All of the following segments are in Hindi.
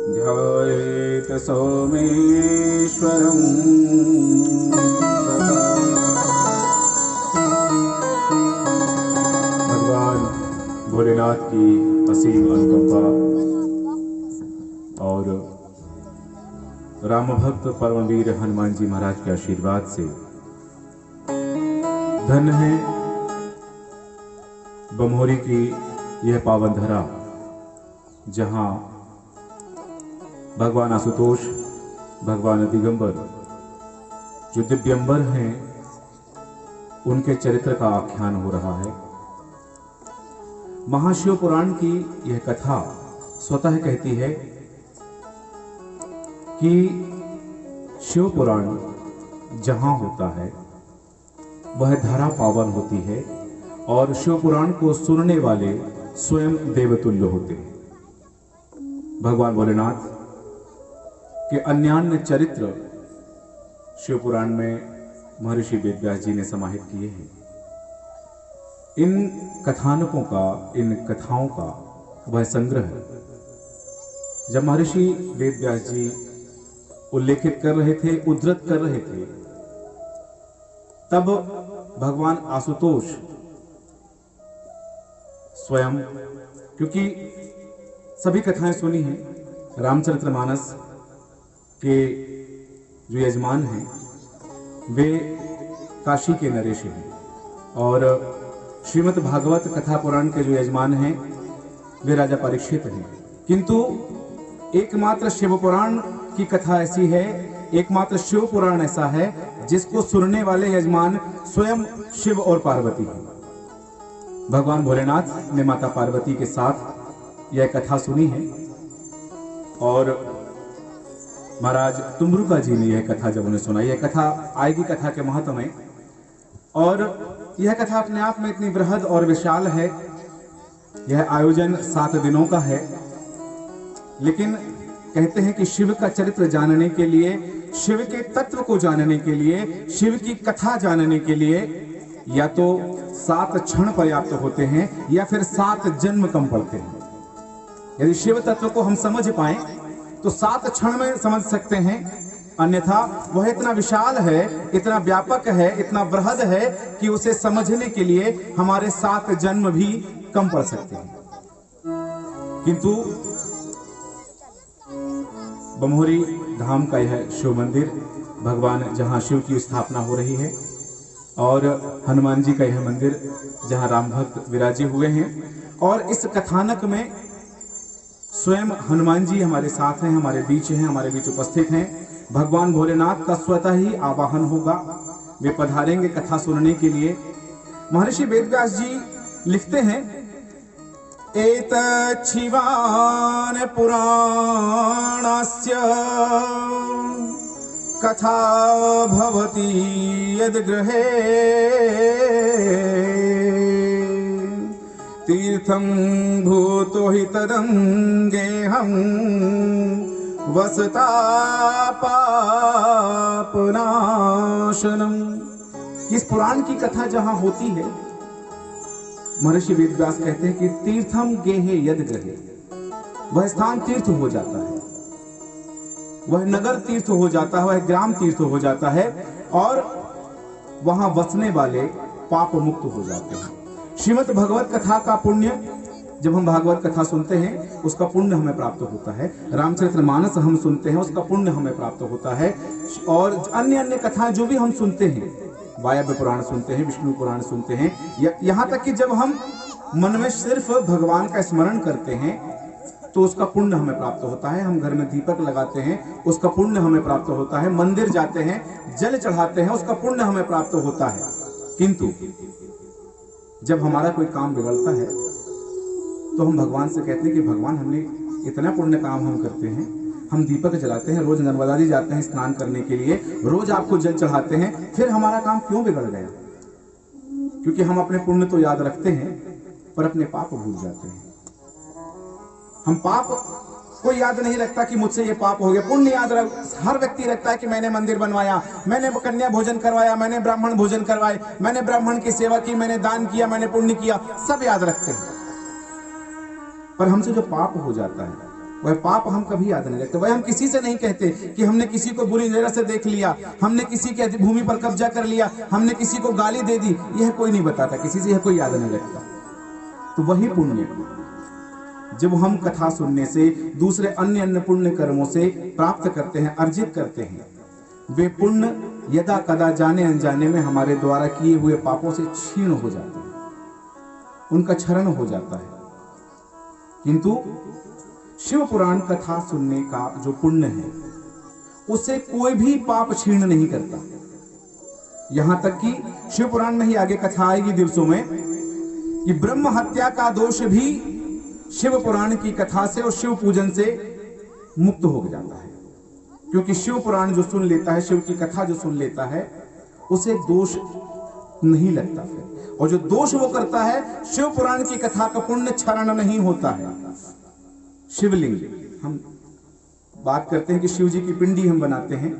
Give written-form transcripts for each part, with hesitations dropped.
ध्यायेत सोमेश्वरं सदा। भगवान भोलेनाथ की असीम अनुकंपा और राम भक्त परमवीर हनुमान जी महाराज के आशीर्वाद से धन्य है बमोरी की यह पावन धरा, जहां भगवान आशुतोष, भगवान दिगंबर जो दिव्यंबर हैं, उनके चरित्र का आख्यान हो रहा है। महाशिव पुराण की यह कथा स्वतः कहती है कि शिव पुराण जहां होता है वह धरा पावन होती है और शिव पुराण को सुनने वाले स्वयं देवतुल्य होते हैं। भगवान भोलेनाथ के अन्यान्य चरित्र शिव पुराण में महर्षि वेदव्यास जी ने समाहित किए हैं। इन कथानकों का, इन कथाओं का वह संग्रह है। जब महर्षि वेदव्यास जी उल्लेखित कर रहे थे, उद्धृत कर रहे थे, तब भगवान आशुतोष स्वयं, क्योंकि सभी कथाएं सुनी हैं, रामचरितमानस के जो यजमान हैं वे काशी के नरेश हैं और श्रीमद् भागवत कथा पुराण के जो यजमान हैं वे राजा परीक्षित हैं। किंतु एकमात्र शिव पुराण की कथा ऐसी है, एकमात्र शिव पुराण ऐसा है जिसको सुनने वाले यजमान स्वयं शिव और पार्वती हैं। भगवान भोलेनाथ ने माता पार्वती के साथ यह कथा सुनी है और महाराज तुम्रुका जी ने यह कथा जब उन्हें सुनाई, यह कथा आएगी कथा के महत्व में, और यह कथा अपने आप में इतनी बृहद और विशाल है। यह आयोजन 7 दिनों का है, लेकिन कहते हैं कि शिव का चरित्र जानने के लिए, शिव के तत्व को जानने के लिए, शिव की कथा जानने के लिए या तो 7 क्षण पर्याप्त होते हैं या फिर 7 जन्म कम पड़ते हैं। यदि शिव तत्व को हम समझ पाए तो 7 क्षण में समझ सकते हैं, अन्यथा वह इतना विशाल है, इतना व्यापक है, इतना बृहद है कि उसे समझने के लिए हमारे 7 जन्म भी कम पड़ सकते हैं। किंतु बमोरी धाम का यह शिव मंदिर, भगवान जहां शिव की स्थापना हो रही है, और हनुमान जी का यह मंदिर जहां राम भक्त विराजे हुए हैं, और इस कथानक में स्वयं हनुमान जी हमारे साथ हैं, हमारे बीच हैं, हमारे बीच उपस्थित हैं। भगवान भोलेनाथ का स्वतः ही आवाहन होगा, वे पधारेंगे कथा सुनने के लिए। महर्षि वेदव्यास जी लिखते हैं, एतच्छिवान पुराणस्य कथा भवति यद्गृहे तीर्थं भूतो हि तदंगेहं वसता पापनाशनम। इस पुराण की कथा जहां होती है, महर्षि वेदव्यास कहते हैं कि तीर्थम गेहे यद ग्रहे, वह स्थान तीर्थ हो जाता है, वह नगर तीर्थ हो जाता है, वह ग्राम तीर्थ हो जाता है, और वहां बसने वाले पाप मुक्त हो जाते हैं। श्रीमद् भगवत कथा का पुण्य, जब हम भागवत कथा सुनते हैं उसका पुण्य हमें प्राप्त होता है, रामचरितमानस हम सुनते हैं उसका पुण्य हमें प्राप्त होता है, और अन्य अन्य कथाएं जो भी हम सुनते हैं, वायव्य पुराण सुनते हैं, विष्णु पुराण सुनते हैं, यहाँ तक कि जब हम मन में सिर्फ भगवान का स्मरण करते हैं तो उसका पुण्य हमें प्राप्त होता है। हम घर में दीपक लगाते हैं, उसका पुण्य हमें प्राप्त होता है। मंदिर जाते हैं, जल चढ़ाते हैं, उसका पुण्य हमें प्राप्त होता है। किंतु जब हमारा कोई काम बिगड़ता है तो हम भगवान से कहते हैं कि भगवान, हमने इतना पुण्य काम हम करते हैं, हम दीपक जलाते हैं, रोज नर्मदा जी जाते हैं स्नान करने के लिए, रोज आपको जल चढ़ाते हैं, फिर हमारा काम क्यों बिगड़ गया? क्योंकि हम अपने पुण्य तो याद रखते हैं पर अपने पाप भूल जाते हैं। हम पाप कोई याद नहीं रखता कि मुझसे ये पाप हो गया, पुण्य याद हर व्यक्ति रखता है कि मैंने मंदिर बनवाया, मैंने कन्या भोजन करवाया, मैंने ब्राह्मण भोजन करवाए, मैंने ब्राह्मण की सेवा की, मैंने दान किया, मैंने पुण्य किया, सब याद रखते हैं। पर हमसे जो पाप हो जाता है वह पाप हम कभी याद नहीं रखते। वह हम किसी से नहीं कहते कि हमने किसी को बुरी नजर से देख लिया, हमने किसी के भूमि पर कब्जा कर लिया, हमने किसी को गाली दे दी। यह कोई नहीं बताता, किसी से यह कोई याद नहीं रखता। तो वही पुण्य जब हम कथा सुनने से, दूसरे अन्य अन्य पुण्य कर्मों से प्राप्त करते हैं, अर्जित करते हैं, वे पुण्य यदा कदा जाने अनजाने में हमारे द्वारा किए हुए पापों से क्षीण हो जाते हैं, उनका क्षरण हो जाता है। किंतु शिव पुराण कथा सुनने का जो पुण्य है, उसे कोई भी पाप क्षीण नहीं करता। यहां तक कि शिव पुराण में ही आगे कथा आएगी दिवसों में कि ब्रह्म हत्या का दोष भी शिव पुराण की कथा से और शिव पूजन से मुक्त हो जाता है। क्योंकि शिव पुराण जो सुन लेता है, शिव की कथा जो सुन लेता है, उसे दोष नहीं लगता फिर। और जो दोष वो करता है, शिव पुराण की कथा का पुण्य क्षरण नहीं होता है। शिवलिंग, हम बात करते हैं कि शिव जी की पिंडी हम बनाते हैं,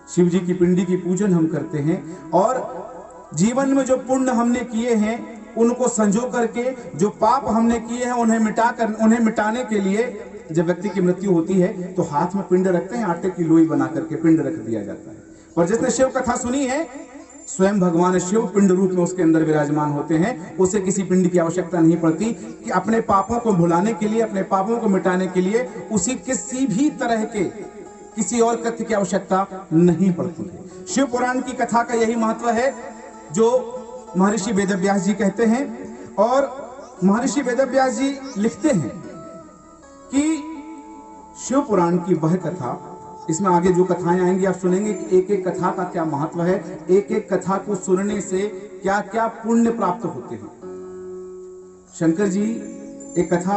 शिव जी की पिंडी की पूजन हम करते हैं, और जीवन में जो पुण्य हमने किए हैं उनको संजो करके, जो पाप हमने किए हैं उन्हें मिटाने के लिए जब व्यक्ति की मृत्यु होती है तो हाथ में पिंड रखते हैं, आटे की लोई बना करके पिंड रख दिया जाता है। पर जिसने शिव कथा सुनी है, स्वयं भगवान शिव पिंड रूप में उसके अंदर विराजमान होते हैं, उसे किसी पिंड की आवश्यकता नहीं पड़ती कि अपने पापों को भुलाने के लिए, अपने पापों को मिटाने के लिए उसी किसी भी तरह के किसी और कृत्य की आवश्यकता नहीं पड़ती है। शिव पुराण की कथा का यही महत्व है जो महर्षि वेदव्यास जी कहते हैं। और महर्षि वेदव्यास जी लिखते हैं कि शिव पुराण की वह कथा, इसमें आगे जो कथाएं आएंगी आप सुनेंगे कि एक एक कथा का क्या महत्व है, एक एक कथा को सुनने से क्या क्या पुण्य प्राप्त होते हैं। शंकर जी, एक कथा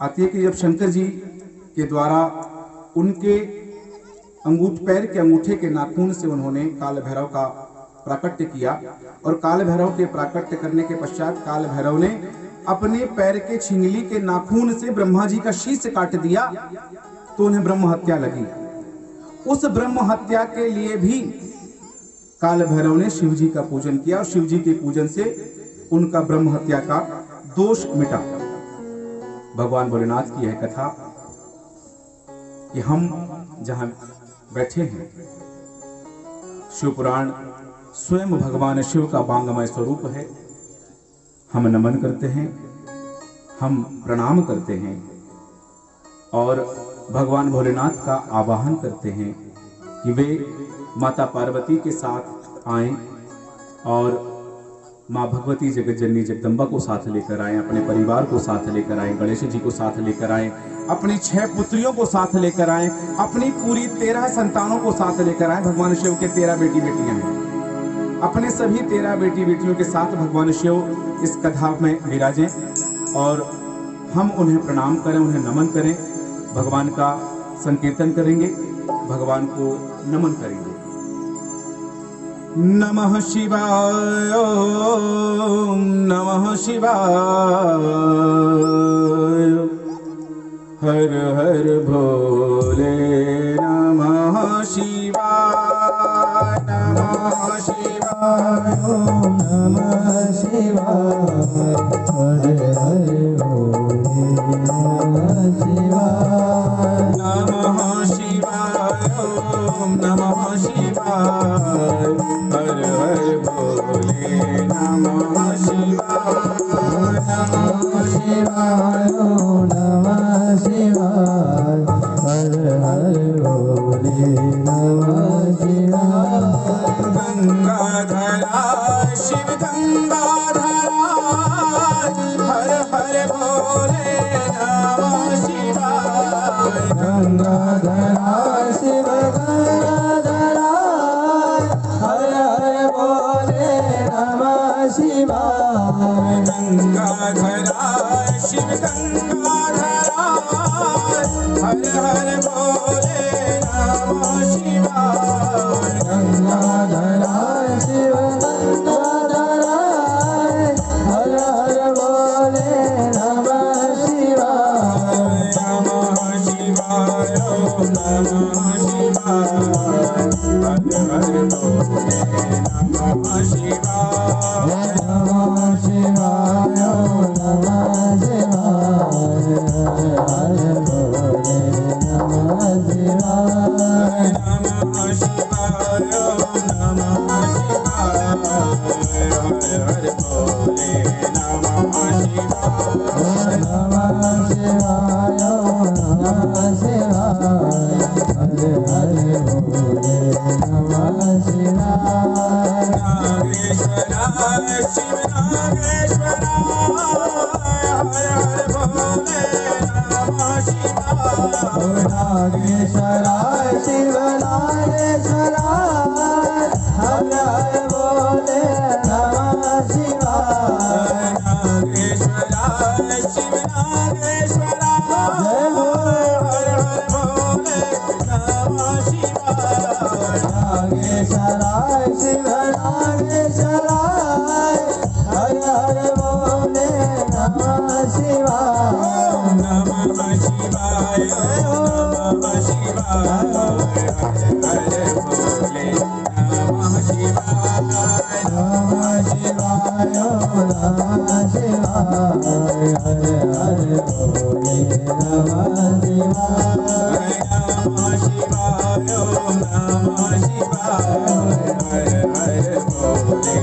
आती है कि जब शंकर जी के द्वारा उनके पैर के अंगूठे के नाखून से उन्होंने काल भैरव का प्राकट्य किया, और काल भैरव के प्राकट्य करने के पश्चात काल भैरव ने अपने पैर के छिंगली के नाखून से ब्रह्मा जी का शीश काट दिया, तो उन्हें ब्रह्म हत्या लगी। उस ब्रह्म हत्या के लिए भी काल भैरव ने शिव जी का पूजन किया, और शिव जी के पूजन से उनका ब्रह्म हत्या का दोष मिटा। भगवान भोलेनाथ की यह कथा कि हम जहां बैठे हैं, शिव पुराण स्वयं भगवान शिव का वांगमय स्वरूप है। हम नमन करते हैं, हम प्रणाम करते हैं और भगवान भोलेनाथ का आवाहन करते हैं कि वे माता पार्वती के साथ आएं और माँ भगवती जगत जननी जगदम्बा को साथ लेकर आएं, अपने परिवार को साथ लेकर आएं, गणेश जी को साथ लेकर आएं, अपनी 6 पुत्रियों को साथ लेकर आएं, अपनी पूरी 13 संतानों को साथ लेकर आएं। भगवान शिव के 13 बेटी बेटियां हैं, अपने सभी 13 बेटी बेटियों के साथ भगवान शिव इस कथा में विराजें और हम उन्हें प्रणाम करें, उन्हें नमन करें, भगवान का संकीर्तन करेंगे, भगवान को नमन करेंगे। नमः शिवाय, नमः शिवाय, हर हर भोले, नमः शिवाय, नमः शिवाय, नमः शिवाय, हर हर भोले, नमः शिवाय, नमः शिवाय, नमः शिवाय, हर हर भोले, नमः शिवाय, नमः शिवाय, नमः शिवाय, हर हर भोले, नमः शिवाय। गंगाधरा शिव गंगाधरा, हर हर भोले, नमः शिवाय। गंगाधरा शिव गंगाधरा, हर हर भोले, नमः शिवाय। गंगाधरा शिव गंगाधरा, हर हर भोले, नमः शिवाय। गंगाधरा शिव गंगाधरा, हर हर भोले, नमः शिवाय। नमः शिवाय, नमः शिवाय, हर हर भोले, नमः शिवाय। नमः शिवाय, नमः शिवाय, हर हर भोले। नागेश्वराय शिव नागेश्वराय हर हर बोले नमः शिवाय नागेश्वराय शिव नागेश्वराय जय बोले हर हर भोले नमः शिवाय नागेश्वराय शिव नागेश्वराय हर हर बोले नमः शिवाय नमः शिवाय नमः शिवाय हर हर भोले नमः शिवाय नमः शिवाय नमः शिवाय हर हर बोले नमः शिवाय नमः शिवाय नमः शिवाय हर हर भोले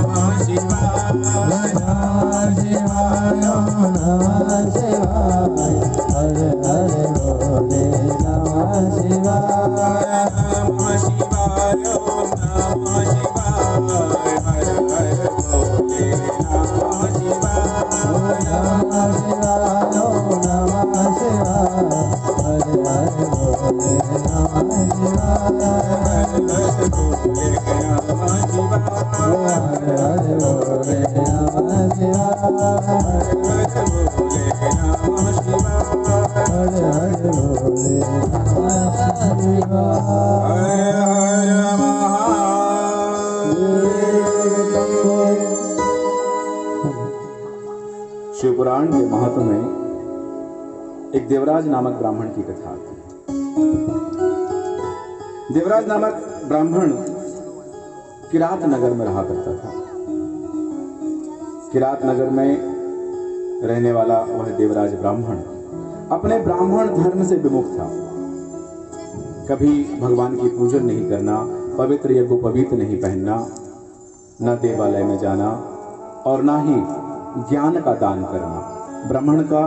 नमः शिवाय नमः शिवाय नमः शिवाय हर हर बोले नमः शिवाय नमः शिवाय नमः शिवाय हर हर भोले नमः शिवाय नमः शिवाय नमः शिवाय हर हर बोले नमः शिवाय हर हर भोले नमः शिवाय हर हर बोले नमः शिवाय हर भोले नमः शिवाय हर हर बोले नमः शिवाय हर हर महादेव। शिवपुराण के महत्व में एक देवराज नामक ब्राह्मण की कथा आती है। देवराज नामक ब्राह्मण किरात नगर में रहा करता था। किरात नगर में रहने वाला वह देवराज ब्राह्मण अपने ब्राह्मण धर्म से विमुख था। कभी भगवान की पूजन नहीं करना, पवित्र यज्ञोपवीत नहीं पहनना, न देवालय में जाना और न ही ज्ञान का दान करना। ब्राह्मण का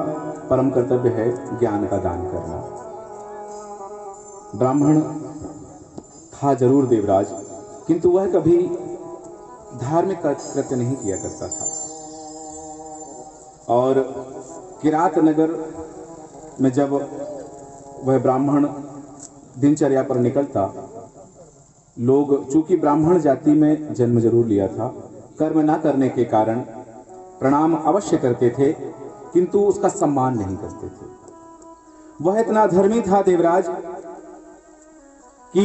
परम कर्तव्य है ज्ञान का दान करना। ब्राह्मण था जरूर देवराज, किंतु वह कभी धार्मिक कृत्य नहीं किया करता था। और किरात नगर में जब वह ब्राह्मण दिनचर्या पर निकलता, लोग चूंकि ब्राह्मण जाति में जन्म जरूर लिया था, कर्म ना करने के कारण प्रणाम अवश्य करते थे, किंतु उसका सम्मान नहीं करते थे। वह इतना धर्मी था देवराज कि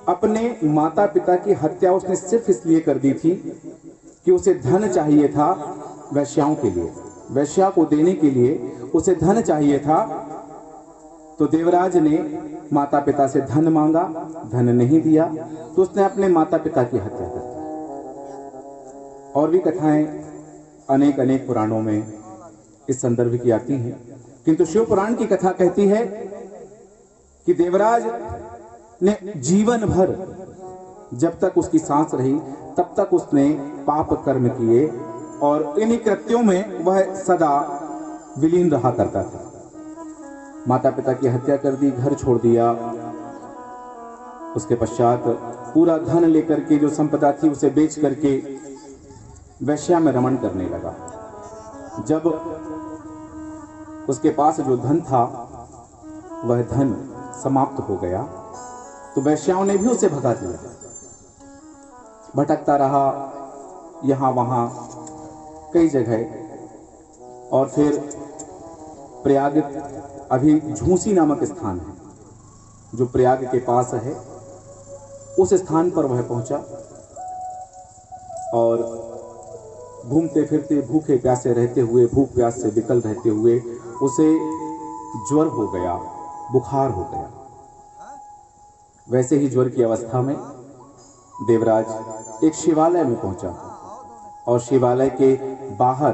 अपने माता पिता की हत्या उसने सिर्फ इसलिए कर दी थी कि उसे धन चाहिए था वैश्याओं के लिए, वैश्या को देने के लिए उसे धन चाहिए था। तो देवराज ने माता पिता से धन मांगा, धन नहीं दिया, तो उसने अपने माता पिता की हत्या कर दी। और भी कथाएं अनेक अनेक पुराणों में इस संदर्भ की आती हैं, किंतु शिव पुराण की कथा कहती है कि देवराज ने जीवन भर, जब तक उसकी सांस रही तब तक उसने पाप कर्म किए और इन्हीं कृत्यों में वह सदा विलीन रहा करता था। माता पिता की हत्या कर दी, घर छोड़ दिया। उसके पश्चात पूरा धन लेकर के, जो संपदा थी उसे बेच करके वैश्या में रमण करने लगा। जब उसके पास जो धन था वह धन समाप्त हो गया, तो वैश्याओं ने भी उसे भगा दिया। भटकता रहा यहाँ वहाँ कई जगह, और फिर प्रयाग, अभी झूसी नामक स्थान है जो प्रयाग के पास है, उस स्थान पर वह पहुंचा और घूमते फिरते, भूखे प्यासे रहते हुए, भूख प्यास से विकल रहते हुए उसे ज्वर हो गया, बुखार हो गया। वैसे ही ज्वर की अवस्था में देवराज एक शिवालय में पहुंचा और शिवालय के बाहर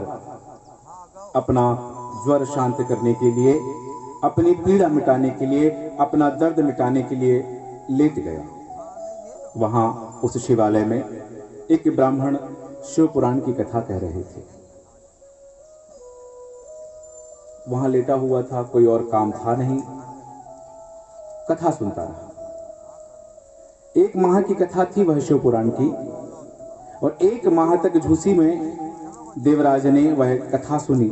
अपना ज्वर शांत करने के लिए, अपनी पीड़ा मिटाने के लिए, अपना दर्द मिटाने के लिए लेट गया। वहां उस शिवालय में एक ब्राह्मण शिव पुराण की कथा कह रहे थे। वहां लेटा हुआ था, कोई और काम था नहीं, कथा सुनता रहा। एक माह की कथा थी वह शिव पुराण की, और एक माह तक झूसी में देवराज ने वह कथा सुनी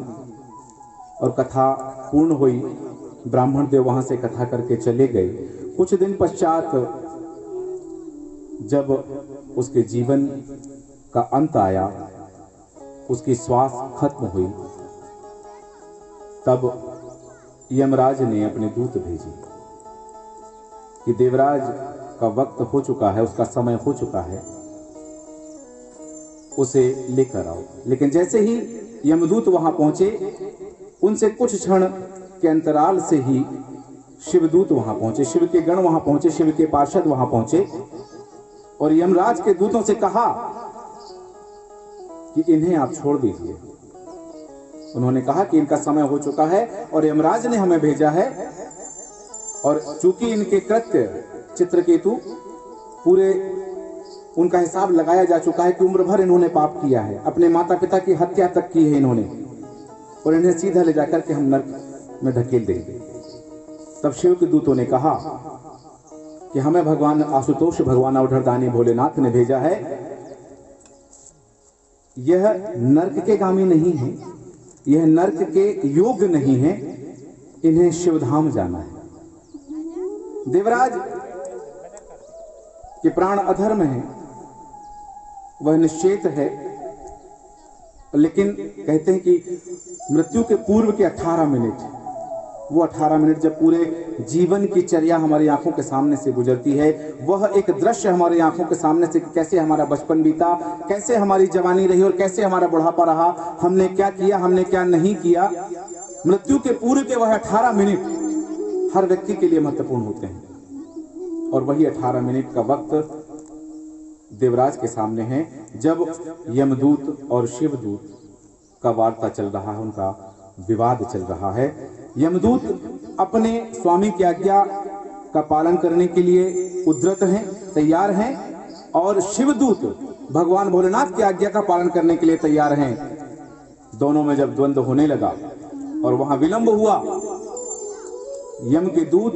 और कथा पूर्ण हुई। ब्राह्मण देव वहां से कथा करके चले गए। कुछ दिन पश्चात जब उसके जीवन का अंत आया, उसकी श्वास खत्म हुई, तब यमराज ने अपने दूत भेजे कि देवराज का वक्त हो चुका है, उसका समय हो चुका है, उसे लेकर आओ। लेकिन जैसे ही यमदूत वहां पहुंचे, उनसे कुछ क्षण के अंतराल से ही शिवदूत वहां पहुंचे, शिव के गण वहां पहुंचे, शिव के पार्षद वहां पहुंचे और यमराज के दूतों से कहा कि इन्हें आप छोड़ दीजिए। उन्होंने कहा कि इनका समय हो चुका है और यमराज ने हमें भेजा है, और चूंकि इनके कृत्य चित्रकेतु पूरे उनका हिसाब लगाया जा चुका है कि उम्र भर इन्होंने पाप किया है, अपने माता पिता की हत्या तक की है इन्होंने, और इन्हें सीधा ले जाकर के हम नरक में धकेल देंगे। तब शिव के दूतों ने कहा कि हमें भगवान आशुतोष, भगवान अवधरदानी भोलेनाथ ने भेजा है। यह नरक के गामी नहीं है, यह नरक के योग्य नहीं है, इन्हें शिवधाम जाना है। देवराज के प्राण अधर्म है, वह निश्चेत है, लेकिन कहते हैं कि मृत्यु के पूर्व के 18 मिनट, वो 18 मिनट जब पूरे जीवन की चर्या हमारी आंखों के सामने से गुजरती है, वह एक दृश्य हमारी आंखों के सामने से, कैसे हमारा बचपन बीता, कैसे हमारी जवानी रही और कैसे हमारा बुढ़ापा रहा, हमने क्या किया, हमने क्या नहीं किया। मृत्यु के पूर्व के वह 18 मिनट हर व्यक्ति के लिए महत्वपूर्ण होते हैं, और वही 18 मिनट का वक्त देवराज के सामने है, जब यमदूत और शिवदूत का वार्ता चल रहा है, उनका विवाद चल रहा है। यमदूत अपने स्वामी की आज्ञा का पालन करने के लिए उद्यत हैं, तैयार हैं, और शिवदूत भगवान भोलेनाथ की आज्ञा का पालन करने के लिए तैयार हैं। दोनों में जब द्वंद्व होने लगा और वहां विलंब हुआ, यम के दूत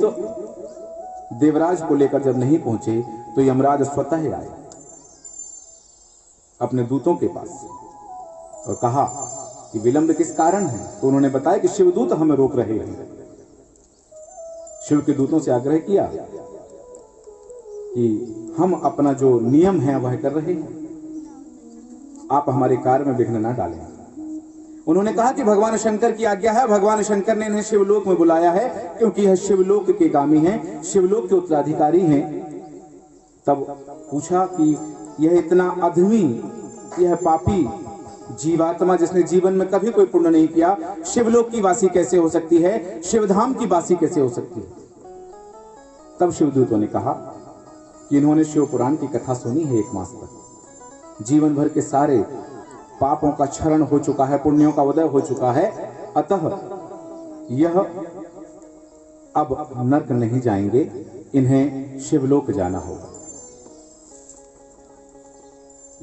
देवराज को लेकर जब नहीं पहुंचे तो यमराज स्वतः आए अपने दूतों के पास और कहा कि विलंब किस कारण है। तो उन्होंने बताया कि शिवदूत हमें रोक रहे हैं। शिव के दूतों से आग्रह किया कि हम अपना जो नियम है वह कर रहे हैं, आप हमारे कार्य में विघ्न न डालें। उन्होंने कहा कि भगवान शंकर की आज्ञा है, भगवान शंकर ने इन्हें शिवलोक में बुलाया है, क्योंकि यह शिवलोक के गामी हैं, शिवलोक के उत्तराधिकारी हैं। तब पूछा कि यह इतना अधमी, यह पापी जीवात्मा जिसने जीवन में कभी कोई पुण्य नहीं किया, शिवलोक की वासी कैसे हो सकती है, शिवधाम की वासी कैसे हो सकती है। तब शिवदूतों ने कहा कि इन्होंने शिव पुराण की कथा सुनी है 1 मास तक, जीवन भर के सारे पापों का क्षरण हो चुका है, पुण्यों का उदय हो चुका है, अतः यह अब नरक नहीं जाएंगे, इन्हें शिवलोक जाना होगा।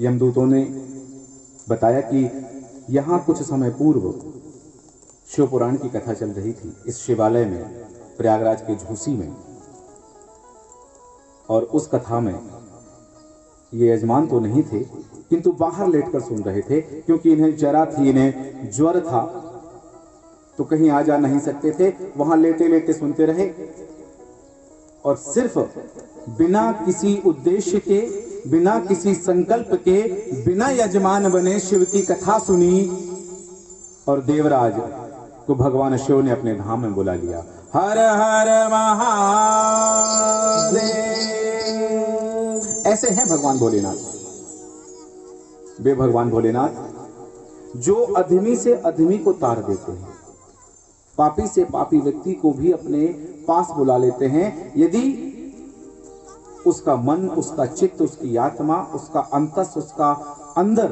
यमदूतों ने बताया कि यहां कुछ समय पूर्व शिव पुराण की कथा चल रही थी इस शिवालय में, प्रयागराज के झूसी में, और उस कथा में ये यजमान तो नहीं थे, किंतु बाहर लेटकर सुन रहे थे, क्योंकि इन्हें जरा थी, इन्हें ज्वर था, तो कहीं आ जा नहीं सकते थे, वहां लेटे लेटे सुनते रहे और सिर्फ बिना किसी उद्देश्य के, बिना किसी संकल्प के, बिना यजमान बने शिव की कथा सुनी और देवराज को भगवान शिव ने अपने धाम में बुला लिया। हर हर महादेव। ऐसे हैं भगवान भोलेनाथ। वे भगवान भोलेनाथ जो अधमी से अधमी को तार देते हैं, पापी से पापी व्यक्ति को भी अपने पास बुला लेते हैं, यदि उसका मन, उसका चित्त, उसकी आत्मा, उसका अंतस, उसका अंदर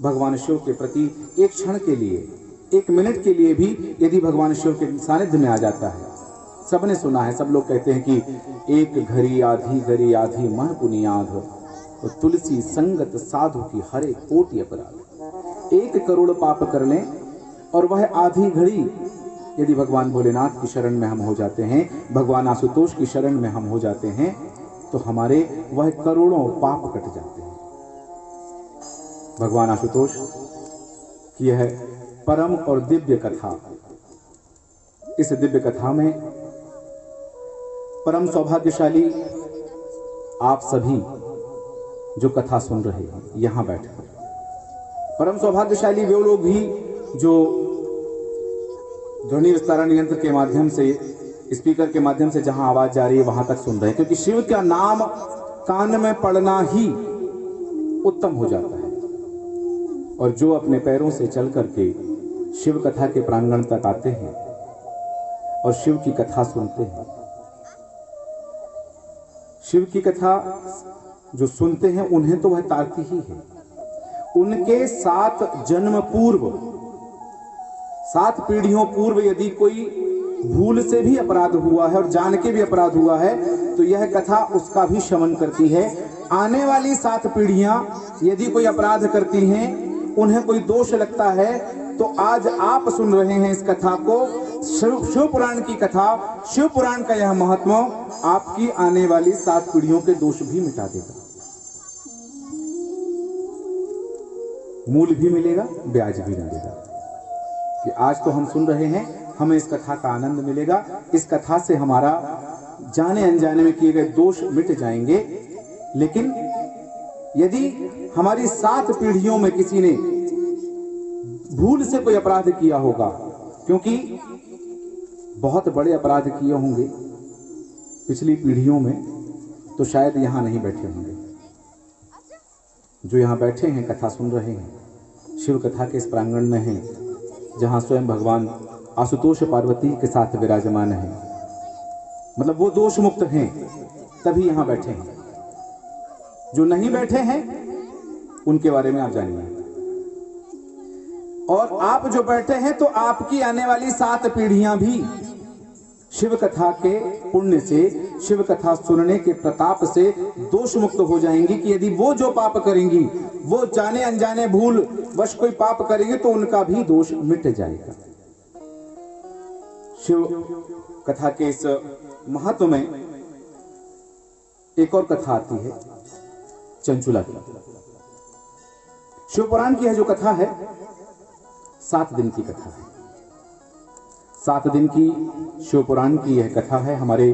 भगवान शिव के प्रति एक क्षण के लिए, 1 मिनट के लिए भी यदि भगवान शिव के सानिध्य में आ जाता है। सबने सुना है, सब लोग कहते हैं कि एक घड़ी आधी मह पुनियाध, तो तुलसी संगत साधु की हरे कोटि अपराध। 1 करोड़ पाप कर लें और वह आधी घड़ी यदि भगवान भोलेनाथ की शरण में हम हो जाते हैं, भगवान आशुतोष की शरण में हम हो जाते हैं, तो हमारे वह करोड़ों पाप कट जाते हैं। भगवान आशुतोष की यह परम और दिव्य कथा इस दिव्य कथा में परम सौभाग्यशाली आप सभी जो कथा सुन रहे हैं यहां बैठकर, परम सौभाग्यशाली वे लोग भी जो ध्वनि विस्तारण यंत्र के माध्यम से, स्पीकर के माध्यम से जहां आवाज जा रही है वहां तक सुन रहे हैं, क्योंकि शिव का नाम कान में पड़ना ही उत्तम हो जाता है। और जो अपने पैरों से चल करके शिव कथा के प्रांगण तक आते हैं और शिव की कथा सुनते हैं, शिव की कथा जो सुनते हैं उन्हें तो वह तारती ही है। उनके 7 जन्म पूर्व, 7 पीढ़ियों पूर्व यदि कोई भूल से भी अपराध हुआ है और जान के भी अपराध हुआ है तो यह कथा उसका भी शमन करती है। आने वाली 7 पीढ़ियां यदि कोई अपराध करती हैं, उन्हें कोई दोष लगता है, तो आज आप सुन रहे हैं इस कथा को, शिव पुराण की कथा, शिव पुराण का यह महत्व आपकी आने वाली 7 पीढ़ियों के दोष भी मिटा देगा। मूल भी मिलेगा, ब्याज भी मिलेगा। कि आज तो हम सुन रहे हैं, हमें इस कथा का आनंद मिलेगा, इस कथा से हमारा जाने अनजाने में किए गए दोष मिट जाएंगे। लेकिन यदि हमारी 7 पीढ़ियों में किसी ने भूल से कोई अपराध किया होगा, क्योंकि बहुत बड़े अपराध किए होंगे पिछली पीढ़ियों में, तो शायद यहां नहीं बैठे होंगे। जो यहां बैठे हैं, कथा सुन रहे हैं, शिव कथा के इस प्रांगण में हैं, जहां स्वयं भगवान आशुतोष पार्वती के साथ विराजमान है, मतलब वो दोष मुक्त हैं, तभी यहां बैठे हैं। जो नहीं बैठे हैं उनके बारे में आप जानिए। और आप जो बैठे हैं, तो आपकी आने वाली 7 पीढ़ियां भी शिव कथा के पुण्य से, शिव कथा सुनने के प्रताप से दोष मुक्त हो जाएंगी। कि यदि वो जो पाप करेंगी, वो जाने अनजाने भूल वश कोई पाप करेंगे, तो उनका भी दोष मिट जाएगा। शिव कथा के इस महत्व में एक और कथा आती है, चंचुला की। शिव पुराण की यह जो कथा है 7 दिन की कथा है। 7 दिन की शिव पुराण की यह कथा है। हमारे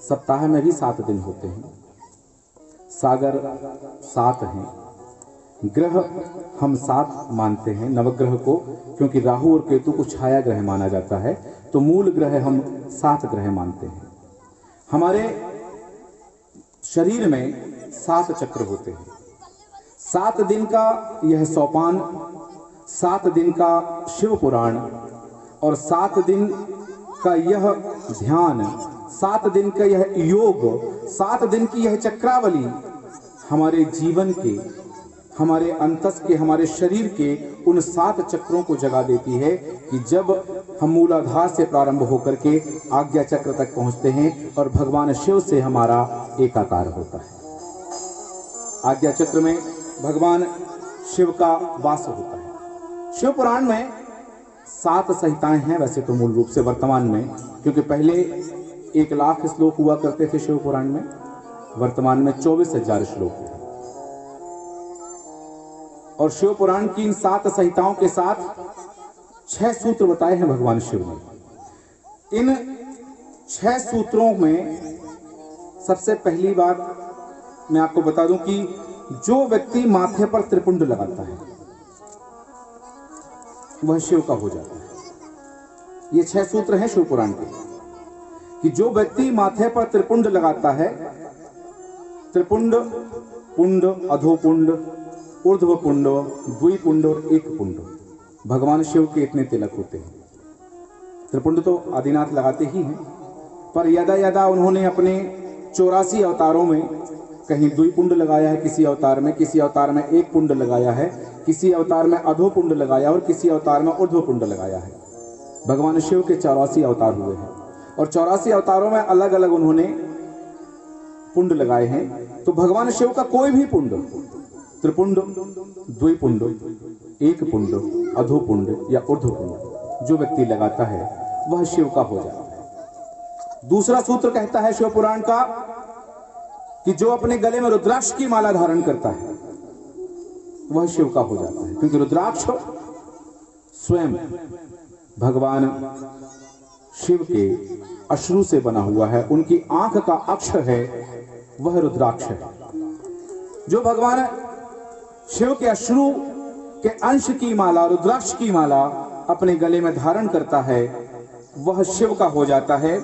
सप्ताह में भी 7 दिन होते हैं। सागर 7 हैं, ग्रह हम 7 मानते हैं नवग्रह को, क्योंकि राहु और केतु को छाया ग्रह माना जाता है, तो मूल ग्रह हम 7 ग्रह मानते हैं। हमारे शरीर में 7 चक्र होते हैं। 7 दिन का यह सोपान, 7 दिन का शिव पुराण और 7 दिन का यह ध्यान, 7 दिन का यह योग, 7 दिन की यह चक्रावली हमारे जीवन के, हमारे अंतस के, हमारे शरीर के उन 7 चक्रों को जगा देती है कि जब हम मूलाधार से प्रारंभ होकर के आज्ञा चक्र तक पहुंचते हैं और भगवान शिव से हमारा एकाकार होता है। आज्ञा चक्र में भगवान शिव का वास होता है। शिव पुराण में 7 संहिताएं हैं वैसे तो मूल रूप से वर्तमान में, क्योंकि पहले 1 लाख श्लोक हुआ करते थे शिव पुराण में, वर्तमान में 24,000 श्लोक हैं। और शिव पुराण की इन 7 संहिताओं के साथ 6 सूत्र बताए हैं भगवान शिव ने। इन 6 सूत्रों में सबसे पहली बात मैं आपको बता दूं कि जो व्यक्ति माथे पर त्रिपुंड लगाता है वह शिव का हो जाता है। ये 6 सूत्र हैं शिव पुराण के, कि जो व्यक्ति माथे पर त्रिपुंड लगाता है, त्रिपुंड, पुंड, अधोपुंड, ऊर्ध्व पुंड, द्विपुंड और एक पुंड, भगवान शिव के इतने तिलक होते हैं। त्रिपुंड तो आदिनाथ लगाते ही हैं, पर यदा यदा उन्होंने अपने 84 अवतारों में कहीं द्विपुंड लगाया है, किसी अवतार में एक पुंड लगाया है, किसी अवतार में अधोपुंड लगाया और किसी अवतार में ऊर्ध्व पुंड लगाया है। भगवान शिव के 84 अवतार हुए हैं और 84 अवतारों में अलग अलग उन्होंने पुंड लगाए हैं। तो भगवान शिव का कोई भी पुंड, त्रिपुंड, द्विपुंड, एक पुंड, अधोपुंड या ऊर्ध्वपुंड, जो व्यक्ति लगाता है वह शिव का हो जाता है। दूसरा सूत्र कहता है शिव पुराण का कि जो अपने गले में रुद्राक्ष की माला धारण करता है वह शिव का हो जाता है, क्योंकि रुद्राक्ष स्वयं भगवान शिव के अश्रु से बना हुआ है, उनकी आंख का अक्ष है वह रुद्राक्ष है। जो भगवान शिव के अश्रु के अंश की माला, रुद्राक्ष की माला अपने गले में धारण करता है वह शिव का हो जाता है।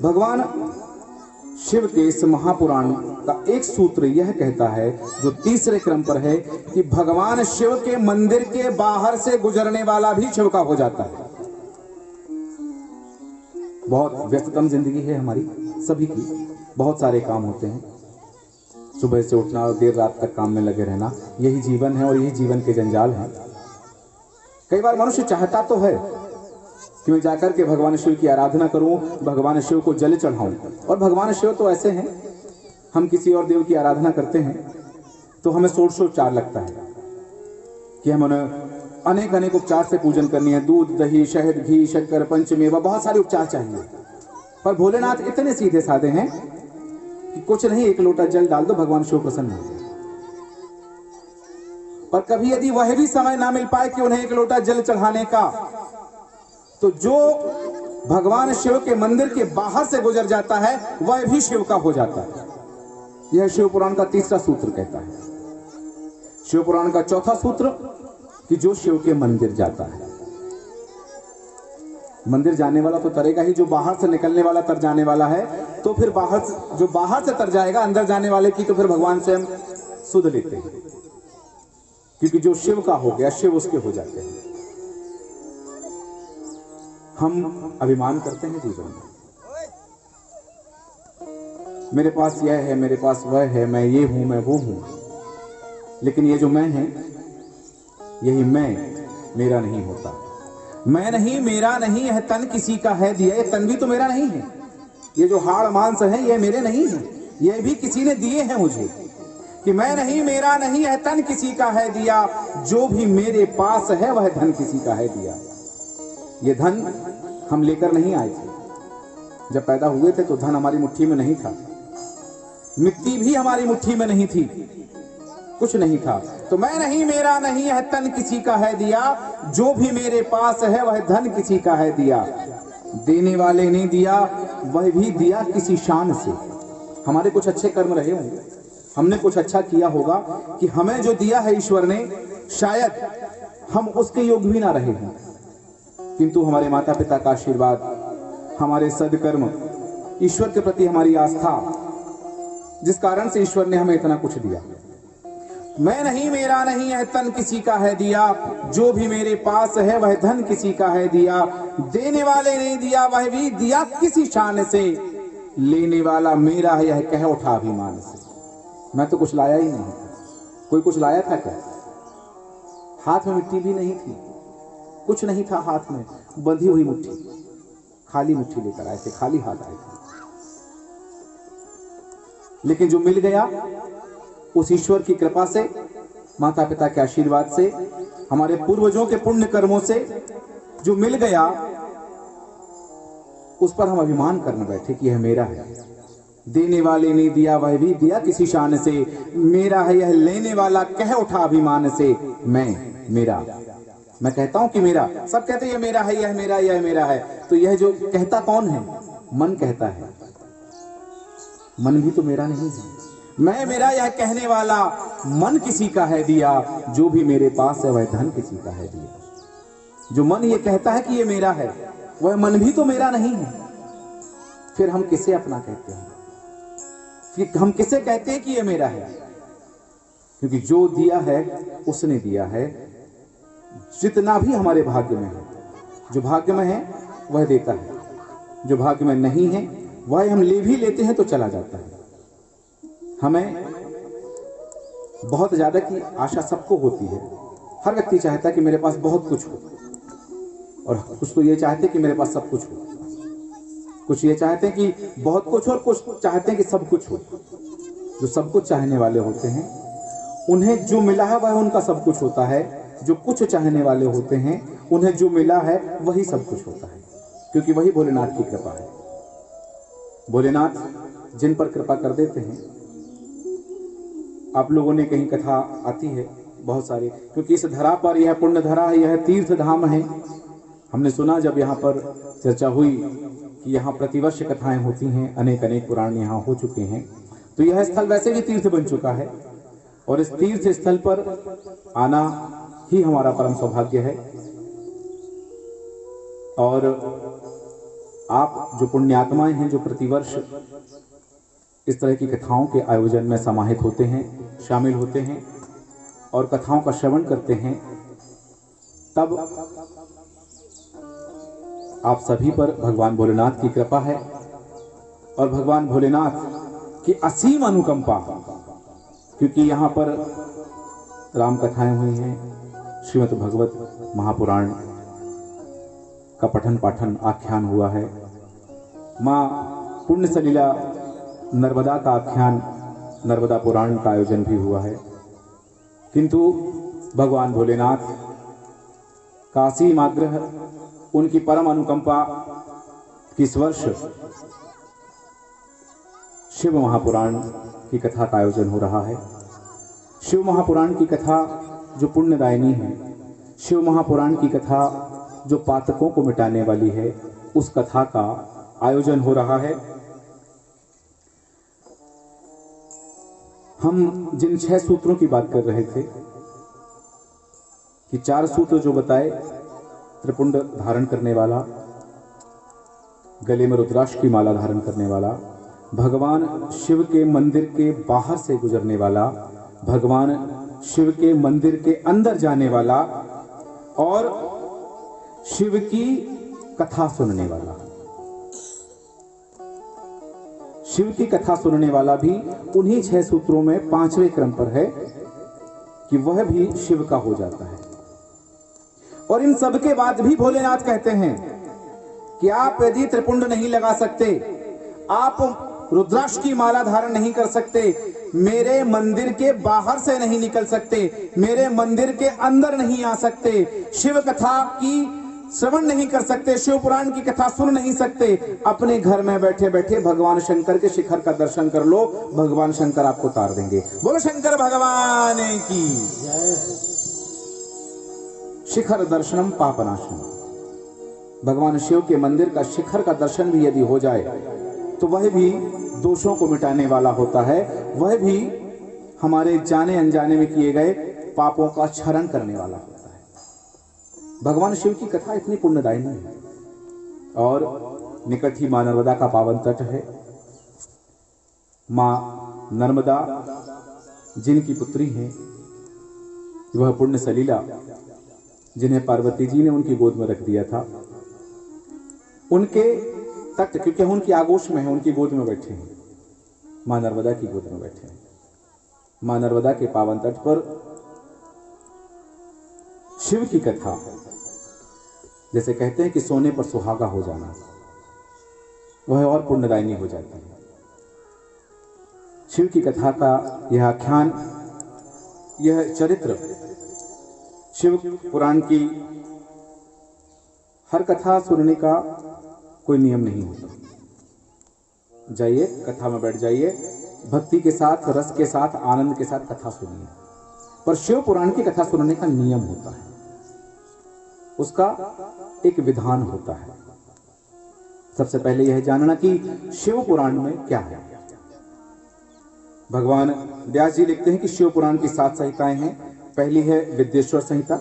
भगवान शिव के इस महापुराण का एक सूत्र यह कहता है, जो तीसरे क्रम पर है, कि भगवान शिव के मंदिर के बाहर से गुजरने वाला भी शिव का हो जाता है। बहुत व्यस्ततम जिंदगी है हमारी सभी की, बहुत सारे काम होते हैं, सुबह से उठना और देर रात तक काम में लगे रहना, यही जीवन है और यही जीवन के जंजाल हैं। कई बार मनुष्य चाहता तो है कि मैं जाकर के भगवान शिव की आराधना करूं, भगवान शिव को जल चढ़ाऊं, और भगवान शिव तो ऐसे हैं, हम किसी और देव की आराधना करते हैं तो हमें षोडशोपचार लगता है कि हम अनेक अनेक उपचार से पूजन करनी है, दूध दही शहद घी शक्कर पंचमेवा, बहुत सारे उपचार चाहिए। पर भोलेनाथ इतने सीधे साधे हैं कि कुछ नहीं, एक लोटा जल डाल दो, भगवान शिव प्रसन्न हो। पर कभी यदि वह भी समय ना मिल पाए कि उन्हें एक लोटा जल चढ़ाने का, तो जो भगवान शिव के मंदिर के बाहर से गुजर जाता है वह भी शिव का हो जाता है। यह शिव पुराण का तीसरा सूत्र कहता है। शिव पुराण का चौथा सूत्र कि जो शिव के मंदिर जाता है, मंदिर जाने वाला तो तरेगा ही, जो बाहर से निकलने वाला तर जाने वाला है, तो फिर जो बाहर से तर जाएगा, अंदर जाने वाले की तो फिर भगवान स्वयं सुध लेते हैं, क्योंकि जो शिव का हो गया शिव उसके हो जाते हैं। हम अभिमान करते हैं जीवन में, मेरे पास यह है, मेरे पास वह है, मैं ये हूं, मैं वो हूं, लेकिन ये जो मैं है, यही मैं मेरा नहीं होता। मैं नहीं, मेरा नहीं, यह तन किसी का है दिया, ये तन भी तो मेरा नहीं है, ये जो हाड़ मांस है ये मेरे नहीं है, ये भी किसी ने दिए हैं मुझे। कि मैं नहीं, मेरा नहीं, यह तन किसी का है दिया, जो भी मेरे पास है वह धन किसी का है दिया। ये धन हम लेकर नहीं आए थे, जब पैदा हुए थे तो धन हमारी मुट्ठी में नहीं था, मिट्टी भी हमारी मुट्ठी में नहीं थी, कुछ नहीं था। तो मैं नहीं, मेरा नहीं, यह तन किसी का है दिया, जो भी मेरे पास है वह धन किसी का है दिया। देने वाले ने दिया, वह भी दिया किसी शान से। हमारे कुछ अच्छे कर्म रहे होंगे, हमने कुछ अच्छा किया होगा कि हमें जो दिया है ईश्वर ने, शायद हम उसके योग्य भी ना रहे हों, किंतु हमारे माता पिता का आशीर्वाद, हमारे सद्कर्म, ईश्वर के प्रति हमारी आस्था, जिस कारण से ईश्वर ने हमें इतना कुछ दिया। मैं नहीं, मेरा नहीं, यह तन किसी का है दिया, जो भी मेरे पास है वह धन किसी का है दिया। देने वाले ने दिया, वह भी दिया किसी शान से, लेने वाला मेरा है यह कह उठा अभिमान से। मैं तो कुछ लाया ही नहीं, कोई कुछ लाया था क्या? हाथ में मिट्टी भी नहीं थी, कुछ नहीं था हाथ में, बंधी हुई मुट्ठी, खाली मुट्ठी लेकर आए थे, खाली हाथ आए थे। लेकिन जो मिल गया उस ईश्वर की कृपा से, माता पिता के आशीर्वाद से, हमारे पूर्वजों के पुण्य कर्मों से जो मिल गया, उस पर हम अभिमान करने बैठे कि यह मेरा है। देने वाले ने दिया, वह भी दिया किसी शान से, मेरा है यह लेने वाला कह उठा अभिमान से। मैं, मेरा, मैं कहता हूं कि मेरा, सब कहते हैं ये मेरा है, यह मेरा, यह मेरा है। तो यह जो कहता कौन है? मन कहता है। मन भी तो मेरा नहीं है। मैं, मेरा यह कहने वाला मन किसी का है दिया, जो भी मेरे पास है वह धन किसी का है दिया। जो मन ये कहता है कि ये मेरा है, वह मन भी तो मेरा नहीं है। फिर हम किसे अपना कहते हैं? फिर हम किसे कहते हैं कि ये मेरा है? क्योंकि जो दिया है उसने दिया है, जितना भी हमारे भाग्य में है। जो भाग्य में है वह देता है, जो भाग्य में नहीं है वह हम ले भी लेते हैं तो चला जाता है। हमें बहुत ज्यादा की आशा सबको होती है। हर व्यक्ति चाहता है कि मेरे पास बहुत कुछ हो, और कुछ तो ये चाहते हैं कि मेरे पास सब कुछ हो, कुछ ये चाहते हैं कि बहुत कुछ हो, और कुछ चाहते हैं कि सब कुछ हो। जो सब कुछ चाहने वाले होते हैं उन्हें जो मिला है वह उनका सब कुछ होता है। जो कुछ चाहने वाले होते हैं उन्हें जो मिला है वही सब कुछ होता है, क्योंकि वही भोलेनाथ की कृपा है। भोलेनाथ जिन पर कृपा कर देते हैं, आप लोगों ने कहीं कथा आती है बहुत सारी, क्योंकि इस धरा पर यह पुण्य धरा है, यह तीर्थ धाम है, हमने सुना जब यहाँ पर चर्चा हुई कि यहाँ प्रतिवर्ष कथाएं होती हैं, अनेक अनेक पुराण यहाँ हो चुके हैं, तो यह स्थल वैसे भी तीर्थ बन चुका है और इस तीर्थ स्थल पर आना ही हमारा परम सौभाग्य है। और आप जो पुण्यात्माएं हैं, जो प्रतिवर्ष इस तरह की कथाओं के आयोजन में समाहित होते हैं, शामिल होते हैं और कथाओं का श्रवण करते हैं, तब आप सभी पर भगवान भोलेनाथ की कृपा है और भगवान भोलेनाथ की असीम अनुकंपा, क्योंकि यहाँ पर राम कथाएं हुई हैं, श्रीमद् भगवत महापुराण का पठन पाठन आख्यान हुआ है, माँ पुण्य सलीला नर्मदा का आख्यान, नर्मदा पुराण का आयोजन भी हुआ है। किंतु भगवान भोलेनाथ का असीम आग्रह, उनकी परम अनुकंपा कि इस वर्ष शिव महापुराण की कथा का आयोजन हो रहा है। शिव महापुराण की कथा जो पुण्यदायिनी है, शिव महापुराण की कथा जो पातकों को मिटाने वाली है, उस कथा का आयोजन हो रहा है। हम जिन 6 सूत्रों की बात कर रहे थे कि 4 सूत्र जो बताए, त्रिपुंड धारण करने वाला, गले में रुद्राक्ष की माला धारण करने वाला, भगवान शिव के मंदिर के बाहर से गुजरने वाला, भगवान शिव के मंदिर के अंदर जाने वाला और शिव की कथा सुनने वाला। शिव की कथा सुनने वाला भी उन्हीं 6 सूत्रों में 5वें क्रम पर है कि वह भी शिव का हो जाता है। और इन सब के बाद भी भोलेनाथ कहते हैं कि आप यदि त्रिपुंड नहीं लगा सकते, आप रुद्राक्ष की माला धारण नहीं कर सकते, मेरे मंदिर के बाहर से नहीं निकल सकते, मेरे मंदिर के अंदर नहीं आ सकते, शिव कथा की श्रवण नहीं कर सकते, शिव पुराण की कथा सुन नहीं सकते, अपने घर में बैठे बैठे भगवान शंकर के शिखर का दर्शन कर लो, भगवान शंकर आपको तार देंगे। बोलो शंकर भगवान की जय। शिखर दर्शनम पापनाशनम। भगवान शिव के मंदिर का शिखर का दर्शन भी यदि हो जाए तो वह भी दोषों को मिटाने वाला होता है, वह भी हमारे जाने अनजाने में किए गए पापों का क्षरण करने वाला होता है। भगवान शिव की कथा इतनी पुण्यदायिनी है और निकट ही मां नर्मदा का पावन तट है। मां नर्मदा जिनकी पुत्री है, वह पुण्य सलीला जिन्हें पार्वती जी ने उनकी गोद में रख दिया था, उनके तट, क्योंकि उनकी आगोश में है, उनकी गोद में बैठे हैं, मां नर्मदा की गोद में बैठे हैं। मां नर्मदा के पावन तट पर शिव की कथा, जैसे कहते हैं कि सोने पर सुहागा हो जाना, वह और पुण्यदायिनी हो जाती है। शिव की कथा का यह आख्यान, यह चरित्र, शिव पुराण की हर कथा सुनने का कोई नियम नहीं होता। जाइए, कथा में बैठ जाइए, भक्ति के साथ, रस के साथ, आनंद के साथ कथा सुनिए। पर शिव पुराण की कथा सुनने का नियम होता है, उसका एक विधान होता है। सबसे पहले यह जानना कि शिव पुराण में क्या है। भगवान व्यास जी लिखते हैं कि शिव पुराण की 7 संहिताएं हैं। पहली है विद्येश्वर संहिता,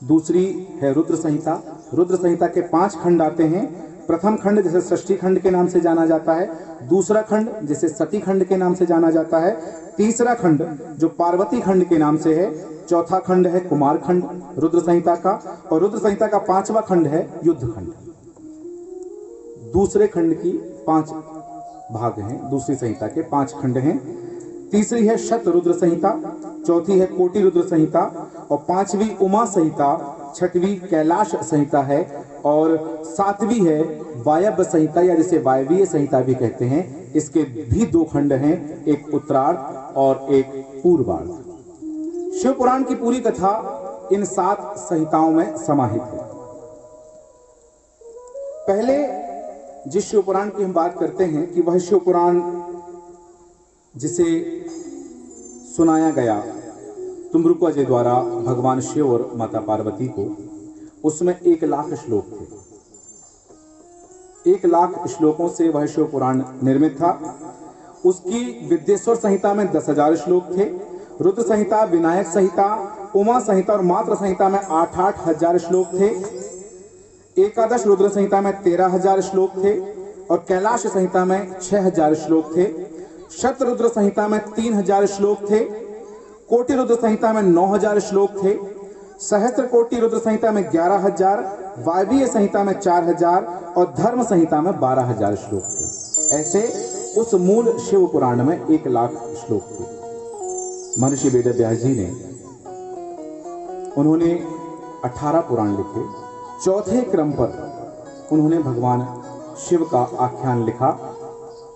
दूसरी है रुद्र संहिता। रुद्र संहिता के 5 खंड आते हैं। प्रथम खंड जिसे षष्ठी खंड के नाम से जाना जाता है, दूसरा खंड जिसे सती खंड के नाम से जाना जाता है, तीसरा खंड जो पार्वती खंड के नाम से है, चौथा खंड है कुमार खंड रुद्र संहिता का, और रुद्र संहिता का 5वां खंड है युद्ध खंड। दूसरे खंड की 5 भाग हैं, दूसरी संहिता के 5 खंड हैं। तीसरी है शत रुद्र संहिता, चौथी है कोटि रुद्र संहिता, और 5वीं उमा संहिता, 6वीं कैलाश संहिता है, और 7वीं है वायव्य संहिता या जिसे वायवीय संहिता भी कहते हैं। इसके भी 2 खंड हैं, एक उत्तरार्ध और एक पूर्वार्ध। शिव पुराण की पूरी कथा इन 7 संहिताओं में समाहित है। पहले जिस शिव पुराण की हम बात करते हैं कि वह शिव पुराण जिसे सुनाया गया तुम्रुका जी द्वारा भगवान शिव और माता पार्वती को, उसमें 1,00,000 श्लोक थे। 1,00,000 श्लोकों से वह शिव पुराण निर्मित था। उसकी विद्येश्वर संहिता में 10,000 श्लोक थे। रुद्र संहिता, विनायक संहिता, उमा संहिता और मात्र संहिता में 8-8 हजार श्लोक थे। एकादश रुद्र संहिता में 13,000 श्लोक थे और कैलाश संहिता में 6,000 श्लोक थे। शतरुद्र संहिता में 3,000 श्लोक थे। कोटि रुद्र संहिता में 9,000 श्लोक थे। सहस्त्र कोटि रुद्र संहिता में 11,000, वायवीय संहिता में 4,000 और धर्म संहिता में 12,000 श्लोक थे। ऐसे उस मूल शिव पुराण में 1,00,000 श्लोक थे। महर्षि वेदव्यास जी ने उन्होंने 18 पुराण लिखे। चौथे क्रम पर उन्होंने भगवान शिव का आख्यान लिखा।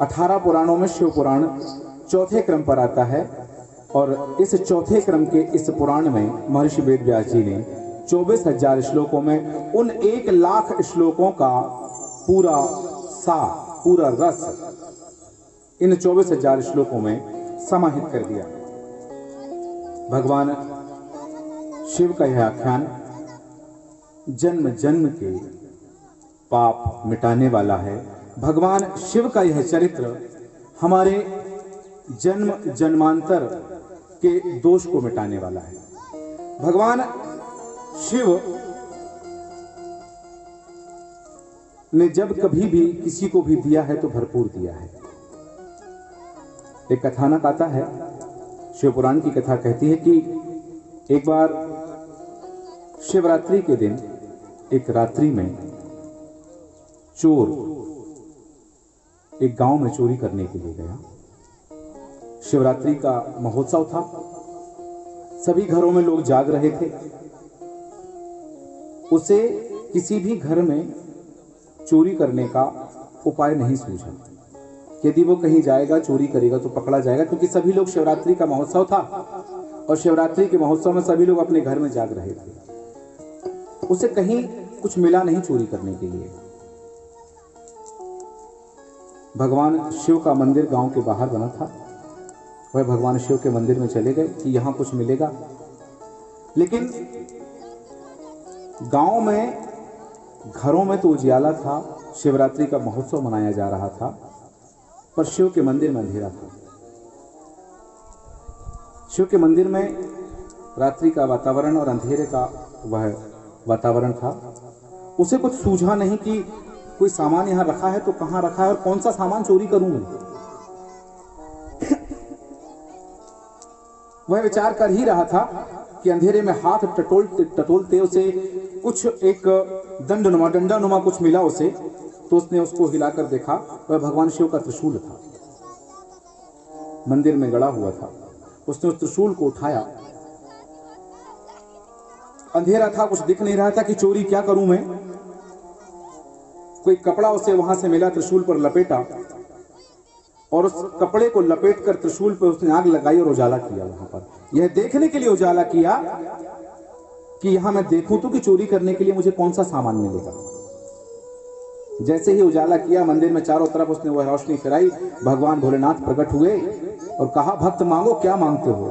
18 पुराणों में शिव पुराण चौथे क्रम पर आता है और इस चौथे क्रम के इस पुराण में महर्षि वेदव्यास जी ने 24,000 श्लोकों में उन 1,00,000 श्लोकों का पूरा रस इन 24,000 श्लोकों में समाहित कर दिया। भगवान शिव का यह आख्यान जन्म जन्म के पाप मिटाने वाला है। भगवान शिव का यह चरित्र हमारे जन्म जन्मांतर के दोष को मिटाने वाला है। भगवान शिव ने जब कभी भी किसी को भी दिया है तो भरपूर दिया है। एक कथानक आता है, शिव पुराण की कथा कहती है कि एक बार शिवरात्रि के दिन एक रात्रि में चोर एक गांव में चोरी करने के लिए गया। शिवरात्रि का महोत्सव था, सभी घरों में लोग जाग रहे थे। उसे किसी भी घर में चोरी करने का उपाय नहीं सूझा। यदि वो कहीं जाएगा चोरी करेगा तो पकड़ा जाएगा, क्योंकि सभी लोग शिवरात्रि का महोत्सव था और शिवरात्रि के महोत्सव में सभी लोग अपने घर में जाग रहे थे। उसे कहीं कुछ मिला नहीं चोरी करने के लिए। भगवान शिव का मंदिर गांव के बाहर बना था। वह भगवान शिव के मंदिर में चले गए कि यहां कुछ मिलेगा, लेकिन गांव में घरों में तो उजियाला था, शिवरात्रि का महोत्सव मनाया जा रहा था, पर शिव के मंदिर में अंधेरा था। शिव के मंदिर में रात्रि का वातावरण और अंधेरे का वह वातावरण था। उसे कुछ सूझा नहीं कि कोई सामान यहां रखा है तो कहां रखा है और कौन सा सामान चोरी करूं मैं। वह विचार कर ही रहा था कि अंधेरे में हाथ टटोलते उसे कुछ एक डंडा नुमा कुछ मिला उसे, तो उसने उसको हिलाकर देखा। वह भगवान शिव का त्रिशूल था, मंदिर में गड़ा हुआ था। उसने उस त्रिशूल को उठाया। अंधेरा था, कुछ दिख नहीं रहा था कि चोरी क्या करूं मैं। कोई कपड़ा उसे वहां से मिला, त्रिशूल पर लपेटा और उस कपड़े को लपेटकर त्रिशूल पर उसने आग लगाई और उजाला किया। वहां पर यह देखने के लिए उजाला किया कि यहां मैं देखूं तो कि चोरी करने के लिए मुझे कौन सा सामान मिलेगा। जैसे ही उजाला किया, मंदिर में चारों तरफ उसने वह रोशनी फिराई। भगवान भोलेनाथ प्रकट हुए और कहा, भक्त मांगो, क्या मांगते हो।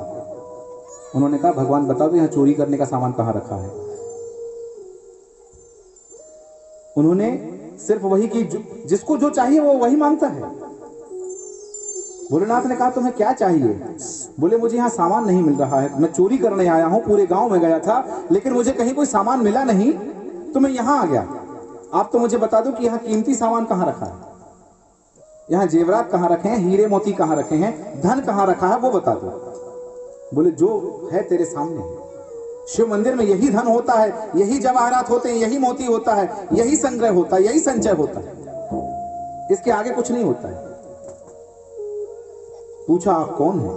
उन्होंने कहा, भगवान बता दो यहाँ चोरी करने का सामान कहां रखा है। उन्होंने सिर्फ वही कि जिसको जो चाहिए वो वही मांगता है। भोलेनाथ ने कहा, तुम्हें क्या चाहिए। बोले, मुझे यहाँ सामान नहीं मिल रहा है, मैं चोरी करने आया हूं, पूरे गांव में गया था लेकिन मुझे कहीं कोई सामान मिला नहीं तो मैं यहां आ गया। आप तो मुझे बता दो कि यहाँ कीमती सामान कहां रखा है, यहाँ जेवरात कहां रखे हैं, हीरे मोती कहां रखे हैं, धन कहां रखा है, वो बता दो। बोले, जो है तेरे सामने है। शिव मंदिर में यही धन होता है, यही जवाहरात होते हैं, यही मोती होता है, यही संग्रह होता है, यही संचय होता है, इसके आगे कुछ नहीं होता है। पूछा, आप कौन है,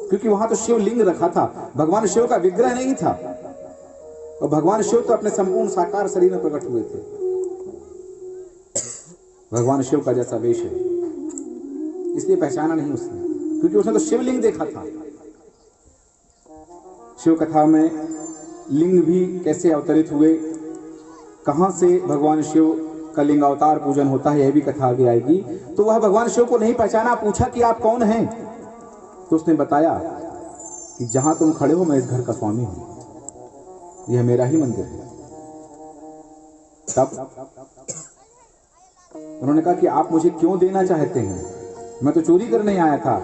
क्योंकि वहां तो शिवलिंग रखा था, भगवान शिव का विग्रह नहीं था। और भगवान शिव तो अपने संपूर्ण साकार शरीर में प्रकट हुए थे। भगवान शिव का जैसा वेश है, इसलिए पहचाना नहीं उसने, क्योंकि उसने तो शिवलिंग देखा था। शिव कथा में लिंग भी कैसे अवतरित हुए, कहां से भगवान शिव का लिंग अवतार पूजन होता है, यह भी कथा आगे आएगी। तो वह भगवान शिव को नहीं पहचाना। पूछा कि आप कौन हैं, तो उसने बताया कि जहां तुम खड़े हो मैं इस घर का स्वामी हूं, यह मेरा ही मंदिर है। तब उन्होंने कहा कि आप मुझे क्यों देना चाहते हैं? मैं तो चोरी करने आया था।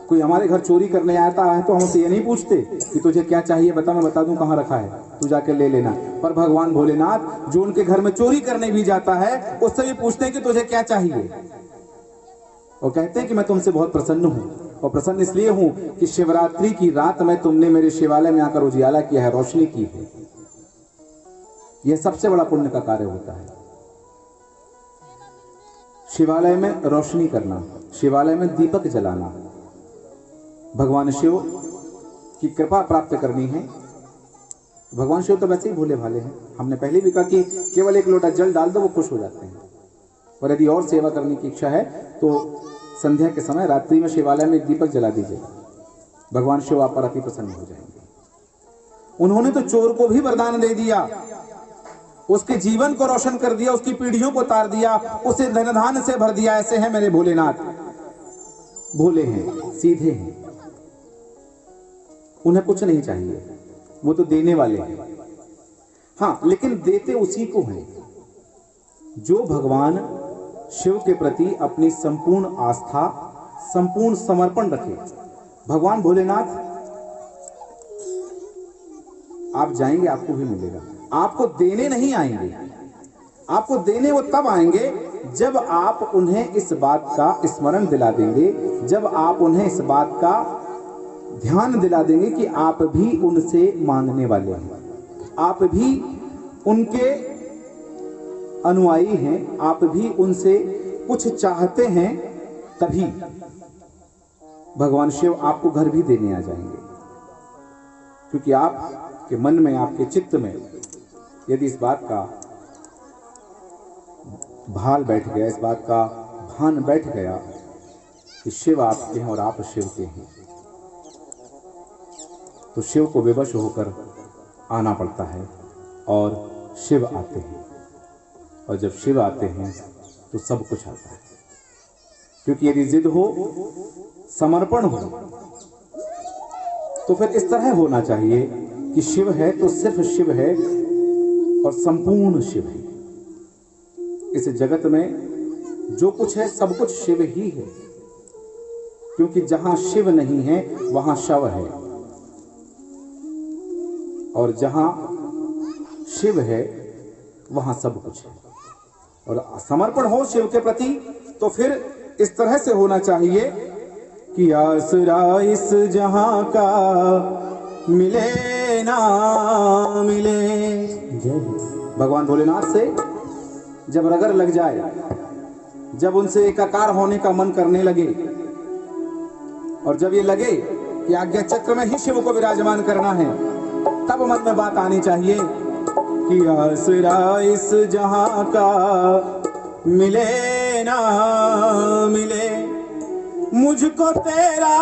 कोई हमारे घर चोरी करने आता है तो हमसे ये नहीं पूछते कि तुझे क्या चाहिए, बता, मैं बता दूं कहाँ रखा है, तू जाके ले लेना। पर भगवान भोलेनाथ जो उनके घर में चोरी करने भी जाता है उससे भी पूछते हैं कि तुझे क्या चाहिए, और कहते हैं कि मैं तुमसे बहुत प्रसन्न हूँ, और प्रसन्न इसलिए हूँ कि शिवरात्रि की रात में तुमने मेरे शिवालय में आकर उजियाला किया है, रोशनी की है। यह सबसे बड़ा पुण्य का कार्य होता है, शिवालय में रोशनी करना, शिवालय में दीपक जलाना। भगवान शिव की कृपा प्राप्त करनी है। भगवान शिव तो वैसे ही भोले भाले हैं। हमने पहले भी कहा कि केवल एक लोटा जल डाल दो वो खुश हो जाते हैं। और यदि और सेवा करने की इच्छा है तो संध्या के समय रात्रि में शिवालय में दीपक जला दीजिए, भगवान शिव आप पर अति प्रसन्न हो जाएंगे। उन्होंने तो चोर को भी वरदान दे दिया, उसके जीवन को रोशन कर दिया, उसकी पीढ़ियों को तार दिया, उसे धन धान से भर दिया। ऐसे हैं मेरे भोलेनाथ, भोले हैं, सीधे हैं, उन्हें कुछ नहीं चाहिए, वो तो देने वाले हैं। हाँ, लेकिन देते उसी को हैं जो भगवान शिव के प्रति अपनी संपूर्ण आस्था, संपूर्ण समर्पण रखे। भगवान भोलेनाथ, आप जाएंगे आपको भी मिलेगा, आपको देने नहीं आएंगे। आपको देने वो तब आएंगे जब आप उन्हें इस बात का स्मरण दिला देंगे, जब आप उन्हें इस बात का ध्यान दिला देंगे कि आप भी उनसे मांगने वाले हैं, आप भी उनके अनुयायी हैं, आप भी उनसे कुछ चाहते हैं। तभी भगवान शिव आपको घर भी देने आ जाएंगे, क्योंकि आपके मन में, आपके चित्त में यदि इस बात का भाल बैठ गया, इस बात का भान बैठ गया कि शिव आपके हैं और आप शिव के हैं, तो शिव को विवश होकर आना पड़ता है और शिव आते हैं। और जब शिव आते हैं तो सब कुछ आता है, क्योंकि यदि जिद हो, समर्पण हो, तो फिर इस तरह होना चाहिए कि शिव है तो सिर्फ शिव है और संपूर्ण शिव है। इस जगत में जो कुछ है सब कुछ शिव ही है, क्योंकि जहां शिव नहीं है वहां शव है, और जहां शिव है वहां सब कुछ है। और समर्पण हो शिव के प्रति तो फिर इस तरह से होना चाहिए कि आसरा इस जहां का मिले ना मिले। भगवान भोलेनाथ से जब रगर लग जाए, जब उनसे एकाकार होने का मन करने लगे, और जब ये लगे कि आज्ञा चक्र में ही शिव को विराजमान करना है, तब मन में बात आनी चाहिए कि आसरा इस जहां का मिले ना मिले, मुझको तेरा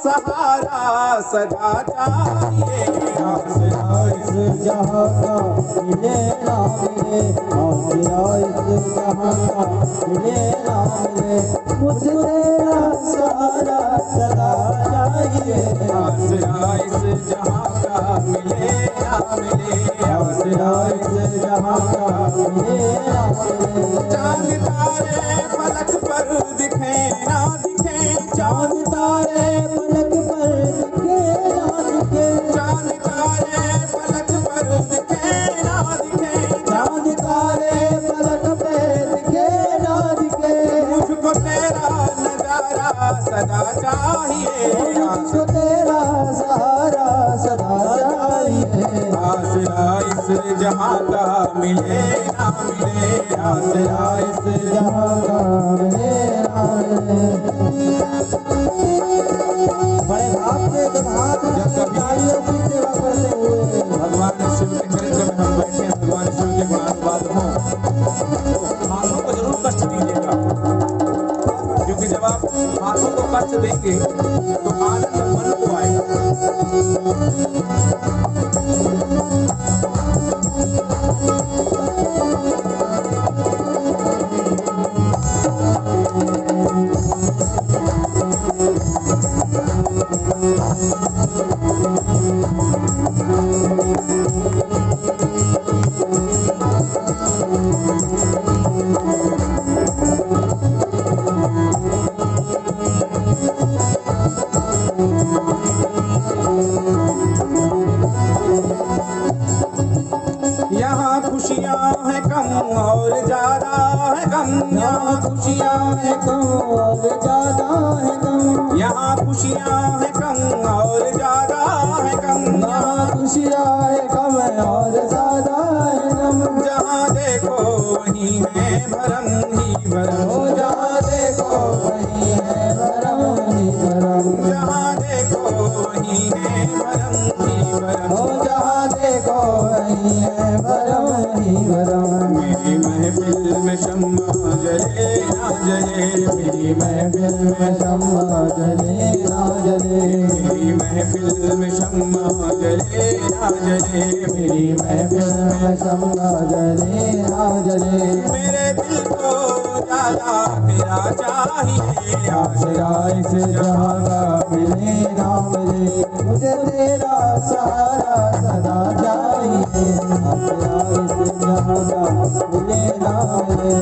सहारा सदा चाहिए। आसरा इस जहां का मिले ना मिले, आसरा इस जहां का मिले ना मिले, मुझे तेरा सहारा सदा चाहिए। आसरा इस जहां का मिले ना मिले, आसरा इस जहां का मिले ना मिले। चांद तारे फलक पर दिखे ना दिखे, चांद तारे पलक पर दिखे ना दिखे, चांद तारे फलक पर दिखे ना दिखे, चांद तारे पलक पे दिखे ना दिखे, मुझको तेरा नजारा सदा चाहिए। मुझको तेरा सहारा सदा चाहिए। आसरा इस जहां का मिले ना मिले, आसरा इस जहां का मिले ना मिले। बड़े भाव से हाथ नारियों की सेवा करते हुए भगवान शिव के चरित्र में हम बैठे हैं, भगवान शिव के गुणानुवाद हों, तो हाथों को जरूर कष्ट दीजिएगा, क्योंकि जब आप हाथों को कष्ट देंगे तो आनंद मन को आएगा। है कम और ज्यादा है कम, यहाँ खुशियाँ है कम और ज्यादा है कम, यहाँ खुशियाँ है कम और ज्यादा है कम, जहाँ देखो वहीं है भरम ही भरम, ओ जहाँ देखो वहीं है भरम ही भरम, जहाँ देखो वहीं है भरम ही भरम, ओ जहाँ देखो वहीं है भरम ही भरम। मेरी महफिल में शम्मा जले ना जले, मेरी महफिल में शम्मा जले ना जले, मेरी महफिल में शम्मा जले ना जले, मेरी महफिल में शम्मा जले ना जले। मेरे दिल को ज्यादा तेरा चाहिए, आसरा इस जहाँ का मिले ना मिले, मुझे तेरा सहारा सदा चाहिए, आसरा इस जहाँ का मिले ना मिले।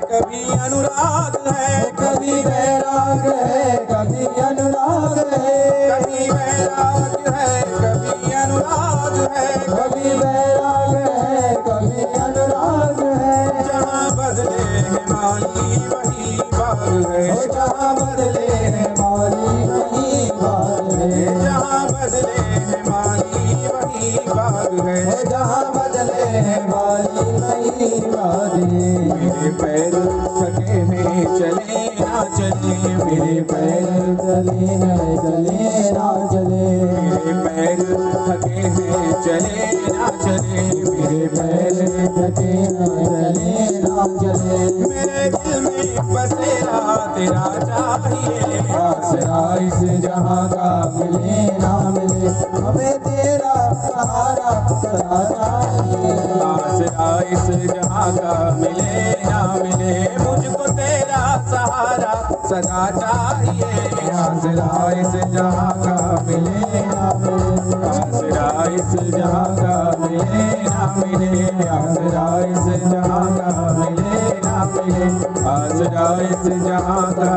कभी अनुराग है, कभी वैराग है, कभी अनुराग है, कभी वैराग है, कभी अनुराग है, कभी वैराग है, कभी अनुराग है। जहाँ बदले है माली वही बाग है, ओ जहाँ बदले है माली वही बाग है, जहाँ बदले है माली वही बाग है, ओ जहाँ बदले है माली वही बाग है। मेरे पैर थके हैं चले ना चले, मेरे पैर चले हैं चले ना चले, मेरे पैर थके हैं चले ना चले, मेरे पैर थके हैं चले ना चले। मेरे दिल में बसेरा तेरा चाहिए, आसरा इस जहाँ का मिले ना मिले, हमें तेरा सहारा सदा चाहिए। आसरा इस जहाँ का मिले ना मिले, मुझको तेरा सहारा सदा चाहिए, आसरा इस जहाँ का मिले ना मिले, आसरा इस जहाँ का मिले ना मिले, आसरा इस जहाँ का मिले ना मिले, आसरा इस जहाँ का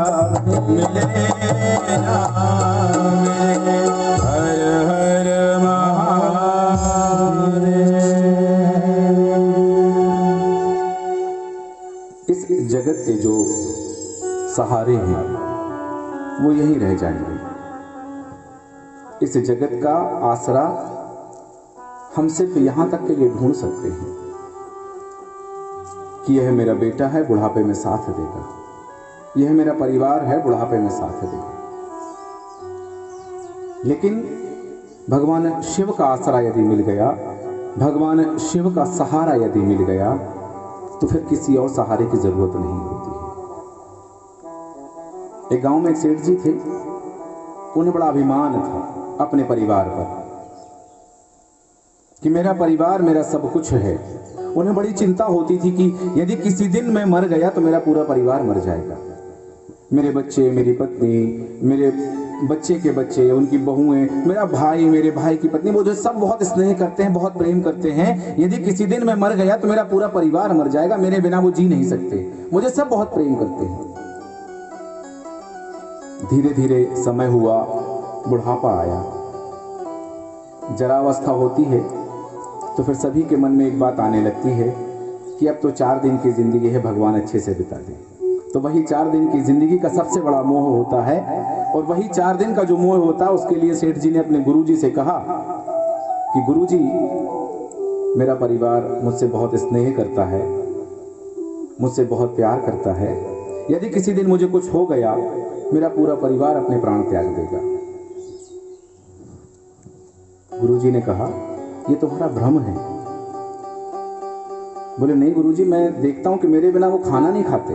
मिले ना मिले। हर हर महादेव। इस जगत के जो सहारे हैं वो यहीं रह जाएंगे। इस जगत का आसरा हम सिर्फ यहां तक के लिए ढूंढ सकते हैं कि यह मेरा बेटा है, बुढ़ापे में साथ देगा, यह मेरा परिवार है, बुढ़ापे में साथ देगा। लेकिन भगवान शिव का आसरा यदि मिल गया, भगवान शिव का सहारा यदि मिल गया, तो फिर किसी और सहारे की जरूरत नहीं होती है। एक गांव में एक सेठ जी थे, उन्हें बड़ा अभिमान था अपने परिवार पर कि मेरा परिवार मेरा सब कुछ है। उन्हें बड़ी चिंता होती थी कि यदि किसी दिन मैं मर गया तो मेरा पूरा परिवार मर जाएगा। मेरे बच्चे, मेरी पत्नी, मेरे बच्चे के बच्चे, उनकी बहुएं, मेरा भाई, मेरे भाई की पत्नी, वो जो सब बहुत स्नेह करते हैं, बहुत प्रेम करते हैं। यदि किसी दिन मैं मर गया तो मेरा पूरा परिवार मर जाएगा, मेरे बिना वो जी नहीं सकते, मुझे सब बहुत प्रेम करते हैं। धीरे धीरे समय हुआ, बुढ़ापा आया, जरावस्था होती है, तो फिर सभी के मन में एक बात आने लगती है कि अब तो 4 दिन की जिंदगी है, भगवान अच्छे से बिता दे। तो वही 4 दिन की जिंदगी का सबसे बड़ा मोह होता है, और वही 4 दिन का जो मोह होता है उसके लिए सेठ जी ने अपने गुरुजी से कहा कि गुरुजी, मेरा परिवार मुझसे बहुत स्नेह करता है, मुझसे बहुत प्यार करता है। यदि किसी दिन मुझे कुछ हो गया, मेरा पूरा परिवार अपने प्राण त्याग देगा। गुरुजी ने कहा, ये तुम्हारा भ्रम है। बोले, नहीं गुरुजी, मैं देखता हूं कि मेरे बिना वो खाना नहीं खाते,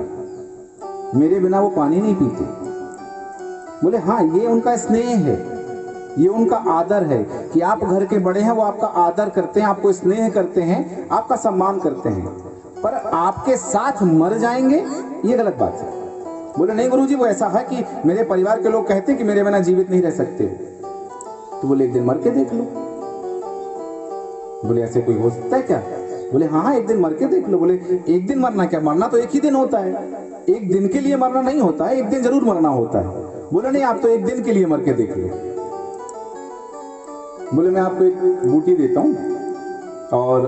मेरे बिना वो पानी नहीं पीते। बोले, हाँ, ये उनका स्नेह है, ये उनका आदर है कि आप घर के बड़े हैं, वो आपका आदर करते हैं, आपको स्नेह करते हैं, आपका सम्मान करते हैं। पर आपके साथ मर जाएंगे, ये गलत बात है। बोले, नहीं गुरुजी, वो ऐसा है कि मेरे परिवार के लोग कहते हैं कि मेरे बिना जीवित नहीं रह सकते। तो बोले, एक दिन मर के देख लो। बोले, ऐसे कोई हो सकता है क्या? बोले, हाँ, एक दिन मर के देख लो। बोले, एक दिन मरना क्या, मरना तो एक ही दिन होता है, एक दिन के लिए मरना नहीं होता है, एक दिन जरूर मरना होता है। बोले, नहीं, आप तो एक दिन के लिए मर के देख लो। बोले, मैं आपको एक बूटी देता हूं और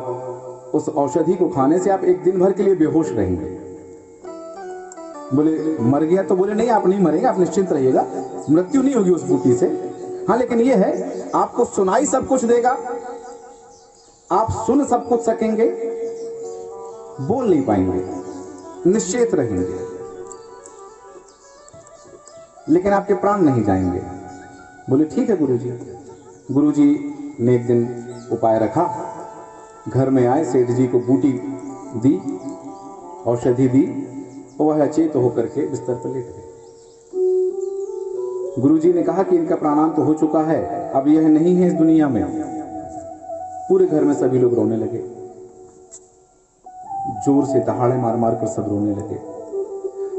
उस औषधि को खाने से आप एक दिन भर के लिए बेहोश रहेंगे। बोले, मर गया? तो बोले, नहीं, आप नहीं मरेंगे, आप निश्चिंत रहिएगा, मृत्यु नहीं होगी उस बूटी से। हाँ, लेकिन ये है, आपको सुनाई सब कुछ देगा, आप सुन सब कुछ सकेंगे, बोल नहीं पाएंगे, निश्चेत रहेंगे, लेकिन आपके प्राण नहीं जाएंगे। बोले, ठीक है गुरुजी। गुरुजी ने एक दिन उपाय रखा, घर में आए, सेठ जी को बूटी दी, औषधि दी, और वह अचेत होकर के बिस्तर पर लेट गए। गुरुजी ने कहा कि इनका प्राणांत तो हो चुका है, अब यह नहीं है इस दुनिया में। पूरे घर में सभी लोग रोने लगे, जोर से दहाड़े मार मार कर सब रोने लगे।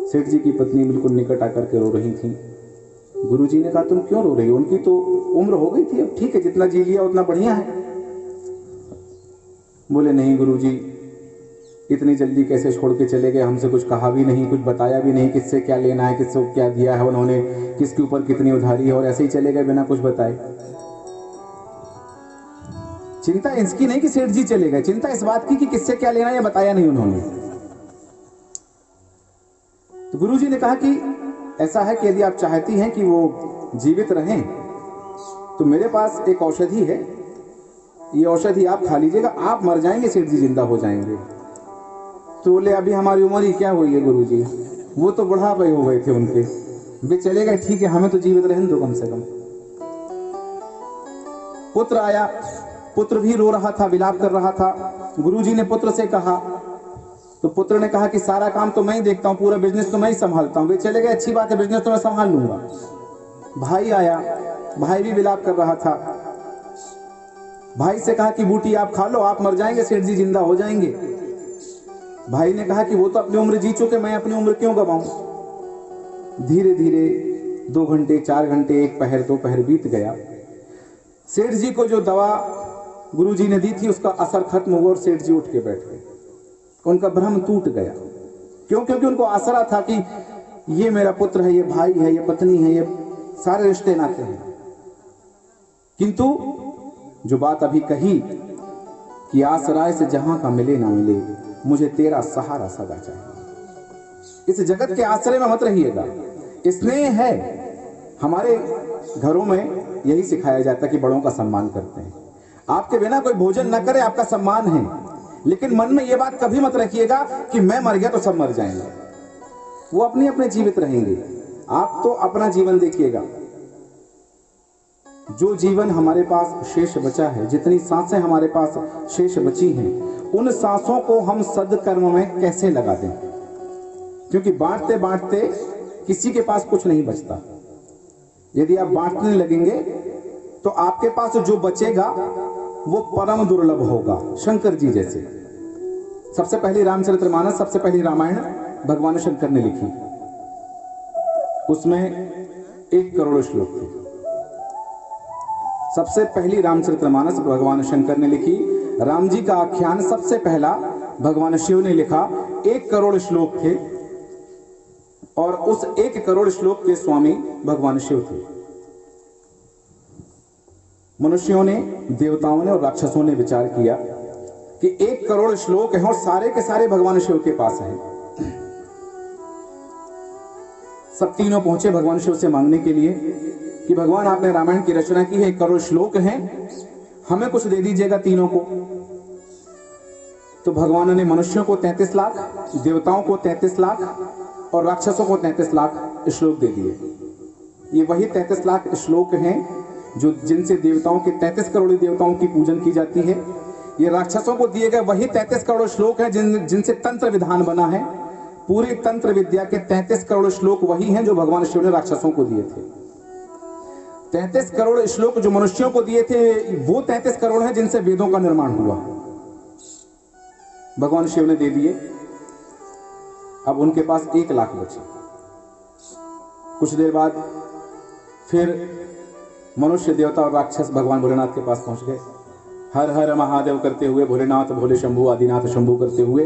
सेठ जी की पत्नी बिल्कुल निकट आकर के रो रही थी। गुरुजी ने कहा, तुम क्यों रो रही हो? उनकी तो उम्र हो गई थी, अब ठीक है, जितना जी लिया उतना बढ़िया है। बोले, नहीं गुरुजी, इतनी जल्दी कैसे छोड़ के चले गए, हमसे कुछ कहा भी नहीं, कुछ बताया भी नहीं, किससे क्या लेना है, किससे क्या दिया है उन्होंने, किसके ऊपर कितनी उधारी है, और ऐसे ही चले गए बिना कुछ बताए। चिंता इसकी नहीं कि सेठ जी चले गए, चिंता इस बात की कि किससे क्या लेना है, बताया नहीं उन्होंने। तो गुरुजी ने कहा कि ऐसा है कि यदि आप चाहती हैं कि वो जीवित रहें, तो मेरे पास एक औषधि है, ये औषधि आप खा लीजिएगा, आप मर जाएंगे, सेठ जी जिंदा हो जाएंगे। तो बोले, अभी हमारी उम्र ही क्या हुई है गुरुजी, वो तो बुढ़ापे हो गए थे उनके, वे चले गए, ठीक है, हमें तो जीवित रहने दो कम से कम। पुत्र आया, पुत्र भी रो रहा था, विलाप कर रहा था। गुरुजी ने पुत्र से कहा, तो पुत्र ने कहा कि सारा काम तो मैं ही देखता हूं, पूरा बिजनेस तो मैं ही संभालता हूं। वे चले गए, अच्छी बात है, बिजनेस तो मैं संभाल लूंगा। भाई आया, भाई भी विलाप कर रहा था। भाई से कहा कि बूटी आप खा लो, आप मर जाएंगे, सेठ जी जिंदा हो जाएंगे। भाई ने कहा कि वो तो अपनी उम्र जी चुके, मैं अपनी उम्र क्यों गवाऊं। धीरे धीरे 2 घंटे, 4 घंटे, एक पहर, 2 पहर बीत गया। सेठ जी को जो दवा गुरुजी ने दी थी उसका असर खत्म हुआ और सेठ जी उठ के बैठ गए। उनका भ्रम टूट गया। क्यों? क्योंकि उनको आसरा था कि ये मेरा पुत्र है, ये भाई है, ये पत्नी है, ये सारे रिश्ते नाते हैं। किंतु जो बात अभी कही कि आसराय से जहां का मिले ना मिले, मुझे तेरा सहारा सदा चाहिए। इस जगत के आश्रय में मत रहिएगा। स्नेह है, हमारे घरों में यही सिखाया जाता है कि बड़ों का सम्मान करते हैं। आपके बिना कोई भोजन न करे, आपका सम्मान है, लेकिन मन में यह बात कभी मत रखिएगा कि मैं मर गया तो सब मर जाएंगे। वो अपने अपने जीवित रहेंगे, आप तो अपना जीवन देखिएगा। जो जीवन हमारे पास शेष बचा है, जितनी सांसें हमारे पास शेष बची हैं, उन सांसों को हम सदकर्म में कैसे लगा दें, क्योंकि बांटते बांटते किसी के पास कुछ नहीं बचता। यदि आप बांटने लगेंगे तो आपके पास जो बचेगा वो परम दुर्लभ होगा। शंकर जी जैसे, सबसे पहली रामचरितमानस, सबसे पहली रामायण भगवान शंकर ने लिखी, उसमें 1 करोड़ श्लोक थे। सबसे पहली रामचरितमानस भगवान शंकर ने लिखी। राम जी का आख्यान सबसे पहला भगवान शिव ने लिखा। 1 करोड़ श्लोक थे और उस 1 करोड़ श्लोक के स्वामी भगवान शिव थे। मनुष्यों ने, देवताओं ने और राक्षसों ने विचार किया कि 1 करोड़ श्लोक हैं और सारे के सारे भगवान शिव के पास हैं। सब तीनों पहुंचे भगवान शिव से मांगने के लिए कि भगवान, आपने रामायण की रचना की है, 1 करोड़ श्लोक हैं, हमें कुछ दे दीजिएगा तीनों को। तो भगवान ने मनुष्यों को 33 लाख, देवताओं को 33 लाख और राक्षसों को 33 लाख श्लोक दे दिए। ये वही 33 लाख श्लोक हैं जो जिनसे देवताओं के 33 करोड़ देवताओं की पूजन की जाती है। ये राक्षसों को दिए गए वही 33 करोड़ श्लोक हैं जिनसे तंत्र विधान बना है। पूरी तंत्र विद्या के 33 करोड़ श्लोक वही हैं जो भगवान शिव ने राक्षसों को दिए थे। 33 करोड़ श्लोक जो मनुष्यों को दिए थे वो 33 करोड़ हैं जिनसे वेदों का निर्माण हुआ। भगवान शिव ने दे दिए। अब उनके पास 1 लाख बचे। कुछ देर बाद फिर मनुष्य, देवता और राक्षस भगवान भोलेनाथ के पास पहुंच गए। हर हर महादेव करते हुए भोलेनाथ भोले शंभु आदिनाथ शंभु करते हुए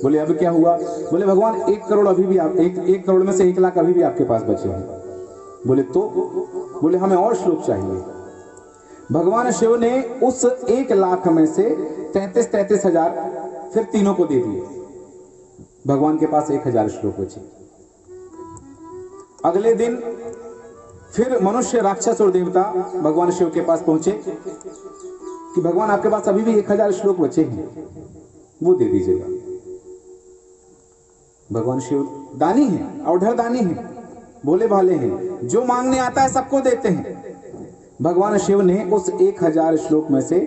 बोले अब क्या हुआ? बोले भगवान 1 करोड़ अभी भी आप 1 करोड़ में से 1 लाख अभी भी आपके पास बचे हैं। बोले तो? बोले हमें और श्लोक चाहिए। भगवान शिव ने उस 1 लाख में से 33 हजार फिर तीनों को दे दिए। भगवान के पास 1000 श्लोक बचे। अगले दिन फिर मनुष्य, राक्षस और देवता भगवान शिव के पास पहुंचे कि भगवान आपके पास अभी भी 1000 श्लोक बचे हैं, वो दे दीजिएगा। भगवान शिव दानी हैं, औढ़र दानी हैं, भोले भाले हैं, जो मांगने आता है सबको देते हैं। भगवान शिव ने उस 1000 श्लोक में से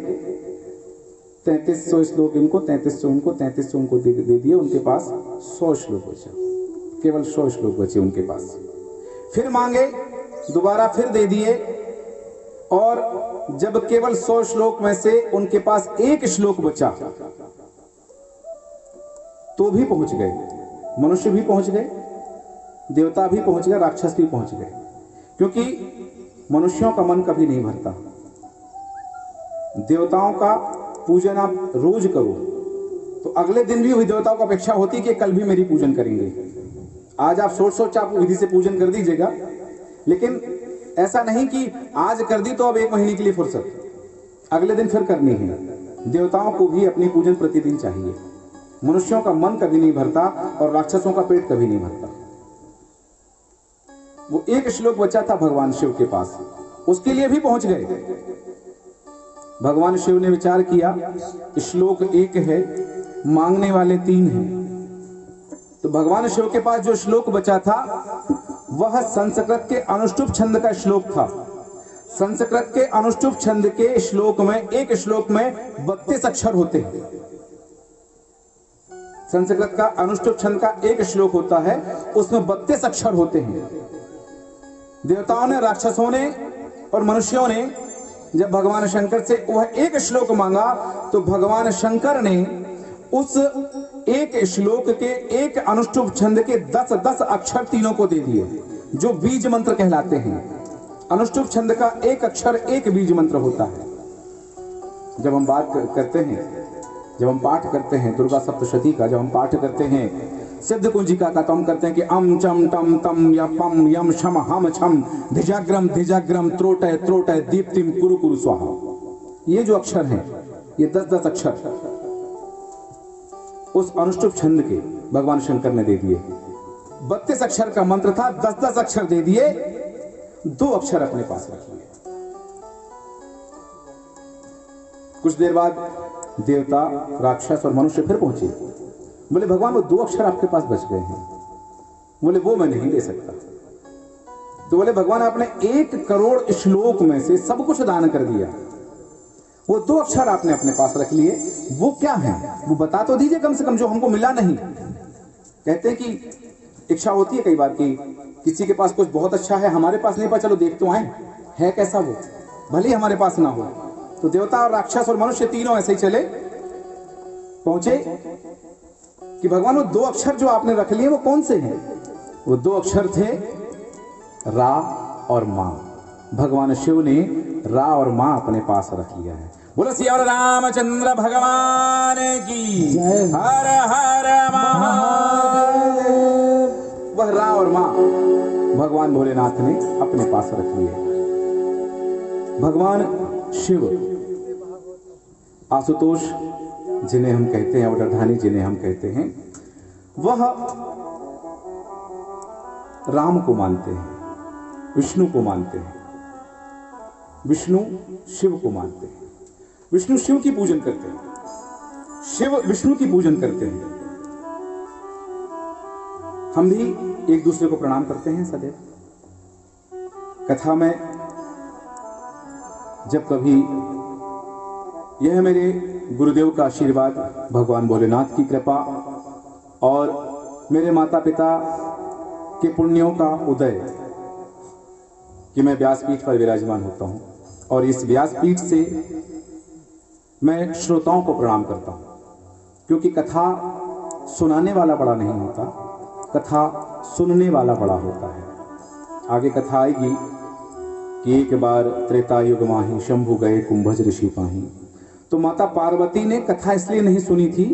3300 श्लोक इनको, 3300 उनको, 3300 उनको दे दिए। उनके पास 100 श्लोक बचे, केवल 100 श्लोक बचे उनके पास। फिर मांगे, दोबारा फिर दे दिए। और जब केवल 100 श्लोक में से उनके पास 1 श्लोक बचा तो भी पहुंच गए। मनुष्य भी पहुंच गए, देवता भी पहुंच गए, राक्षस भी पहुंच गए। क्योंकि मनुष्यों का मन कभी नहीं भरता। देवताओं का पूजन आप रोज करो तो अगले दिन भी वही देवताओं को अपेक्षा होती है कि कल भी मेरी पूजन करेंगे। आज आप सोच आप विधि से पूजन कर दीजिएगा, लेकिन ऐसा नहीं कि आज कर दी तो अब 1 महीने के लिए फुर्सत, अगले दिन फिर करनी है। देवताओं को भी अपनी पूजन प्रतिदिन चाहिए। मनुष्यों का मन कभी नहीं भरता और राक्षसों का पेट कभी नहीं भरता। वो 1 श्लोक बचा था भगवान शिव के पास, उसके लिए भी पहुंच गए। भगवान शिव ने विचार किया, श्लोक 1 है, मांगने वाले 3 हैं। तो भगवान शिव के पास जो श्लोक बचा था वह संस्कृत के अनुष्टुप छंद का श्लोक था। संस्कृत के अनुष्टुप छंद के श्लोक में, एक श्लोक में 32 अक्षर होते हैं। संस्कृत का अनुष्टुप छंद का एक श्लोक होता है, उसमें 32 अक्षर होते हैं। देवताओं ने, राक्षसों ने और मनुष्यों ने जब भगवान शंकर से वह 1 श्लोक मांगा तो भगवान शंकर ने उस 1 श्लोक के 1 अनुष्टुप छंद के 10 अक्षर तीनों को दे दिए, जो बीज मंत्र कहलाते हैं। अनुष्टुप छंद का 1 अक्षर 1 बीज मंत्र होता है। जब हम बात करते हैं, जब हम पाठ करते हैं दुर्गा सप्तशती का, जब हम पाठ करते हैं सिद्ध कुंजिका का, तो हम करते हैं कि अम चम टम तम या पम यम शम हम छम धिजाग्रम त्रोटय त्रोटय दीप्तिम कुरु कुरु स्वाहा। ये जो अक्षर हैं, ये 10 अक्षर उस अनुष्टुप छंद के भगवान शंकर ने दे दिए। 32 अक्षर का मंत्र था, 10 अक्षर दे दिए, 2 अक्षर अपने पास रख लिए। कुछ देर बाद देवता, राक्षस और मनुष्य फिर पहुंचे। बोले भगवान वो 2 अक्षर आपके पास बच गए हैं। बोले वो मैं नहीं दे सकता। तो बोले भगवान आपने 1 करोड़ श्लोक में से सब कुछ दान कर दिया, वो 2 अक्षर आपने अपने पास रख लिए, वो क्या है वो बता तो दीजिए कम से कम, जो हमको मिला नहीं। कहते हैं कि इच्छा होती है कई बार कि किसी के पास कुछ बहुत अच्छा है, हमारे पास नहीं, पर चलो देख तो आए है कैसा वो, भले ही हमारे पास ना हो। तो देवता और राक्षस और मनुष्य तीनों ऐसे ही चले पहुंचे कि भगवान वो 2 अक्षर जो आपने रख लिए वो कौन से हैं? वो 2 अक्षर थे रा और मां। भगवान शिव ने रा और मां अपने पास रख लिया है। बोलो सियावर रामचंद्र भगवान की हर हर महादेव। वह रा और मां भगवान भोलेनाथ ने अपने पास रख लिए। भगवान शिव, आशुतोष जिन्हें हम कहते हैं, अवधानी जिन्हें हम कहते हैं, वह राम को मानते हैं, विष्णु को मानते हैं, विष्णु शिव को मानते हैं, विष्णु शिव की पूजन करते हैं, शिव विष्णु की पूजन करते हैं, हम भी एक दूसरे को प्रणाम करते हैं सदैव। कथा में जब कभी, यह मेरे गुरुदेव का आशीर्वाद, भगवान भोलेनाथ की कृपा और मेरे माता पिता के पुण्यों का उदय कि मैं व्यासपीठ पर विराजमान होता हूं, और इस व्यासपीठ से मैं श्रोताओं को प्रणाम करता हूं, क्योंकि कथा सुनाने वाला बड़ा नहीं होता, कथा सुनने वाला बड़ा होता है। आगे कथा आएगी कि एक बार त्रेता युग माही शंभु गए कुंभज ऋषि पाही। तो माता पार्वती ने कथा इसलिए नहीं सुनी थी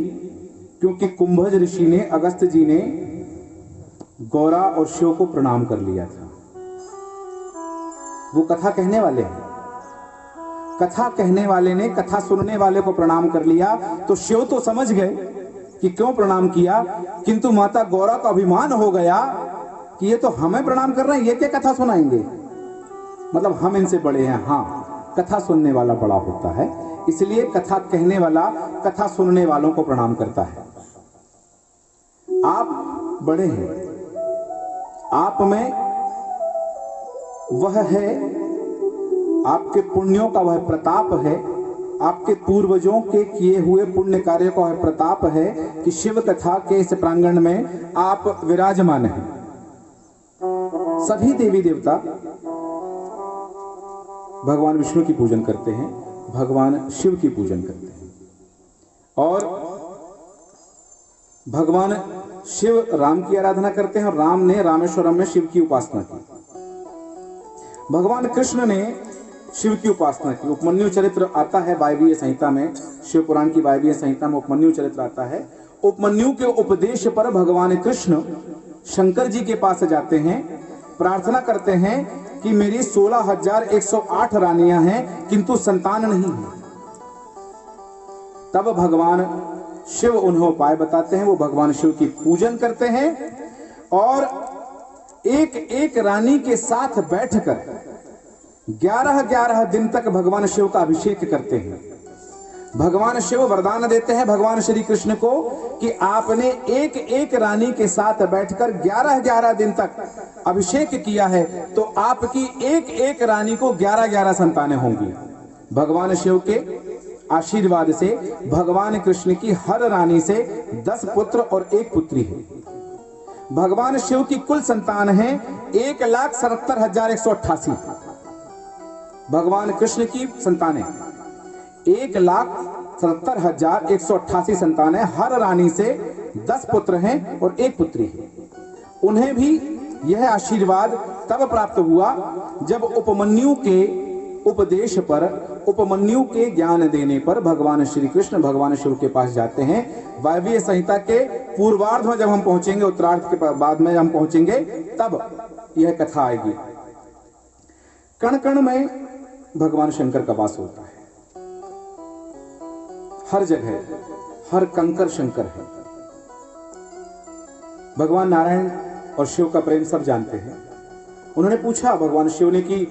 क्योंकि कुंभज ऋषि ने, अगस्त जी ने गौरा और शिव को प्रणाम कर लिया था। वो कथा कहने वाले हैं, कथा कहने वाले ने कथा सुनने वाले को प्रणाम कर लिया, तो शिव तो समझ गए कि क्यों प्रणाम किया, किंतु माता गौरा का अभिमान हो गया कि ये तो हमें प्रणाम कर रहे हैं, ये क्या कथा सुनाएंगे, मतलब हम इनसे बड़े हैं। हाँ, कथा सुनने वाला बड़ा होता है, इसलिए कथा कहने वाला कथा सुनने वालों को प्रणाम करता है। आप बड़े हैं, आप में वह है, आपके पुण्यों का वह प्रताप है, आपके पूर्वजों के किए हुए पुण्य कार्य का वह प्रताप है कि शिव कथा के इस प्रांगण में आप विराजमान हैं। सभी देवी देवता भगवान विष्णु की पूजन करते हैं, भगवान शिव की पूजन करते हैं, और भगवान शिव राम की आराधना करते हैं, और राम ने रामेश्वरम में शिव की उपासना की। भगवान कृष्ण ने शिव की उपासना की। उपमन्यु चरित्र आता है वायवीय संहिता में, शिव पुराण की वायवीय संहिता में उपमन्यु चरित्र आता है। उपमन्यु के उपदेश पर भगवान कृष्ण शंकर जी के पास जाते हैं, प्रार्थना करते हैं कि मेरी 16,108 रानियां हैं किंतु संतान नहीं है। तब भगवान शिव उन्हें उपाय बताते हैं, वो भगवान शिव की पूजन करते हैं और एक एक रानी के साथ बैठकर 11-11 दिन तक भगवान शिव का अभिषेक करते हैं। भगवान शिव वरदान देते हैं भगवान श्री कृष्ण को कि आपने एक एक रानी के साथ बैठकर 11-11 दिन तक अभिषेक किया है तो आपकी एक एक रानी को 11-11 संतानें होंगी। भगवान शिव के आशीर्वाद से भगवान कृष्ण की हर रानी से 10 पुत्र और 1 पुत्री है। भगवान शिव की कुल संतान है 1,77,188। भगवान कृष्ण की संतानें 1,77,188 संतानें, हर रानी से 10 पुत्र हैं और 1 पुत्री है। उन्हें भी यह आशीर्वाद तब प्राप्त हुआ जब उपमन्यु के उपदेश पर, उपमन्यु के ज्ञान देने पर भगवान श्री कृष्ण भगवान शिव के पास जाते हैं। वायवीय संहिता के पूर्वार्ध में जब हम पहुंचेंगे, उत्तरार्ध के बाद में हम पहुंचेंगे, तब यह कथा आएगी। कण कण में भगवान शंकर का वास होता है, हर जगह हर कंकर शंकर है। भगवान नारायण और शिव का प्रेम सब जानते हैं। उन्होंने पूछा भगवान शिव ने कि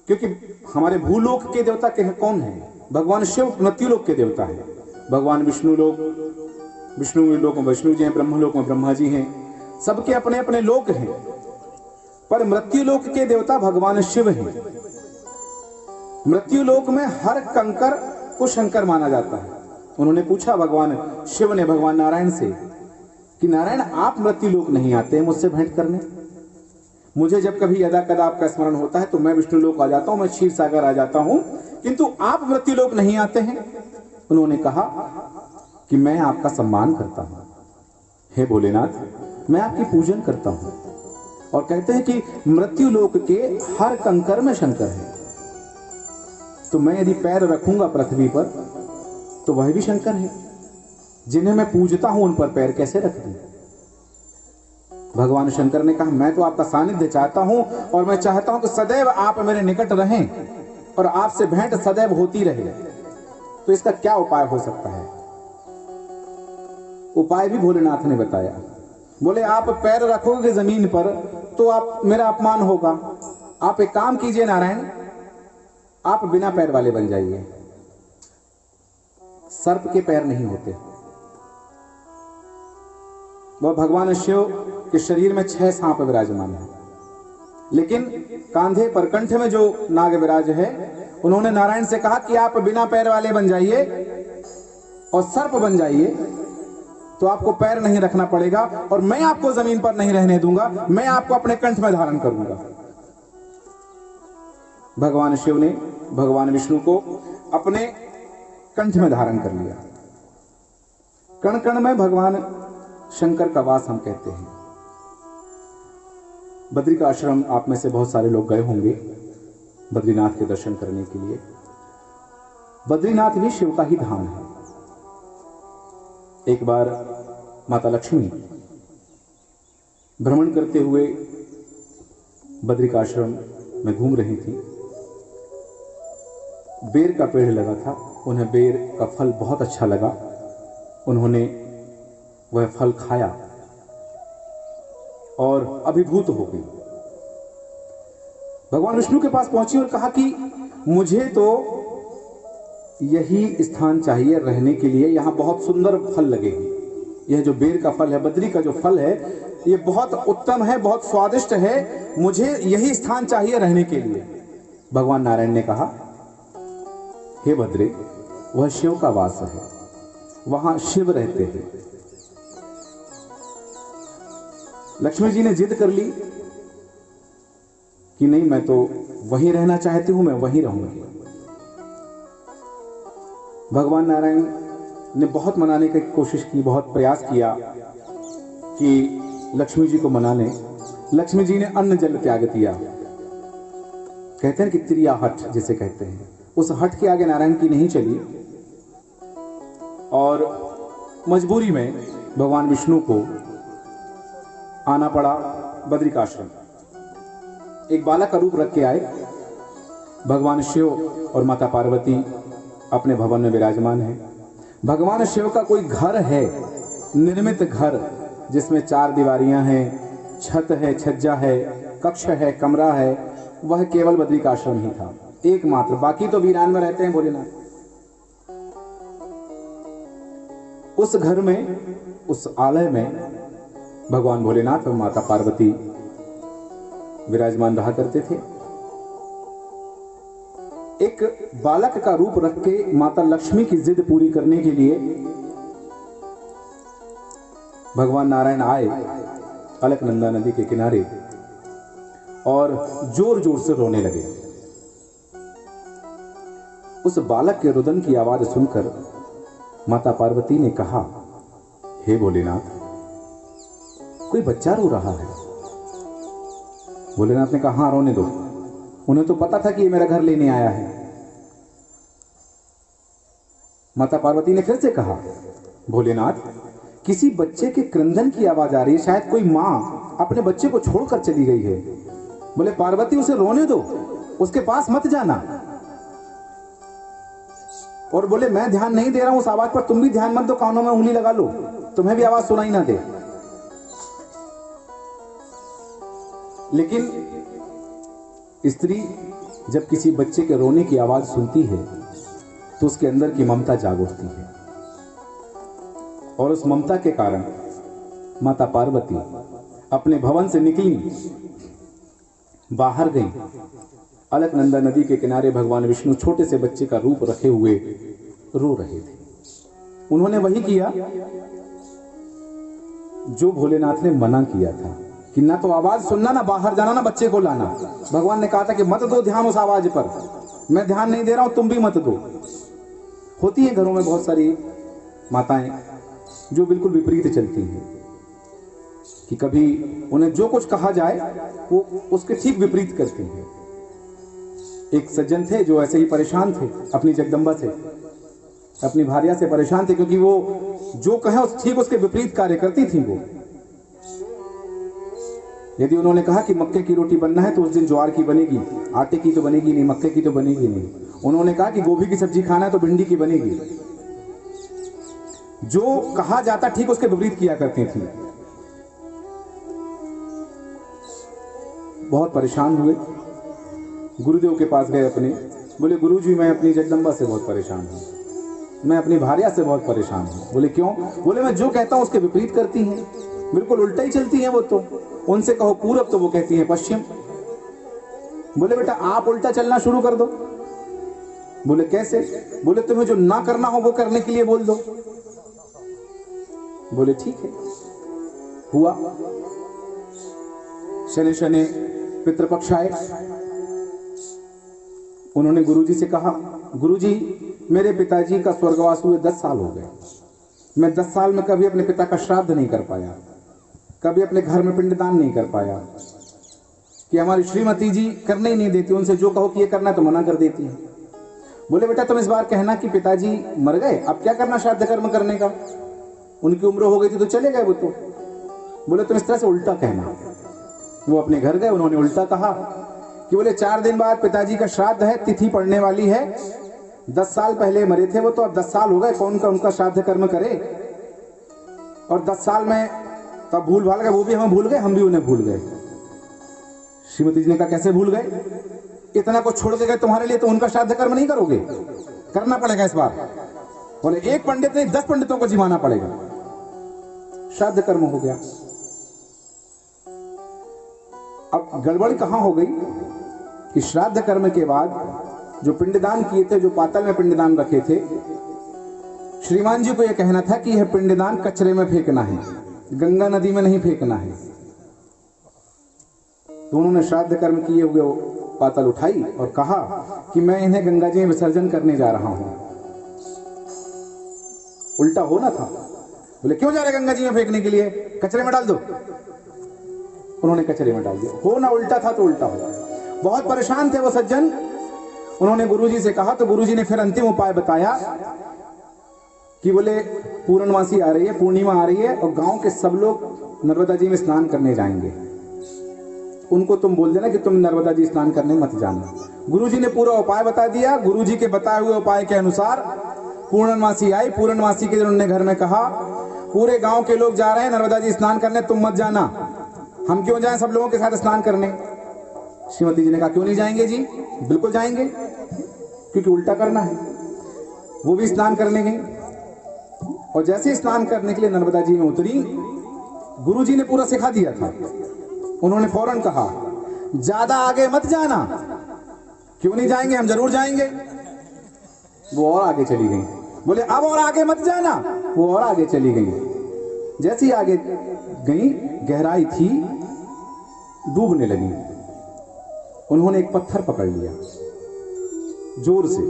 क्योंकि हमारे भूलोक के देवता कौन है? भगवान शिव मृत्युलोक के देवता है। भगवान विष्णु लोक में विष्णु जी हैं, ब्रह्मलोक में ब्रह्मा जी हैं, सबके अपने अपने लोक हैं, पर मृत्युलोक के देवता भगवान शिव हैं। मृत्युलोक में हर कंकर को शंकर माना जाता है। उन्होंने पूछा भगवान शिव ने भगवान नारायण से कि नारायण आप मृत्युलोक नहीं आते मुझसे भेंट करने? मुझे जब कभी यदा कदा आपका स्मरण होता है तो मैं विष्णुलोक आ जाता हूं, मैं क्षीर सागर आ जाता हूं, किंतु आप मृत्युलोक नहीं आते हैं। उन्होंने कहा कि मैं आपका सम्मान करता हूं, हे भोलेनाथ, मैं आपकी पूजन करता हूं। और कहते हैं कि मृत्युलोक के हर कंकर में शंकर है, तो मैं यदि पैर रखूंगा पृथ्वी पर तो वह भी शंकर है। जिन्हें मैं पूजता हूं उन पर पैर कैसे रख दूं? भगवान शंकर ने कहा मैं तो आपका सानिध्य चाहता हूं और मैं चाहता हूं कि सदैव आप मेरे निकट रहें और आपसे भेंट सदैव होती रहे। तो इसका क्या उपाय हो सकता है? उपाय भी भोलेनाथ ने बताया। बोले आप पैर रखोगे जमीन पर तो आप मेरा अपमान होगा। आप एक काम कीजिए नारायण, आप बिना पैर वाले बन जाइए, सर्प के पैर नहीं होते। वह भगवान शिव के शरीर में 6 सांप विराजमान है, लेकिन कांधे पर कंठ में जो नाग विराज है, उन्होंने नारायण से कहा कि आप बिना पैर वाले बन जाइए और सर्प बन जाइए, तो आपको पैर नहीं रखना पड़ेगा और मैं आपको जमीन पर नहीं रहने दूंगा, मैं आपको अपने कंठ में धारण करूंगा। भगवान शिव ने भगवान विष्णु को अपने कंठ में धारण कर लिया। कण कण में भगवान शंकर का वास हम कहते हैं। बद्री का आश्रम आप में से बहुत सारे लोग गए होंगे बद्रीनाथ के दर्शन करने के लिए। बद्रीनाथ भी शिव का ही धाम है। एक बार माता लक्ष्मी भ्रमण करते हुए बद्री का आश्रम में घूम रही थी। बेर का पेड़ लगा था, उन्हें बेर का फल बहुत अच्छा लगा। उन्होंने वह फल खाया और अभिभूत हो गई। भगवान विष्णु के पास पहुंची और कहा कि मुझे तो यही स्थान चाहिए रहने के लिए, यहां बहुत सुंदर फल लगेगी। यह जो बेर का फल है, बद्री का जो फल है, यह बहुत उत्तम है, बहुत स्वादिष्ट है, मुझे यही स्थान चाहिए रहने के लिए। भगवान नारायण ने कहा, हे बद्रे, वह शिव का वास है, वहां शिव रहते हैं। लक्ष्मी जी ने जिद कर ली कि नहीं, मैं तो वहीं रहना चाहती हूं, मैं वहीं रहूंगी। भगवान नारायण ने बहुत मनाने की कोशिश की, बहुत प्रयास किया कि लक्ष्मी जी को मना लें। लक्ष्मी जी ने अन्न जल त्याग दिया। कहते हैं कि त्रिया हठ जिसे कहते हैं, उस हठ के आगे नारायण की नहीं चली और मजबूरी में भगवान विष्णु को आना पड़ा बद्री का आश्रम। एक बालक का रूप रख के आए। भगवान शिव और माता पार्वती अपने भवन में विराजमान है। भगवान शिव का कोई घर है, निर्मित घर, जिसमें 4 दीवारियां हैं, छत है, छज्जा है, कक्ष है, कमरा है, वह केवल बद्री का आश्रम ही था, एकमात्र। बाकी तो वीरान में रहते हैं भोलेनाथ। उस घर में, उस आलय में भगवान भोलेनाथ और माता पार्वती विराजमान रहा करते थे। एक बालक का रूप रख के माता लक्ष्मी की जिद पूरी करने के लिए भगवान नारायण आए अलकनंदा नदी के किनारे और जोर जोर से रोने लगे। उस बालक के रुदन की आवाज सुनकर माता पार्वती ने कहा, हे भोलेनाथ, कोई बच्चा रो रहा है। भोलेनाथ ने कहा, हाँ, रोने दो। उन्हें तो पता था कि ये मेरा घर लेने आया है। माता पार्वती ने फिर से कहा, भोलेनाथ, किसी बच्चे के क्रंदन की आवाज आ रही है, शायद कोई मां अपने बच्चे को छोड़कर चली गई है। बोले, पार्वती, उसे रोने दो, उसके पास मत जाना। और बोले, मैं ध्यान नहीं दे रहा हूं उस आवाज पर, तुम भी ध्यान मत दो, कानों में उंगली लगा लो, तुम्हें भी आवाज सुनाई ना दे। लेकिन स्त्री जब किसी बच्चे के रोने की आवाज सुनती है तो उसके अंदर की ममता जाग उठती है, और उस ममता के कारण माता पार्वती अपने भवन से निकली, बाहर गई। अलकनंदा नदी के किनारे भगवान विष्णु छोटे से बच्चे का रूप रखे हुए रो रहे थे। उन्होंने वही किया जो भोलेनाथ ने मना किया था कि ना तो आवाज सुनना, ना बाहर जाना, ना बच्चे को लाना। भगवान ने कहा था कि मत दो ध्यान उस आवाज पर, मैं ध्यान नहीं दे रहा हूं, तुम भी मत दो। होती है घरों में बहुत सारी माताएं जो बिल्कुल विपरीत चलती हैं, कि कभी उन्हें जो कुछ कहा जाए वो उसके ठीक विपरीत करती हैं। एक सज्जन थे जो ऐसे ही परेशान थे अपनी जगदम्बा से, अपनी भार्या से परेशान थे, क्योंकि वो जो कहे ठीक उसके विपरीत कार्य करती थी। वो यदि उन्होंने कहा कि मक्के की रोटी बनना है तो उस दिन ज्वार की बनेगी, आटे की तो बनेगी नहीं, मक्के की तो बनेगी नहीं। उन्होंने कहा कि गोभी की सब्जी खाना है तो भिंडी की बनेगी। जो कहा जाता ठीक उसके विपरीत किया करती थी। बहुत परेशान हुए, गुरुदेव के पास गए अपने। बोले, गुरुजी, मैं अपनी जगदम्बा से बहुत परेशान हूं, मैं अपनी भार्या से बहुत परेशान हूँ। बोले क्यों? बोले मैं जो कहता हूँ उसके विपरीत करती हैं, बिल्कुल उल्टा ही चलती हैं वो तो। उनसे कहो पूरब तो वो कहती हैं पश्चिम। बोले बेटा आप उल्टा चलना शुरू कर दो। बोले कैसे? बोले तुम्हें जो ना करना हो वो करने के लिए बोल दो। बोले ठीक है। हुआ, शनि शनि पितृपक्ष आए। उन्होंने गुरुजी से कहा, गुरुजी मेरे पिताजी का स्वर्गवास हुए 10 साल हो गए। मैं 10 साल में कभी अपने पिता का श्राद्ध नहीं कर पाया, कभी अपने घर में पिंडदान नहीं कर पाया, कि हमारी श्रीमती जी करने ही नहीं देती, उनसे जो कहो कि ये करना तो मना कर देती है। बोले बेटा तुम इस बार कहना कि पिताजी मर गए, अब क्या करना श्राद्ध कर्म करने का, उनकी उम्र हो गई थी तो चले गए वो तो। बोले तुम इस तरह से उल्टा कहना। वो अपने घर गए, उन्होंने उल्टा कहा कि बोले 4 दिन बाद पिताजी का श्राद्ध है, तिथि पड़ने वाली है, 10 साल पहले मरे थे वो तो, अब 10 साल हो गए, कौन का उनका श्राद्ध कर्म करे। और 10 साल में तब भूल भाल गए, वो भी हमें भूल गए, हम भी उन्हें भूल गए। श्रीमती जी ने कहा कैसे भूल गए, इतना कुछ छोड़ के गए तुम्हारे लिए, तो उनका श्राद्ध कर्म नहीं करोगे? करना पड़ेगा इस बार। बोले 1 पंडित नहीं 10 पंडितों को जिमाना पड़ेगा। श्राद्ध कर्म हो गया। अब गड़बड़ी कहां हो गई कि श्राद्ध कर्म के बाद जो पिंडदान किए थे, जो पातल में पिंडदान रखे थे, श्रीमान जी को यह कहना था कि यह पिंडदान कचरे में फेंकना है, गंगा नदी में नहीं फेंकना है। तो उन्होंने श्राद्ध कर्म किए हुए पातल उठाई और कहा कि मैं इन्हें गंगा जी में विसर्जन करने जा रहा हूं। उल्टा होना था। बोले क्यों जा रहे गंगा जी में फेंकने के लिए, कचरे में डाल दो। उन्होंने कचरे में डाल दिया। होना उल्टा था तो उल्टा हो। बहुत परेशान थे वो सज्जन। उन्होंने गुरुजी से कहा तो गुरुजी ने फिर अंतिम उपाय बताया कि बोले पूर्णमासी आ रही है, पूर्णिमा आ रही है, और गांव के सब लोग नर्मदा जी में स्नान करने जाएंगे। उनको तुम बोल देना कि तुम नर्मदा जी स्नान करने मत जाना। गुरुजी ने पूरा उपाय बता दिया। गुरुजी के बताए हुए उपाय के अनुसार पूर्णमासी आई। पूर्णमासी के दिन उन्होंने घर में कहा पूरे गांव के लोग जा रहे हैं नर्मदा जी स्नान करने, तुम मत जाना। हम क्यों जाएं सब लोगों के साथ स्नान करने? श्रीमती जी ने कहा क्यों नहीं जाएंगे जी, बिल्कुल जाएंगे, क्योंकि उल्टा करना है। वो भी स्नान करने गई और जैसे स्नान करने के लिए नर्मदा जी में उतरी, गुरुजी ने पूरा सिखा दिया था। उन्होंने फौरन कहा ज्यादा आगे मत जाना। क्यों नहीं जाएंगे, हम जरूर जाएंगे। वो और आगे चली गई। बोले अब और आगे मत जाना। वो और आगे चली गई। जैसी आगे गई, गहराई थी, डूबने लगी। उन्होंने एक पत्थर पकड़ लिया जोर से।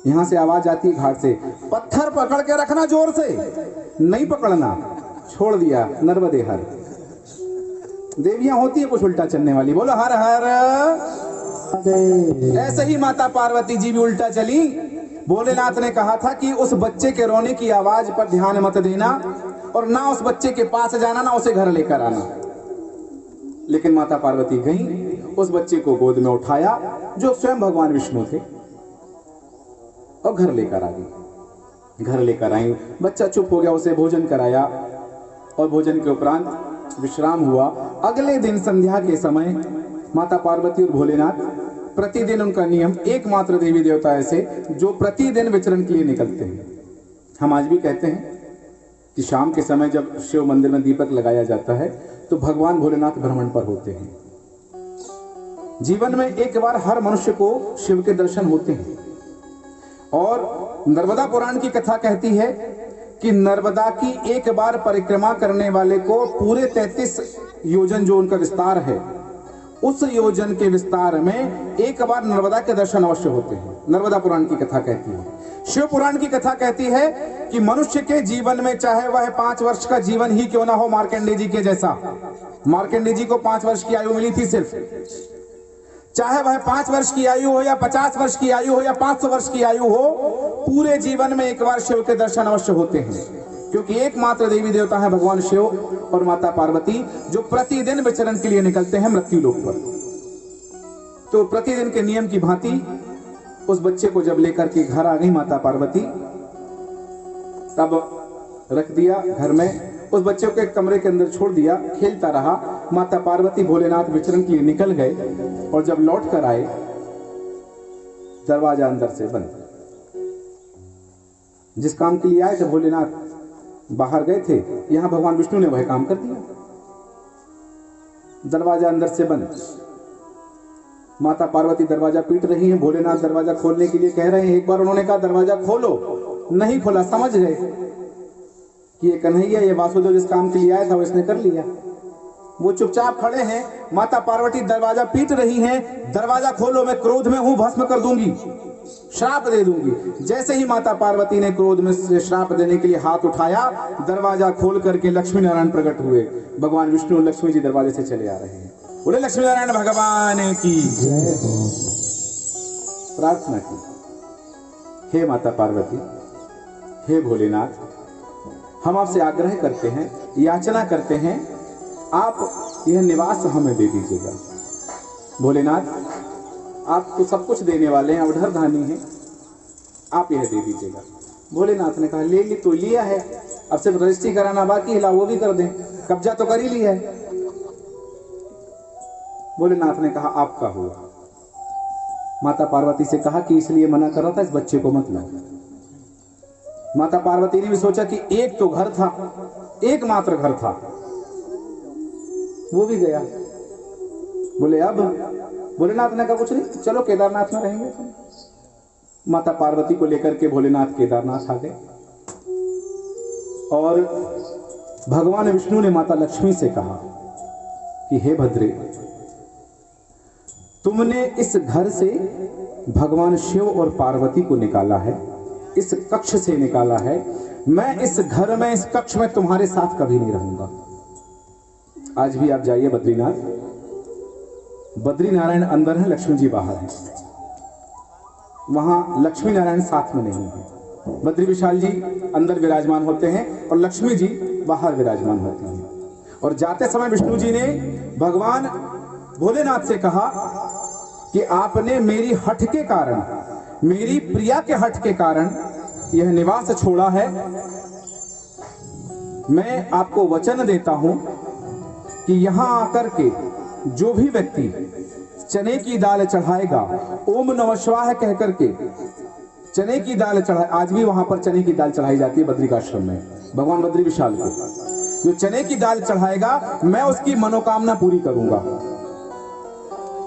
यहां से आवाज आती है घाट से, पत्थर पकड़ के रखना जोर से, नहीं पकड़ना। छोड़ दिया, नर्मदे हर। देवियां होती है कुछ उल्टा चलने वाली। बोलो हर हर। ऐसे ही माता पार्वती जी भी उल्टा चली। भोलेनाथ ने कहा था कि उस बच्चे के रोने की आवाज पर ध्यान मत देना और ना उस बच्चे के पास जाना, ना उसे घर लेकर आना। लेकिन माता पार्वती गई, उस बच्चे को गोद में उठाया जो स्वयं भगवान विष्णु थे, और घर लेकर आ गई। घर लेकर आई, बच्चा चुप हो गया, उसे भोजन कराया और भोजन के उपरांत विश्राम हुआ। अगले दिन संध्या के समय माता पार्वती और भोलेनाथ, प्रतिदिन उनका नियम, एकमात्र देवी देवता ऐसे जो प्रतिदिन विचरण के लिए निकलते हैं। हम आज भी कहते हैं कि शाम के समय जब शिव मंदिर में दीपक लगाया जाता है तो भगवान भोलेनाथ भ्रमण पर होते हैं। जीवन में एक बार हर मनुष्य को शिव के दर्शन होते हैं। और नर्मदा पुराण की कथा कहती है कि नर्मदा की एक बार परिक्रमा करने वाले को पूरे 33 योजन जो उनका विस्तार है, उस योजन के विस्तार में एक बार नर्मदा के दर्शन अवश्य होते हैं। नर्मदा पुराण की कथा कहती है। शिव पुराण की कथा कहती है कि मनुष्य के जीवन में चाहे वह 5 वर्ष का जीवन ही क्यों ना हो, मार्कंडेय जी के जैसा। मार्कंडेय जी को 5 वर्ष की आयु मिली थी सिर्फ। चाहे वह 5 वर्ष की आयु हो या 50 वर्ष की आयु हो या 500 वर्ष की आयु हो, पूरे जीवन में एक बार शिव के दर्शन अवश्य होते हैं। क्योंकि एकमात्र देवी देवता है भगवान शिव और माता पार्वती जो प्रतिदिन विचरण के लिए निकलते हैं मृत्यु लोक पर। तो प्रतिदिन के नियम की भांति उस बच्चे को जब लेकर के घर आ गई माता पार्वती, तब रख दिया घर में। उस बच्चे को एक कमरे के अंदर छोड़ दिया, खेलता रहा। माता पार्वती भोलेनाथ विचरण के लिए निकल गए और जब लौट कर आए, दरवाजा अंदर से बंद। जिस काम के लिए आए थे भोलेनाथ बाहर गए थे, यहां भगवान विष्णु ने वह काम कर दिया। दरवाजा अंदर से बंद, माता पार्वती दरवाजा पीट रही हैं, भोलेनाथ दरवाजा खोलने के लिए कह रहे हैं। एक बार उन्होंने कहा दरवाजा खोलो, नहीं खोला, समझ गए कि ये कन्हैया, ये वासुदेव जिस काम के लिए आया था वो इसने कर लिया। वो चुपचाप खड़े हैं, माता पार्वती दरवाजा पीट रही हैं, दरवाजा खोलो, मैं क्रोध में हूं, भस्म कर दूंगी, श्राप दे दूंगी। जैसे ही माता पार्वती ने क्रोध में से श्राप देने के लिए हाथ उठाया, दरवाजा खोल करके लक्ष्मी नारायण प्रकट हुए। भगवान विष्णु और लक्ष्मी जी दरवाजे से चले आ रहे हैं। बोले लक्ष्मी नारायण भगवान की प्रार्थना की, हे माता पार्वती, हे भोलेनाथ, हम आपसे आग्रह करते हैं, याचना करते हैं, आप यह निवास हमें दे दीजिएगा। भोलेनाथ, आप तो सब कुछ देने वाले हैं, अवधर धानी हैं, आप यह दे दीजिएगा। भोलेनाथ ने कहा ले ली तो लिया है, अब सिर्फ रजिस्ट्री कराना बाकी है, ला वो भी कर दें, कब्जा तो कर ही लिया है। भोलेनाथ ने कहा आपका हुआ। माता पार्वती से कहा कि इसलिए मना कर रहा था, इस बच्चे को मत लाओ। माता पार्वती ने भी सोचा कि एक तो घर था, एकमात्र घर था, वो भी गया। बोले अब? भोलेनाथ ने कहा कुछ नहीं, चलो केदारनाथ में रहेंगे। माता पार्वती को लेकर के भोलेनाथ केदारनाथ आ गए और भगवान विष्णु ने माता लक्ष्मी से कहा कि हे भद्रे, तुमने इस घर से भगवान शिव और पार्वती को निकाला है, इस कक्ष से निकाला है, मैं इस घर में, इस कक्ष में तुम्हारे साथ कभी नहीं रहूंगा। आज भी आप जाइए बद्रीनाथ, बद्री नारायण अंदर है, लक्ष्मी जी बाहर है, वहां लक्ष्मी नारायण साथ में नहीं है। बद्री विशाल जी अंदर विराजमान होते हैं और लक्ष्मी जी बाहर विराजमान होती हैं। और जाते समय विष्णु जी ने भगवान भोलेनाथ से कहा कि आपने मेरी हठ के कारण, मेरी प्रिया के हठ के कारण यह निवास छोड़ा है। मैं आपको वचन देता हूं कि यहां आकर के जो भी व्यक्ति चने की दाल चढ़ाएगा, ओम नमः शिवाय कह करके चने की दाल चढ़ाए, आज भी वहां पर चने की दाल चढ़ाई जाती है बद्रिकाश्रम में, भगवान बद्री विशाल को। जो चने की दाल चढ़ाएगा मैं उसकी मनोकामना पूरी करूंगा।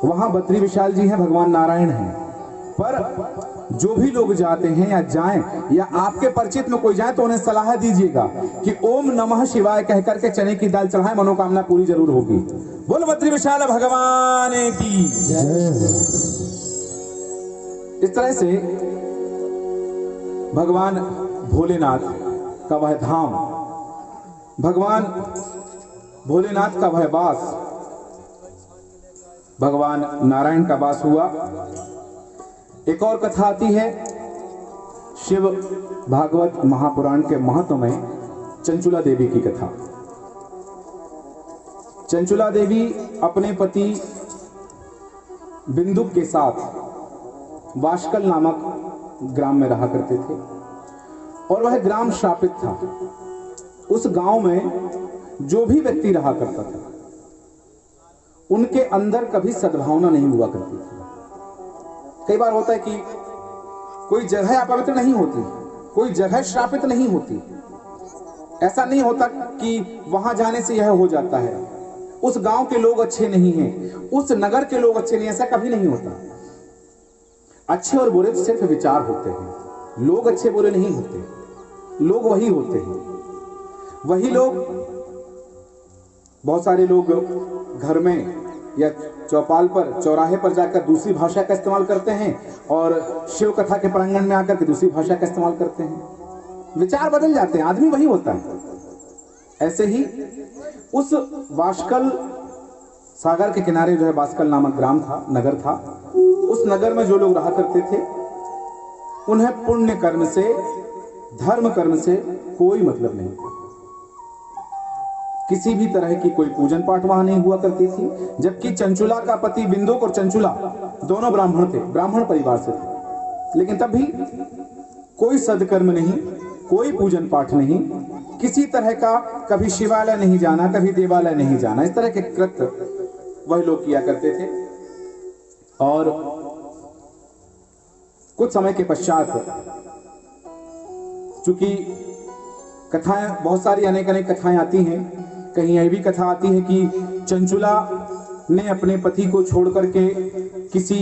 वहां बद्री विशाल जी हैं, भगवान नारायण हैं, पर जो भी लोग जाते हैं या जाएं या आपके परिचित में कोई जाए तो उन्हें सलाह दीजिएगा कि ओम नमः शिवाय कह करके चने की दाल चढ़ाएं, मनोकामना पूरी जरूर होगी। बोल बद्री विशाल भगवान की जय। इस तरह से भगवान भोलेनाथ का वह धाम, भगवान भोलेनाथ का वह वास, भगवान नारायण का वास हुआ। एक और कथा आती है शिव भागवत महापुराण के महत्व में, चंचुला देवी की कथा। चंचुला देवी अपने पति बिंदुक के साथ वाशकल नामक ग्राम में रहा करते थे और वह ग्राम श्रापित था। उस गांव में जो भी व्यक्ति रहा करता था उनके अंदर कभी सद्भावना नहीं हुआ करती थी। कई बार होता है कि कोई जगह अपवित्र नहीं होती, कोई जगह श्रापित नहीं होती, ऐसा नहीं होता कि वहां जाने से यह हो जाता है, उस गांव के लोग अच्छे नहीं हैं, उस नगर के लोग अच्छे नहीं, ऐसा कभी नहीं होता। अच्छे और बुरे तो सिर्फ विचार होते हैं, लोग अच्छे बुरे नहीं होते, लोग वही होते हैं। वही लोग, बहुत सारे लोग घर में या चौपाल पर, चौराहे पर जाकर दूसरी भाषा का इस्तेमाल करते हैं और शिव कथा के प्रांगण में आकर के दूसरी भाषा का इस्तेमाल करते हैं। विचार बदल जाते हैं, आदमी वही होता है। ऐसे ही उस वाशकल सागर के किनारे जो है वाशकल नामक ग्राम था, नगर था, उस नगर में जो लोग रहा करते थे उन्हें पुण्य कर्म से, धर्म कर्म से कोई मतलब नहीं था। किसी भी तरह की कोई पूजन पाठ वहां नहीं हुआ करती थी। जबकि चंचुला का पति बिंदुक और चंचुला दोनों ब्राह्मण थे, ब्राह्मण परिवार से थे, लेकिन तब भी कोई सदकर्म नहीं, कोई पूजन पाठ नहीं, किसी तरह का कभी शिवालय नहीं जाना, कभी देवालय नहीं जाना, इस तरह के कृत्य वह लोग किया करते थे। और कुछ समय के पश्चात चूंकि कथाएं बहुत सारी अनेक अनेक कथाएं आती हैं। कहीं यह भी कथा आती है कि चंचुला ने अपने पति को छोड़ करके किसी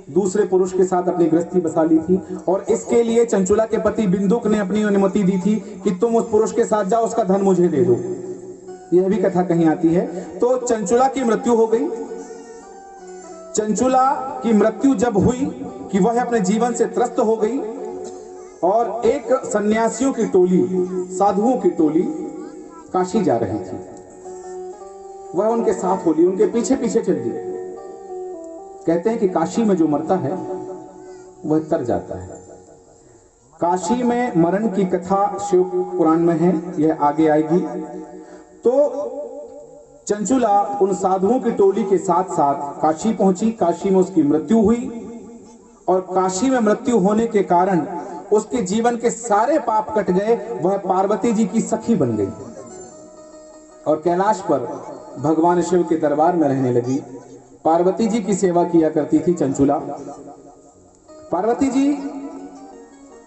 दूसरे पुरुष के साथ अपनी गृहस्थी बसा ली थी, और इसके लिए चंचुला के पति बिंदुक ने अपनी अनुमति दी थी कि तुम उस पुरुष के साथ जाओ, उसका धन मुझे दे दो। यह भी कथा कहीं आती है। तो चंचुला की मृत्यु हो गई। चंचुला की मृत्यु जब हुई कि वह अपने जीवन से त्रस्त हो गई, और एक सन्यासियों की टोली, साधुओं की टोली काशी जा रही थी। वह उनके साथ होली, उनके पीछे पीछे चल दी। कहते हैं कि काशी में जो मरता है वह तर जाता है। काशी में मरण की कथा शिव पुराण में है, यह आगे आएगी। तो चंचुला उन साधुओं की टोली के साथ साथ काशी पहुंची। काशी में उसकी मृत्यु हुई, और काशी में मृत्यु होने के कारण उसके जीवन के सारे पाप कट गए। वह पार्वती जी की सखी बन गई और कैलाश पर भगवान शिव के दरबार में रहने लगी। पार्वती जी की सेवा किया करती थी चंचुला। पार्वती जी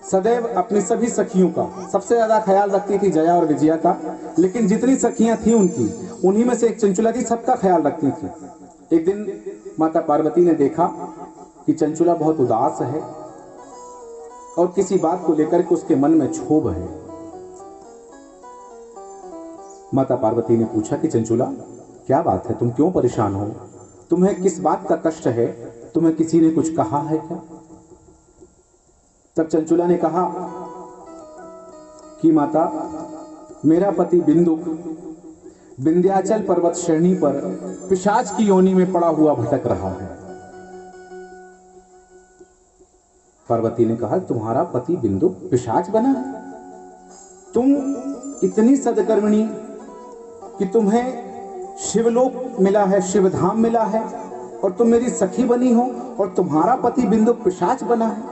सदैव अपनी सभी सखियों का सबसे ज्यादा ख्याल रखती थी, जया और विजया का। लेकिन जितनी सखियां थी उनकी, उन्हीं में से एक चंचुला थी, सबका ख्याल रखती थी। एक दिन माता पार्वती ने देखा कि चंचुला बहुत उदास है और किसी बात को लेकर के उसके मन में क्षोभ है। माता पार्वती ने पूछा कि चंचुला, क्या बात है, तुम क्यों परेशान हो? तुम्हें किस बात का कष्ट है? तुम्हें किसी ने कुछ कहा है क्या? तब चंचुला ने कहा कि माता, मेरा पति बिंदुक विंध्याचल पर्वत श्रेणी पर पिशाच की योनि में पड़ा हुआ भटक रहा है। पार्वती ने कहा, तुम्हारा पति बिंदुक पिशाच बना है? तुम इतनी सदकर्मिणी कि तुम्हें शिवलोक मिला है, शिवधाम मिला है, और तुम मेरी सखी बनी हो, और तुम्हारा पति बिंदुक पिशाच बना है।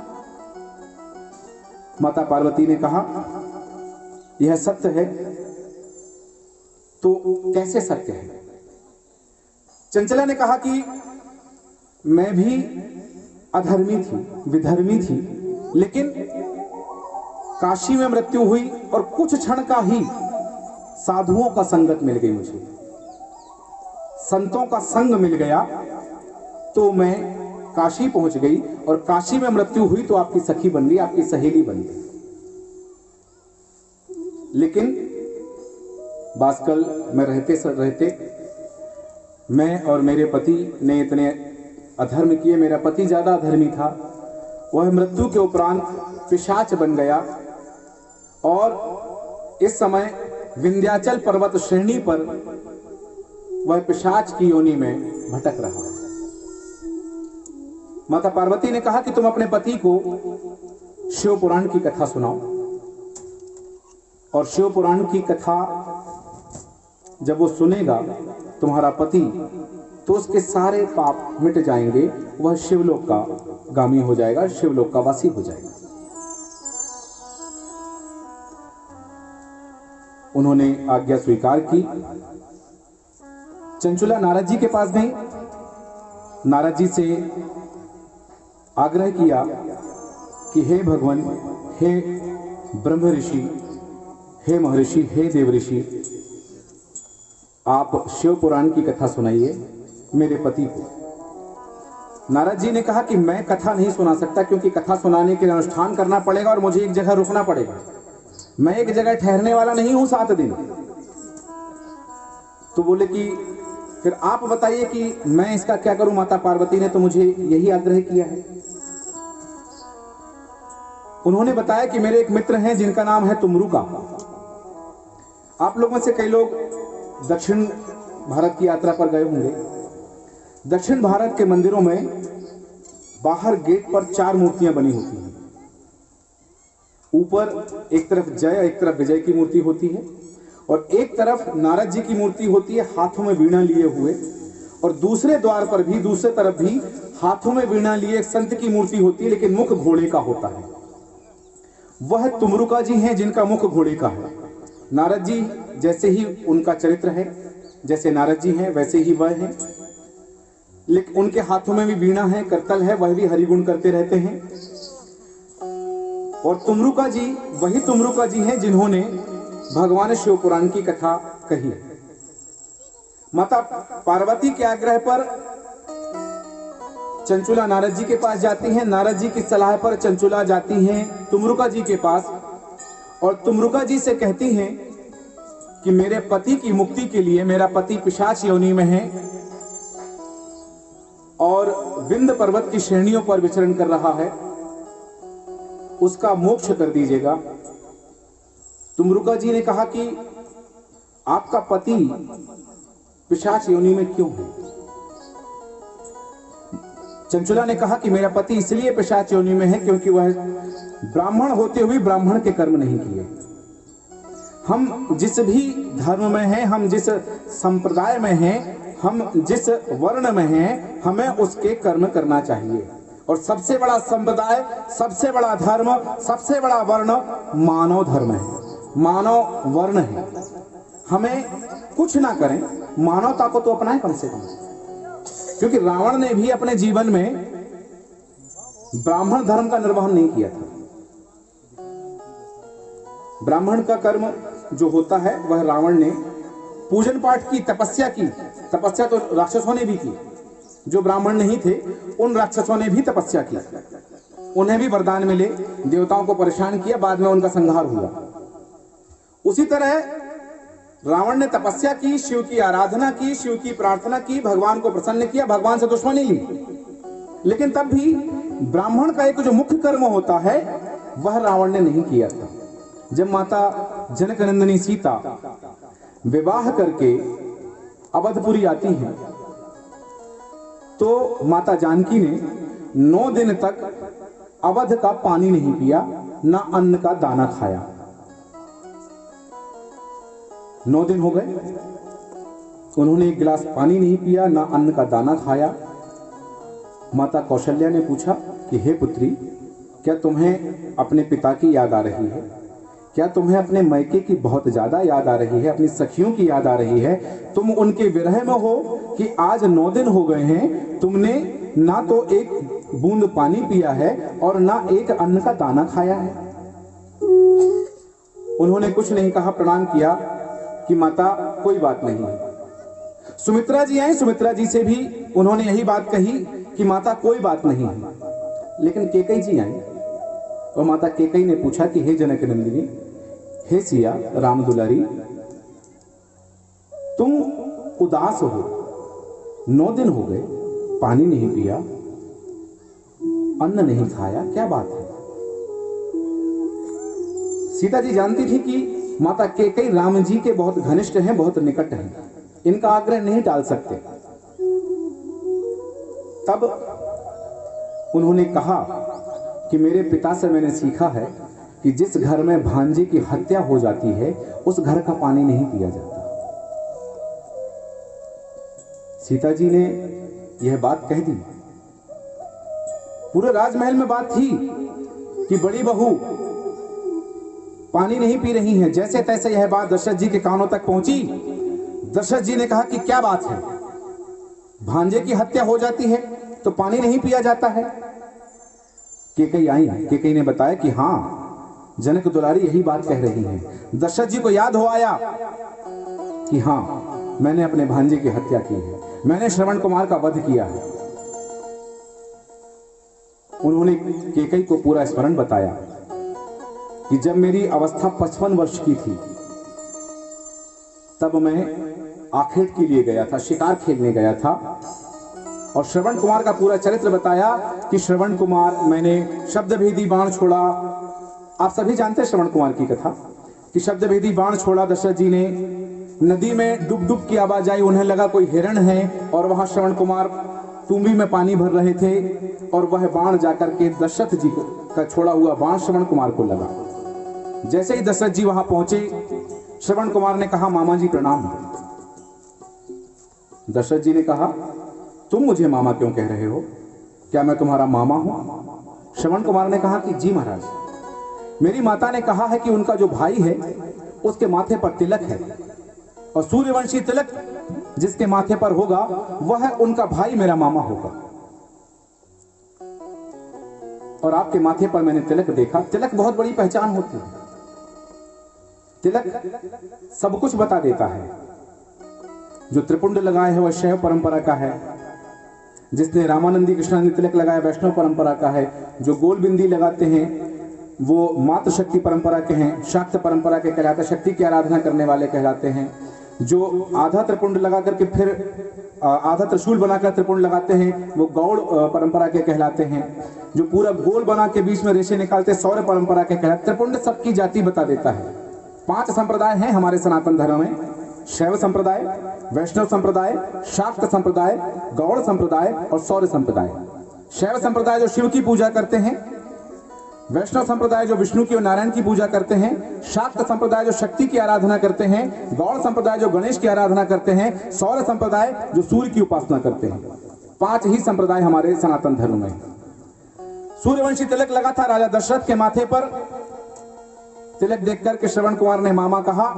माता पार्वती ने कहा, यह सत्य है तो कैसे सत्य है? चंचला ने कहा कि मैं भी अधर्मी थी, विधर्मी थी, लेकिन काशी में मृत्यु हुई और कुछ क्षण का ही साधुओं का संगत मिल गई, मुझे संतों का संग मिल गया, तो मैं काशी पहुंच गई, और काशी में मृत्यु हुई तो आपकी सखी बन गई, आपकी सहेली बन गई। लेकिन बासकल में रहते मैं और मेरे पति ने इतने अधर्म किए। मेरा पति ज्यादा अधर्मी था, वह मृत्यु के उपरांत पिशाच बन गया, और इस समय विंध्याचल पर्वत श्रेणी पर वह पिशाच की योनि में भटक रहा है। माता पार्वती ने कहा कि तुम अपने पति को शिव पुराण की कथा सुनाओ, और शिव पुराण की कथा जब वो सुनेगा तुम्हारा पति, तो उसके सारे पाप मिट जाएंगे, वह शिवलोक का गामी हो जाएगा, शिवलोक का वासी हो जाएगा। उन्होंने आज्ञा स्वीकार की। चंचुला नारद जी के पास गई, नारद जी से आग्रह किया कि हे भगवान, हे ब्रह्म ऋषि, हे महर्षि, हे देव ऋषि, आप शिव पुराण की कथा सुनाइए मेरे पति को। नारद जी ने कहा कि मैं कथा नहीं सुना सकता, क्योंकि कथा सुनाने के लिए अनुष्ठान करना पड़ेगा और मुझे एक जगह रुकना पड़ेगा। मैं एक जगह ठहरने वाला नहीं हूं 7 दिन। तो बोले कि फिर आप बताइए कि मैं इसका क्या करूं। माता पार्वती ने तो मुझे यही आग्रह किया है। उन्होंने बताया कि मेरे एक मित्र हैं जिनका नाम है तुमरुका। आप लोग में से कई लोग दक्षिण भारत की यात्रा पर गए होंगे। दक्षिण भारत के मंदिरों में बाहर गेट पर 4 मूर्तियां बनी होती हैं। ऊपर एक तरफ जय, एक तरफ विजय की मूर्ति होती है, और एक तरफ नारद जी की मूर्ति होती है हाथों में वीणा लिए हुए, और दूसरे द्वार पर भी, दूसरे तरफ भी हाथों में वीणा लिए एक संत की मूर्ति होती है, लेकिन मुख घोड़े का होता है। वह तुमरुका जी हैं जिनका मुख घोड़े का है। नारद जी जैसे ही उनका चरित्र है, जैसे नारद जी हैं वैसे ही वह हैं, लेकिन उनके हाथों में भी वीणा है, करतल है, वह भी हरिगुण करते रहते हैं। और तुमरुका जी वही तुमरुका जी हैं जिन्होंने भगवान शिव पुराण की कथा कही। माता पार्वती के आग्रह पर चंचुला नारद जी के पास जाती हैं। नारद जी की सलाह पर चंचुला जाती हैं तुमरुका जी के पास और तुमरुका जी से कहती हैं कि मेरे पति की मुक्ति के लिए, मेरा पति पिशाच योनि में है और विंध्य पर्वत की श्रेणियों पर विचरण कर रहा है, उसका मोक्ष कर दीजिएगा। तुमरुका जी ने कहा कि आपका पति पिशाच योनि में क्यों है? चंचुला ने कहा कि मेरा पति इसलिए पिशाच योनि में है क्योंकि वह ब्राह्मण होते हुए ब्राह्मण के कर्म नहीं किए। हम जिस भी धर्म में हैं, हम जिस संप्रदाय में हैं, हम जिस वर्ण में हैं, हमें उसके कर्म करना चाहिए। और सबसे बड़ा संप्रदाय, सबसे बड़ा धर्म, सबसे बड़ा वर्ण मानव धर्म है, मानव वर्ण है। हमें कुछ ना करें, मानवता को तो अपनाएं कम से कम। क्योंकि रावण ने भी अपने जीवन में ब्राह्मण धर्म का निर्वहन नहीं किया था। ब्राह्मण का कर्म जो होता है वह रावण ने पूजन पाठ की, तपस्या की। तपस्या तो राक्षसों ने भी की, जो ब्राह्मण नहीं थे उन राक्षसों ने भी तपस्या की, उन्हें भी वरदान मिले, देवताओं को परेशान किया, बाद में उनका संहार हुआ। उसी तरह रावण ने तपस्या की, शिव की आराधना की, शिव की प्रार्थना की, भगवान को प्रसन्न किया, भगवान से दुश्मनी ली। लेकिन तब भी ब्राह्मण का एक जो मुख्य कर्म होता है वह रावण ने नहीं किया था। जब माता जनकनंदिनी सीता विवाह करके अवधपुरी आती हैं तो माता जानकी ने 9 दिन तक अवध का पानी नहीं पिया, ना अन्न का दाना खाया। 9 दिन हो गए, उन्होंने एक गिलास पानी नहीं पिया, ना अन्न का दाना खाया। माता कौशल्या ने पूछा कि हे पुत्री, क्या तुम्हें अपने पिता की याद आ रही है? क्या तुम्हें अपने मायके की बहुत ज्यादा याद आ रही है? अपनी सखियों की याद आ रही है? तुम उनके विरह में हो कि आज 9 दिन हो गए हैं, तुमने ना तो एक बूंद पानी पिया है और ना एक अन्न का दाना खाया है। उन्होंने कुछ नहीं कहा, प्रणाम किया कि माता कोई बात नहीं है। सुमित्रा जी आई, सुमित्रा जी से भी उन्होंने यही बात कही कि माता कोई बात नहीं है। लेकिन कैकेयी जी आई और माता कैकेयी ने पूछा कि हे जनक नंदिनी, हे सिया राम दुलारी, तुम उदास हो, 9 दिन हो गए, पानी नहीं पिया, अन्न नहीं खाया, क्या बात है? सीता जी जानती थी कि माता कैकेयी राम जी के बहुत घनिष्ठ हैं, बहुत निकट हैं, इनका आग्रह नहीं टाल सकते। तब उन्होंने कहा कि मेरे पिता से मैंने सीखा है कि जिस घर में भांजे की हत्या हो जाती है उस घर का पानी नहीं पिया जाता। सीता जी ने यह बात कह दी। पूरे राजमहल में बात थी कि बड़ी बहू पानी नहीं पी रही है। जैसे तैसे यह बात दशरथ जी के कानों तक पहुंची। दशरथ जी ने कहा कि क्या बात है, भांजे की हत्या हो जाती है तो पानी नहीं पिया जाता है? कैकेयी आई, कैकेयी ने बताया कि हाँ, जनक दुलारी यही बात कह रही हैं। दशरथ जी को याद हो आया कि हाँ, मैंने अपने भांजे की हत्या की है, मैंने श्रवण कुमार का वध किया है। उन्होंने कैकेयी को पूरा स्मरण बताया कि जब मेरी अवस्था 55 वर्ष की थी तब मैं आखेट के लिए गया था, शिकार खेलने गया था, और श्रवण कुमार का पूरा चरित्र बताया कि श्रवण कुमार, मैंने शब्दभेदी बाण छोड़ा। आप सभी जानते हैं श्रवण कुमार की कथा कि शब्दभेदी बाण छोड़ा दशरथ जी ने, नदी में डुब डुब की आवाज आई, उन्हें लगा कोई हिरण है, और वहां श्रवण कुमार तुम्बी में पानी भर रहे थे और वह बाण जाकर के दशरथ जी का छोड़ा हुआ बाण श्रवण कुमार को लगा। जैसे ही दशरथ जी वहां पहुंचे, श्रवण कुमार ने कहा, मामा जी प्रणाम। दशरथ जी ने कहा, तुम मुझे मामा क्यों कह रहे हो? क्या मैं तुम्हारा मामा हूं? श्रवण कुमार ने कहा कि जी महाराज, मेरी माता ने कहा है कि उनका जो भाई है उसके माथे पर तिलक है, और सूर्यवंशी तिलक जिसके माथे पर होगा वह उनका भाई मेरा मामा होगा। और आपके माथे पर मैंने तिलक देखा। तिलक बहुत बड़ी पहचान होती है। तिलक सब कुछ बता देता है। जो त्रिपुंड लगाए है वह शैव परंपरा का है। जिसने रामानंदी कृष्णानंदी तिलक लगाया वैष्णव परंपरा का है। जो गोल बिंदी लगाते हैं वो मातृ शक्ति परंपरा के हैं, शाक्त परंपरा के कहलाते, शक्ति की आराधना करने वाले कहलाते हैं। जो आधा त्रिपुंड लगा करके फिर आधा त्रिशूल बनाकर त्रिपुंड लगाते हैं वो गौड़ परंपरा के कहलाते हैं। जो पूरा गोल बना के बीच में रेशे निकालते सौर्य परंपरा के कहलाते। त्रिपुंड सबकी जाति बता देता है। 5 संप्रदाय हैं हमारे सनातन धर्म में, शैव संप्रदाय, वैष्णव संप्रदाय, शाक्त संप्रदाय, गौड़ संप्रदाय और सौर्य संप्रदाय। शैव संप्रदाय जो शिव की पूजा करते हैं, वैष्णव संप्रदाय जो विष्णु की और नारायण की पूजा करते हैं, शाक्त संप्रदाय जो शक्ति की आराधना करते हैं, गौड़ संप्रदाय जो गणेश की आराधना करते हैं, सौर्य संप्रदाय जो सूर्य की उपासना करते हैं। 5 ही संप्रदाय हमारे सनातन धर्म में। सूर्यवंशी तिलक लगा था राजा दशरथ के माथे पर। तिलक देख करके श्रवण कुमार ने मामा कहा।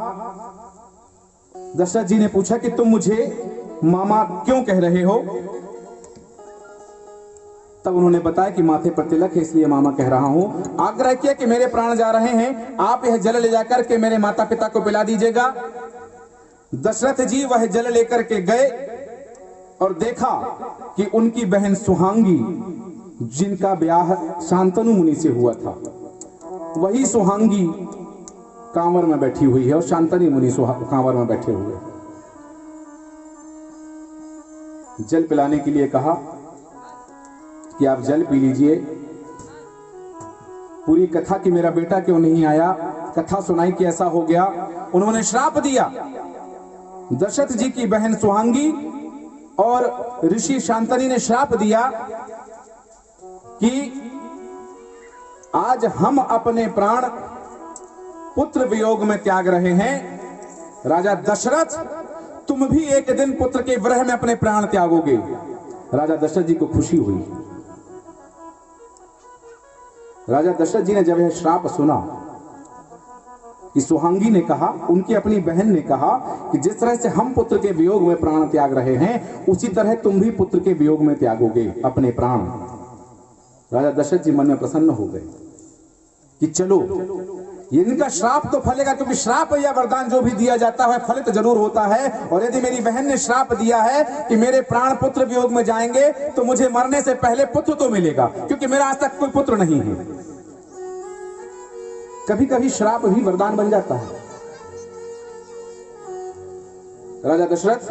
दशरथ जी ने पूछा कि तुम मुझे मामा क्यों कह रहे हो? तब उन्होंने बताया कि माथे पर तिलक है इसलिए मामा कह रहा हूं। आग्रह किया कि मेरे प्राण जा रहे हैं, आप यह जल ले जाकर के मेरे माता पिता को पिला दीजिएगा। दशरथ जी वह जल लेकर के गए और देखा कि उनकी बहन सुहांगी, जिनका ब्याह शांतनु मुनि से हुआ था, वही सुहांगी कांवर में बैठी हुई है और शांतनु मुनि कांवर में बैठे हुए। जल पिलाने के लिए कहा कि आप जल पी लीजिए। पूरी कथा कि मेरा बेटा क्यों नहीं आया, कथा सुनाई कि ऐसा हो गया। उन्होंने श्राप दिया। दशरथ जी की बहन सुहांगी और ऋषि शांतनु ने श्राप दिया कि आज हम अपने प्राण पुत्र वियोग में त्याग रहे हैं। राजा दशरथ, तुम भी एक दिन पुत्र के विरह में अपने प्राण त्यागोगे। राजा दशरथ जी को खुशी हुई। राजा दशरथ जी ने जब यह श्राप सुना कि सुहांगी ने कहा, उनकी अपनी बहन ने कहा कि जिस तरह से हम पुत्र के वियोग में प्राण त्याग रहे हैं उसी तरह तुम भी पुत्र के वियोग में त्यागोगे अपने प्राण। राजा दशरथ जी मन में प्रसन्न हो गए कि चलो इनका श्राप तो फलेगा, क्योंकि श्राप या वरदान जो भी दिया जाता है फलित जरूर होता है। और यदि मेरी बहन ने श्राप दिया है कि मेरे प्राण पुत्र वियोग में जाएंगे तो मुझे मरने से पहले पुत्र तो मिलेगा, क्योंकि मेरा आज तक कोई पुत्र नहीं है। कभी कभी श्राप भी वरदान बन जाता है। राजा दशरथ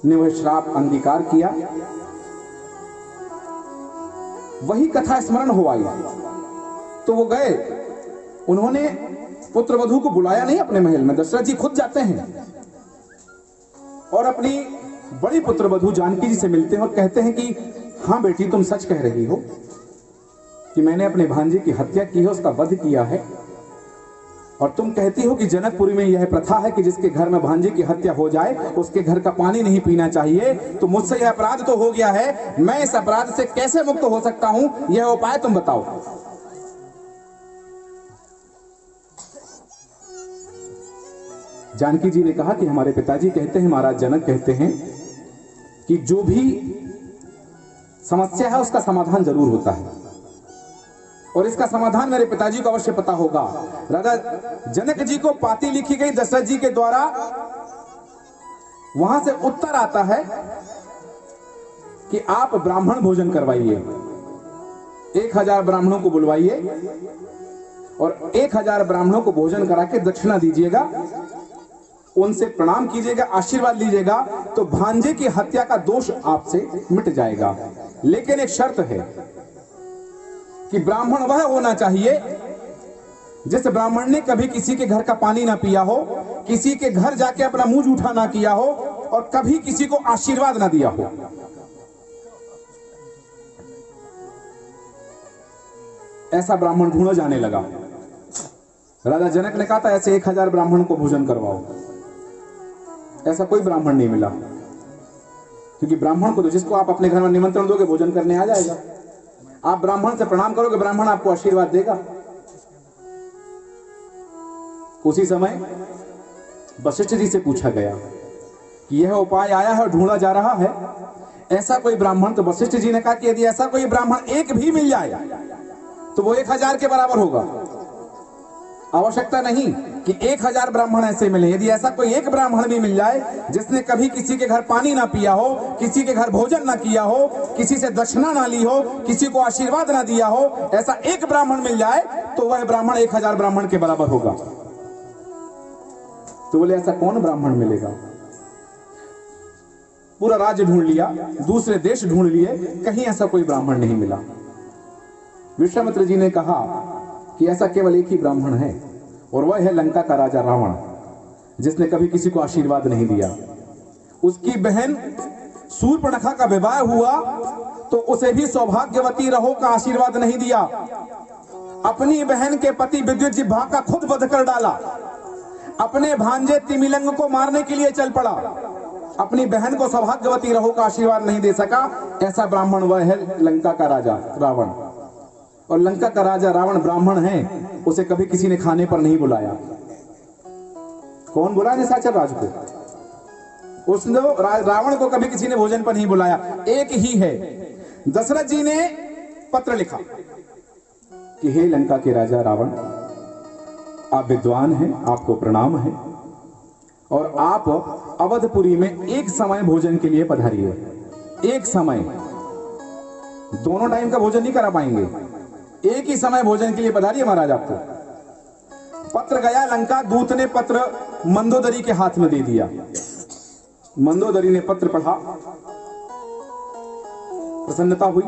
ने वह श्राप अंगीकार किया। वही कथा स्मरण हो आई तो वो गए। उन्होंने पुत्र वधू को बुलाया नहीं अपने महल में, दशरथ जी खुद जाते हैं और अपनी बड़ी पुत्र वधू जानकी जी से मिलते हैं और कहते हैं कि हाँ बेटी, तुम सच कह रही हो कि मैंने अपने भांजे की हत्या की है, उसका वध किया है। और तुम कहती हो कि जनकपुरी में यह प्रथा है कि जिसके घर में भांजे की हत्या हो जाए उसके घर का पानी नहीं पीना चाहिए। तो मुझसे यह अपराध तो हो गया है, मैं इस अपराध से कैसे मुक्त हो सकता हूं, यह उपाय तुम बताओ। जानकी जी ने कहा कि हमारे पिताजी कहते हैं, महाराज जनक कहते हैं कि जो भी समस्या है उसका समाधान जरूर होता है और इसका समाधान मेरे पिताजी को अवश्य पता होगा। राजा जनक जी को पाती लिखी गई दशरथ जी के द्वारा। वहां से उत्तर आता है कि आप ब्राह्मण भोजन करवाइए, 1000 ब्राह्मणों को बुलवाइए और 1000 ब्राह्मणों को भोजन करा के दक्षिणा दीजिएगा, उनसे प्रणाम कीजिएगा, आशीर्वाद लीजिएगा, तो भांजे की हत्या का दोष आपसे मिट जाएगा। लेकिन एक शर्त है कि ब्राह्मण वह होना चाहिए जिस ब्राह्मण ने कभी किसी के घर का पानी ना पिया हो, किसी के घर जाके अपना मुंह जूठा ना किया हो और कभी किसी को आशीर्वाद ना दिया हो। ऐसा ब्राह्मण ढूंढा जाने लगा। राजा जनक ने कहा था ऐसे 1000 ब्राह्मण को भोजन करवाओ। ऐसा कोई ब्राह्मण नहीं मिला, क्योंकि ब्राह्मण को तो जिसको आप अपने घर में निमंत्रण दोगे भोजन करने आ जाएगा। आप ब्राह्मण से प्रणाम करोगे, ब्राह्मण आपको आशीर्वाद देगा। उसी समय वशिष्ठ जी से पूछा गया कि यह उपाय आया है और ढूंढा जा रहा है, ऐसा कोई ब्राह्मण, तो वशिष्ठ जी ने कहा कि यदि ऐसा कोई ब्राह्मण एक भी मिल जाए तो वो 1000 के बराबर होगा। आवश्यकता नहीं कि 1000 ब्राह्मण ऐसे मिले, यदि ऐसा कोई एक ब्राह्मण भी मिल जाए जिसने कभी किसी के घर पानी ना पिया हो, किसी के घर भोजन ना किया हो, किसी से दक्षिणा ना ली हो, किसी को आशीर्वाद ना दिया हो, ऐसा एक ब्राह्मण मिल जाए तो वह ब्राह्मण 1000 ब्राह्मण के बराबर होगा। तो बोले ऐसा कौन ब्राह्मण मिलेगा? पूरा राज्य ढूंढ लिया, दूसरे देश ढूंढ लिए, कहीं ऐसा कोई ब्राह्मण नहीं मिला। विश्वामित्र जी ने कहा कि ऐसा केवल एक ही ब्राह्मण है और वह है लंका का राजा रावण, जिसने कभी किसी को आशीर्वाद नहीं दिया। उसकी बहन शूर्पणखा का विवाह हुआ तो उसे भी सौभाग्यवती रहो का आशीर्वाद नहीं दिया। अपनी बहन के पति विद्युत जिह्वा का खुद वध कर डाला, अपने भांजे तिमिलंग को मारने के लिए चल पड़ा, अपनी बहन को सौभाग्यवती रहो का आशीर्वाद नहीं दे सका। ऐसा ब्राह्मण वह है लंका का राजा रावण। और लंका का राजा रावण ब्राह्मण है, उसे कभी किसी ने खाने पर नहीं बुलाया। कौन बुलाया? निशाचर राज को। उसने रावण को कभी किसी ने भोजन पर नहीं बुलाया। एक ही है। दशरथ जी ने पत्र लिखा कि हे लंका के राजा रावण, आप विद्वान हैं, आपको प्रणाम है, और आप अवधपुरी में एक समय भोजन के लिए पधारिए। एक समय, दोनों टाइम का भोजन नहीं करा पाएंगे, एक ही समय भोजन के लिए पधारिए महाराज। आपको पत्र गया लंका, दूत ने पत्र मंदोदरी के हाथ में दे दिया। मंदोदरी ने पत्र पढ़ा, प्रसन्नता हुई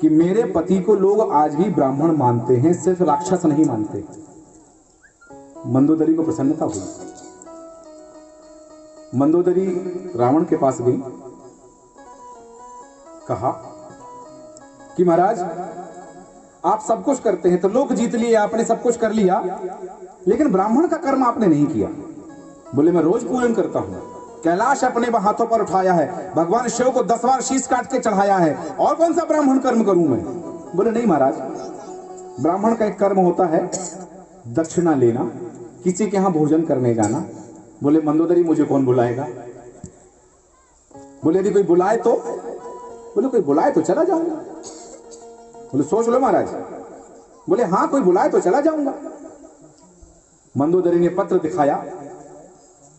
कि मेरे पति को लोग आज भी ब्राह्मण मानते हैं, सिर्फ राक्षस नहीं मानते। मंदोदरी को प्रसन्नता हुई। मंदोदरी रावण के पास गई, कहा कि महाराज आप सब कुछ करते हैं, तो लोग जीत लिए, आपने सब कुछ कर लिया, लेकिन ब्राह्मण का कर्म आपने नहीं किया। बोले मैं रोज पूजन करता हूं, कैलाश अपने हाथों पर उठाया है, भगवान शिव को 10 बार शीश काट के चढ़ाया है, और कौन सा ब्राह्मण कर्म करूं मैं? बोले नहीं महाराज, ब्राह्मण का एक कर्म होता है दक्षिणा लेना, किसी के यहां भोजन करने जाना। बोले मंदोदरी मुझे कौन बुलाएगा? बोले यदि कोई बुलाए तो? बोले कोई बुलाए तो चला जाऊंगा। बोले सोच लो महाराज। बोले हां कोई बुलाए तो चला जाऊंगा। मंदोदरी ने पत्र दिखाया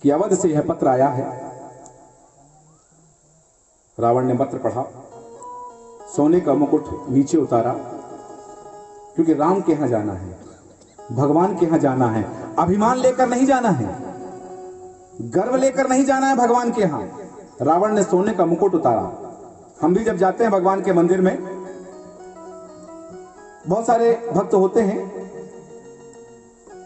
कि अवध से यह पत्र आया है। रावण ने पत्र पढ़ा, सोने का मुकुट नीचे उतारा, क्योंकि राम के यहां जाना है, भगवान के यहां जाना है। अभिमान लेकर नहीं जाना है, गर्व लेकर नहीं जाना है भगवान के यहां। रावण ने सोने का मुकुट उतारा। हम भी जब जाते हैं भगवान के मंदिर में, बहुत सारे भक्त होते हैं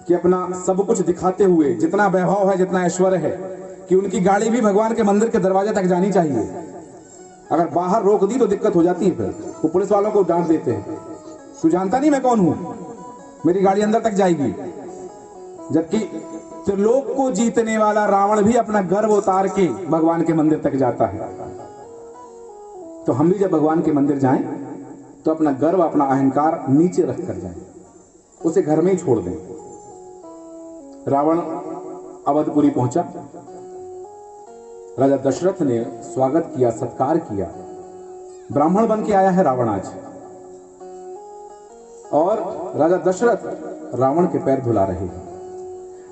कि अपना सब कुछ दिखाते हुए, जितना वैभव है, जितना ऐश्वर्य है, कि उनकी गाड़ी भी भगवान के मंदिर के दरवाजे तक जानी चाहिए। अगर बाहर रोक दी तो दिक्कत हो जाती है, फिर वो पुलिस वालों को डांट देते हैं, तू जानता नहीं मैं कौन हूं, मेरी गाड़ी अंदर तक जाएगी। जबकि त्रिलोक को जीतने वाला रावण भी अपना गर्व उतार के भगवान के मंदिर तक जाता है। तो हम भी जब भगवान के मंदिर जाएं तो अपना गर्व, अपना अहंकार नीचे रख कर जाएं, उसे घर में ही छोड़ दें। रावण अवधपुरी पहुंचा, राजा दशरथ ने स्वागत किया, सत्कार किया। ब्राह्मण बन के आया है रावण आज, और राजा दशरथ रावण के पैर धुला रहे हैं।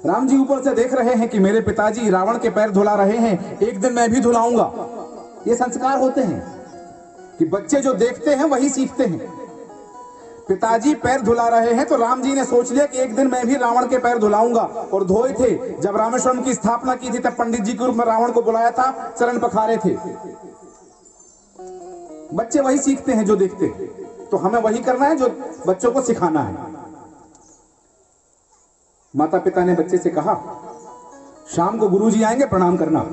राम जी ऊपर से देख रहे हैं कि मेरे पिताजी रावण के पैर धुला रहे हैं, एक दिन मैं भी धुलाऊंगा। ये संस्कार होते हैं कि बच्चे जो देखते हैं वही सीखते हैं। पिताजी पैर धुला रहे हैं तो राम जी ने सोच लिया कि एक दिन मैं भी रावण के पैर धुलाऊंगा। और धोए थे, जब रामेश्वरम की स्थापना की थी तब पंडित जी के रूप में रावण को बुलाया था, चरण पखारे थे। बच्चे वही सीखते हैं जो देखते हैं, तो हमें वही करना है जो बच्चों को सिखाना है। माता पिता ने बच्चे से कहा, शाम को गुरुजी आएंगे प्रणाम करना,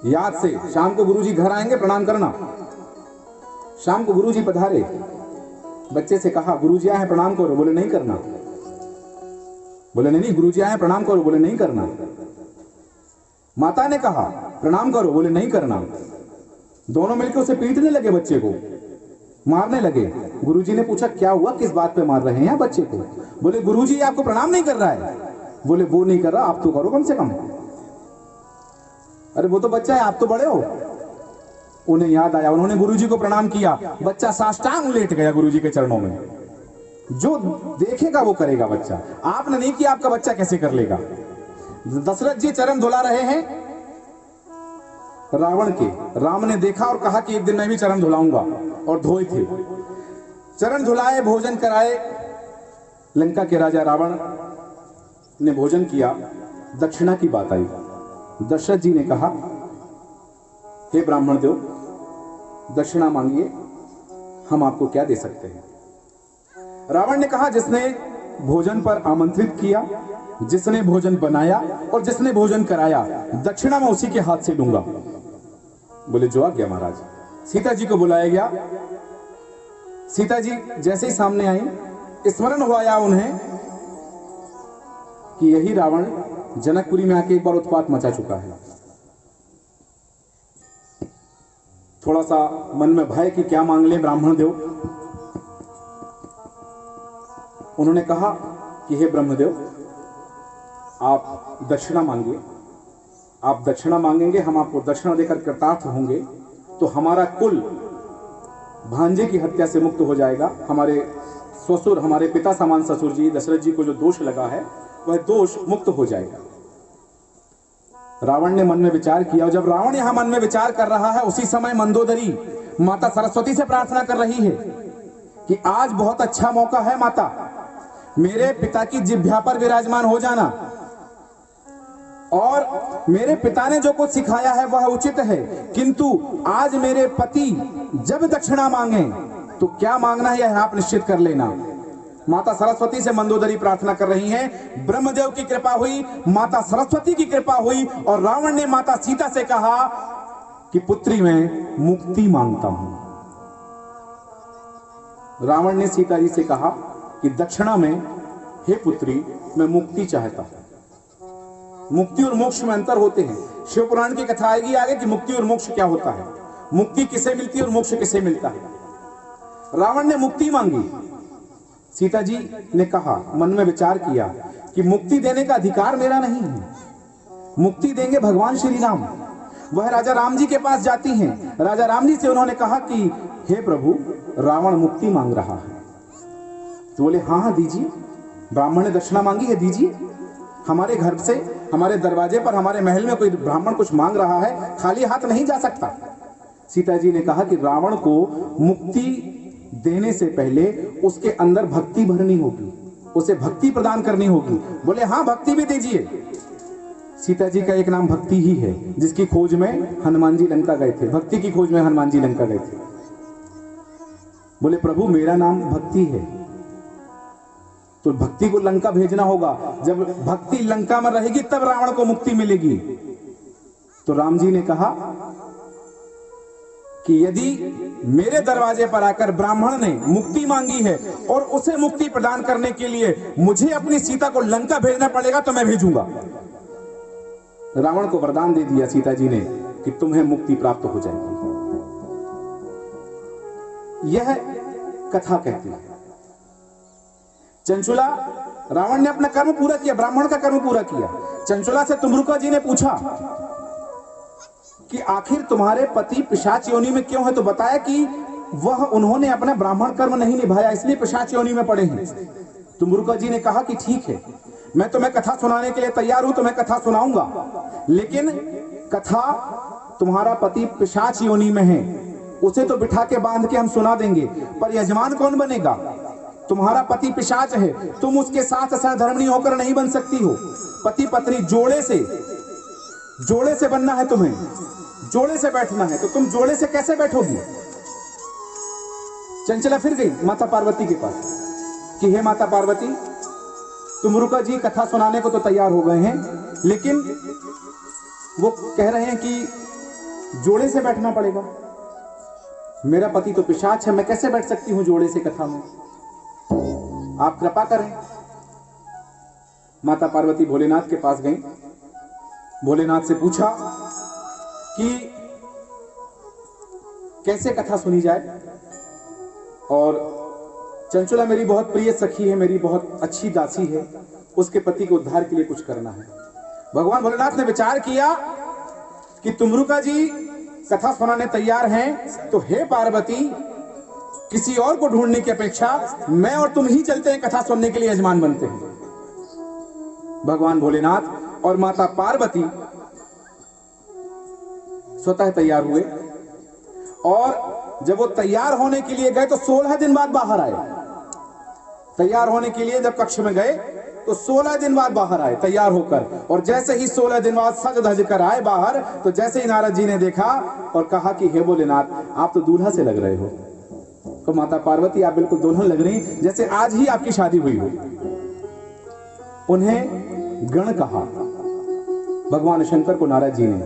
याद से शाम को गुरुजी घर आएंगे प्रणाम करना। शाम को गुरुजी पधारे, बच्चे से कहा गुरुजी आए हैं प्रणाम करो, बोले नहीं करना। बोले नहीं गुरुजी आए हैं प्रणाम करो, बोले नहीं करना। माता ने कहा प्रणाम करो, बोले नहीं करना। दोनों मिलकर उसे पीटने लगे, बच्चे को मारने लगे। गुरुजी ने पूछा क्या हुआ, किस बात पे मार रहे हैं बच्चे को? बोले गुरुजी आपको प्रणाम नहीं कर रहा है। बोले वो नहीं कर रहा, आप तो करो कम से कम। अरे वो तो बच्चा है, आप तो बड़े हो। उन्हें याद आया, उन्होंने गुरुजी को प्रणाम किया। बच्चा साष्टांग लेट गया गुरुजी के चरणों में। जो देखेगा वो करेगा बच्चा, आपने नहीं किया, आपका बच्चा कैसे कर लेगा। दशरथ जी चरण धुला रहे हैं रावण के। राम ने देखा और कहा कि एक दिन मैं भी चरण धुलाऊंगा, और धोए थे। चरण धुलाए, भोजन कराए। लंका के राजा रावण ने भोजन किया, दक्षिणा की बात आई। दशरथ जी ने कहा, हे ब्राह्मण देव, दक्षिणा मांगिए, हम आपको क्या दे सकते हैं। रावण ने कहा, जिसने भोजन पर आमंत्रित किया, जिसने भोजन बनाया और जिसने भोजन कराया, दक्षिणा में उसी के हाथ से लूंगा। बोले जो आज्ञा महाराज। सीता जी को बुलाया गया। सीता जी जैसे ही सामने आई, स्मरण हुआ उन्हें कि यही रावण जनकपुरी में आके एक बार उत्पात मचा चुका है। थोड़ा सा मन में भय कि क्या मांग ले ब्राह्मण देव। उन्होंने कहा कि हे ब्रह्मदेव, आप दक्षिणा मांगिए। आप दक्षिणा मांगेंगे, हम आपको दक्षिणा देकर कृतार्थ होंगे, तो हमारा कुल भांजे की हत्या से मुक्त हो जाएगा। हमारे ससुर, हमारे पिता समान ससुर जी दशरथ जी को जो दोष लगा है, वह दोष मुक्त हो जाएगा। रावण ने मन में विचार किया, और जब रावण यहां मन में विचार कर रहा है, उसी समय मंदोदरी माता सरस्वती से प्रार्थना कर रही है कि आज बहुत अच्छा मौका है माता, मेरे पिता की जिह्वा पर विराजमान हो जाना, और मेरे पिता ने जो कुछ सिखाया है वह उचित है, किंतु आज मेरे पति जब दक्षिणा मांगे तो क्या मांगना है यह आप निश्चित कर लेना। माता सरस्वती से मंदोदरी प्रार्थना कर रही हैं। ब्रह्मदेव की कृपा हुई, माता सरस्वती की कृपा हुई, और रावण ने माता सीता से कहा कि पुत्री मैं मुक्ति मांगता हूं। रावण ने सीता जी से कहा कि दक्षिणा में, हे पुत्री, मैं मुक्ति चाहता हूं। मुक्ति और मोक्ष में अंतर होते हैं। शिव पुराण की कथा आएगी आगे कि मुक्ति और मोक्ष क्या होता है, मुक्ति किसे मिलती है और मोक्ष किसे मिलता है। रावण ने मुक्ति मांगी। सीता जी ने कहा, मन में विचार किया कि मुक्ति देने का अधिकार मेरा नहीं है, मुक्ति देंगे भगवान श्री राम। वह राजा राम जी के पास जाती हैं। राजा राम जी से उन्होंने कहा कि हे प्रभु, रावण मुक्ति मांग रहा है। तो बोले हाँ हाँ दीजिए, ब्राह्मण ने दक्षिणा मांगी है, दीजिए। हमारे घर से, हमारे दरवाजे पर, हमारे महल में कोई ब्राह्मण कुछ मांग रहा है, खाली हाथ नहीं जा सकता। सीता जी ने कहा कि रावण को मुक्ति देने से पहले उसके अंदर भक्ति भरनी होगी, उसे भक्ति प्रदान करनी होगी। बोले हाँ, भक्ति भी दीजिए। सीता जी का एक नाम भक्ति ही है, जिसकी खोज में हनुमान जी लंका गए थे। भक्ति की खोज में हनुमान जी लंका गए थे। बोले प्रभु, मेरा नाम भक्ति है, तो भक्ति को लंका भेजना होगा। जब भक्ति लंका में रहेगी तब रावण को मुक्ति मिलेगी। तो राम जी ने कहा कि यदि मेरे दरवाजे पर आकर ब्राह्मण ने मुक्ति मांगी है और उसे मुक्ति प्रदान करने के लिए मुझे अपनी सीता को लंका भेजना पड़ेगा, तो मैं भेजूंगा। रावण को वरदान दे दिया सीता जी ने कि तुम्हें मुक्ति प्राप्त हो जाएगी। यह कथा कहती है। चंचुला, रावण ने अपना कर्म पूरा किया, ब्राह्मण का कर्म पूरा किया। चंचुला से तुम्रुका जी ने पूछा कि आखिर तुम्हारे पति पिशाच योनि में क्यों है, तो बताया कि वह उन्होंने अपना ब्राह्मण कर्म नहीं निभाया, इसलिए पिशाच योनि में पड़े हैं। तुम्रुका जी ने कहा कि ठीक है, मैं तुम्हें कथा सुनाने के लिए तैयार हूं, तुम्हें कथा सुनाऊंगा, लेकिन कथा तुम्हारा पति पिशाच योनि में है, उसे तो बिठा के बांध के हम सुना देंगे, पर यजमान कौन बनेगा? तुम्हारा पति पिशाच है, तुम उसके साथ सहधर्मिणी होकर नहीं बन सकती हो। पति पत्नी जोड़े से बनना है, तुम्हें जोड़े से बैठना है, तो तुम जोड़े से कैसे बैठोगी? चंचला फिर गई माता पार्वती के पास कि हे माता पार्वती, तुम्रुका जी कथा सुनाने को तो तैयार हो गए हैं, लेकिन वो कह रहे हैं कि जोड़े से बैठना पड़ेगा। मेरा पति तो पिशाच है, मैं कैसे बैठ सकती हूं जोड़े से कथा में? आप कृपा करें। माता पार्वती भोलेनाथ के पास गई। भोलेनाथ से पूछा कि कैसे कथा सुनी जाए, और चंचुला मेरी बहुत प्रिय सखी है, मेरी बहुत अच्छी दासी है, उसके पति के उद्धार के लिए कुछ करना है। भगवान भोलेनाथ ने विचार किया कि तुमरुका जी कथा सुनाने तैयार हैं, तो हे पार्वती, किसी और को ढूंढने की अपेक्षा मैं और तुम ही चलते हैं, कथा सुनने के लिए यजमान बनते हैं। भगवान भोलेनाथ और माता पार्वती स्वतः तैयार हुए, और जब वो तैयार होने के लिए गए तो 16 दिन बाद बाहर आए। तैयार होने के लिए जब कक्ष में गए तो 16 दिन बाद बाहर आए तैयार होकर, और जैसे ही 16 दिन बाद सज धज कर आए बाहर, तो जैसे ही नारद जी ने देखा और कहा कि हे भोलेनाथ, आप तो दूल्हा से लग रहे हो। तो माता पार्वती, आप बिल्कुल दुल्हन लग रही, जैसे आज ही आपकी शादी हुई हो। उन्हें गण कहा भगवान शंकर को नारद जी ने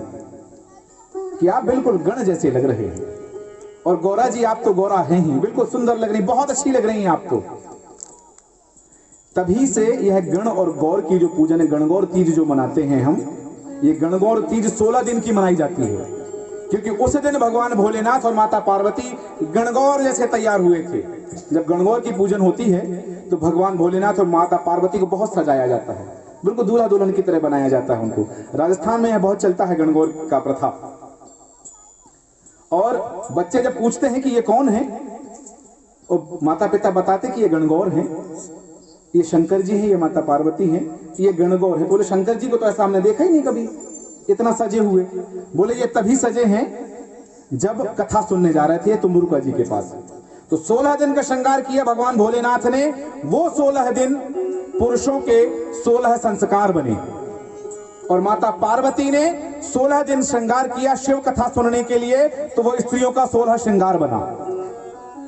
कि आप बिल्कुल गण जैसे लग रहे हैं, और गौरा जी, आप तो गौरा हैं ही, बिल्कुल सुंदर लग रही, बहुत अच्छी लग रही हैं आप तो। तभी से यह गण और गौर की जो पूजन है, गणगौर तीज जो मनाते हैं हम, ये गणगौर तीज 16 दिन की मनाई जाती है, क्योंकि उस दिन भगवान भोलेनाथ और माता पार्वती गणगौर जैसे तैयार हुए थे। जब गणगौर की पूजन होती है तो भगवान भोलेनाथ और माता पार्वती को बहुत सजाया जाता है, बिल्कुल दूल्हा दुल्हन की तरह बनाया जाता है उनको। राजस्थान में यह बहुत चलता है गणगौर का प्रथा। और बच्चे जब पूछते हैं कि ये कौन है, और माता पिता बताते कि ये गणगौर हैं, ये शंकर जी हैं, ये माता पार्वती हैं, ये गणगौर है। बोले शंकर जी को तो ऐसा हमने देखा ही नहीं कभी, इतना सजे हुए। बोले ये तभी सजे हैं जब कथा सुनने जा रहे थे तुमरुका जी के पास। तो 16 दिन का श्रृंगार किया भगवान भोलेनाथ ने। वो 16 दिन पुरुषों के 16 संस्कार बने, और माता पार्वती ने 16 दिन श्रृंगार किया शिव कथा सुनने के लिए, तो वो स्त्रियों का 16 श्रृंगार बना।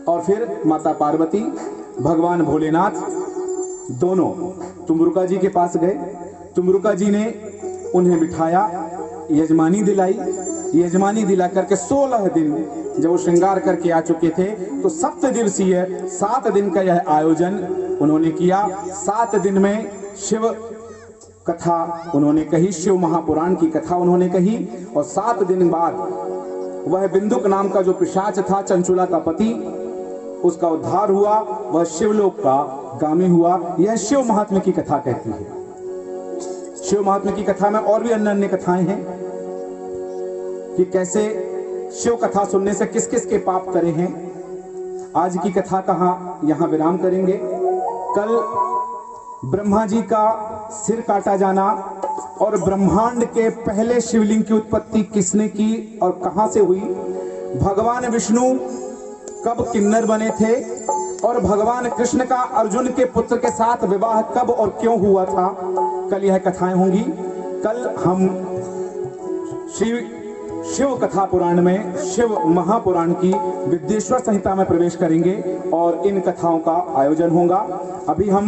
और फिर माता पार्वती भगवान भोलेनाथ दोनों तुमरुका जी के पास गए। तुमरुका जी ने उन्हें बिठाया, यजमानी दिलाई। यजमानी दिला करके 16 दिन जब वो श्रृंगार करके आ चुके थे, तो 7 दिवसीय 7 दिन का यह आयोजन उन्होंने किया। 7 दिन में शिव कथा उन्होंने कही, शिव महापुराण की कथा उन्होंने कही। और 7 दिन बाद वह बिंदुक नाम का जो पिशाच था, चंचुला का पति, उसका उद्धार हुआ, वह शिवलोक का गामी हुआ। यह शिव महात्म्य की कथा कहती है। शिव महात्म्य की कथा में और भी अन्य अन्य कथाएं हैं कि कैसे शिव कथा सुनने से किस किस के पाप करे हैं। आज की कथा कहाँ यहां विराम करेंगे। कल ब्रह्मा जी का सिर काटा जाना और ब्रह्मांड के पहले शिवलिंग की उत्पत्ति किसने की और कहां से हुई, भगवान विष्णु कब किन्नर बने थे, और भगवान कृष्ण का अर्जुन के पुत्र के साथ विवाह कब और क्यों हुआ था, कल यह कथाएं होंगी। कल हम शिव कथा पुराण में शिव महापुराण की विद्येश्वर संहिता में प्रवेश करेंगे और इन कथाओं का आयोजन होगा। अभी हम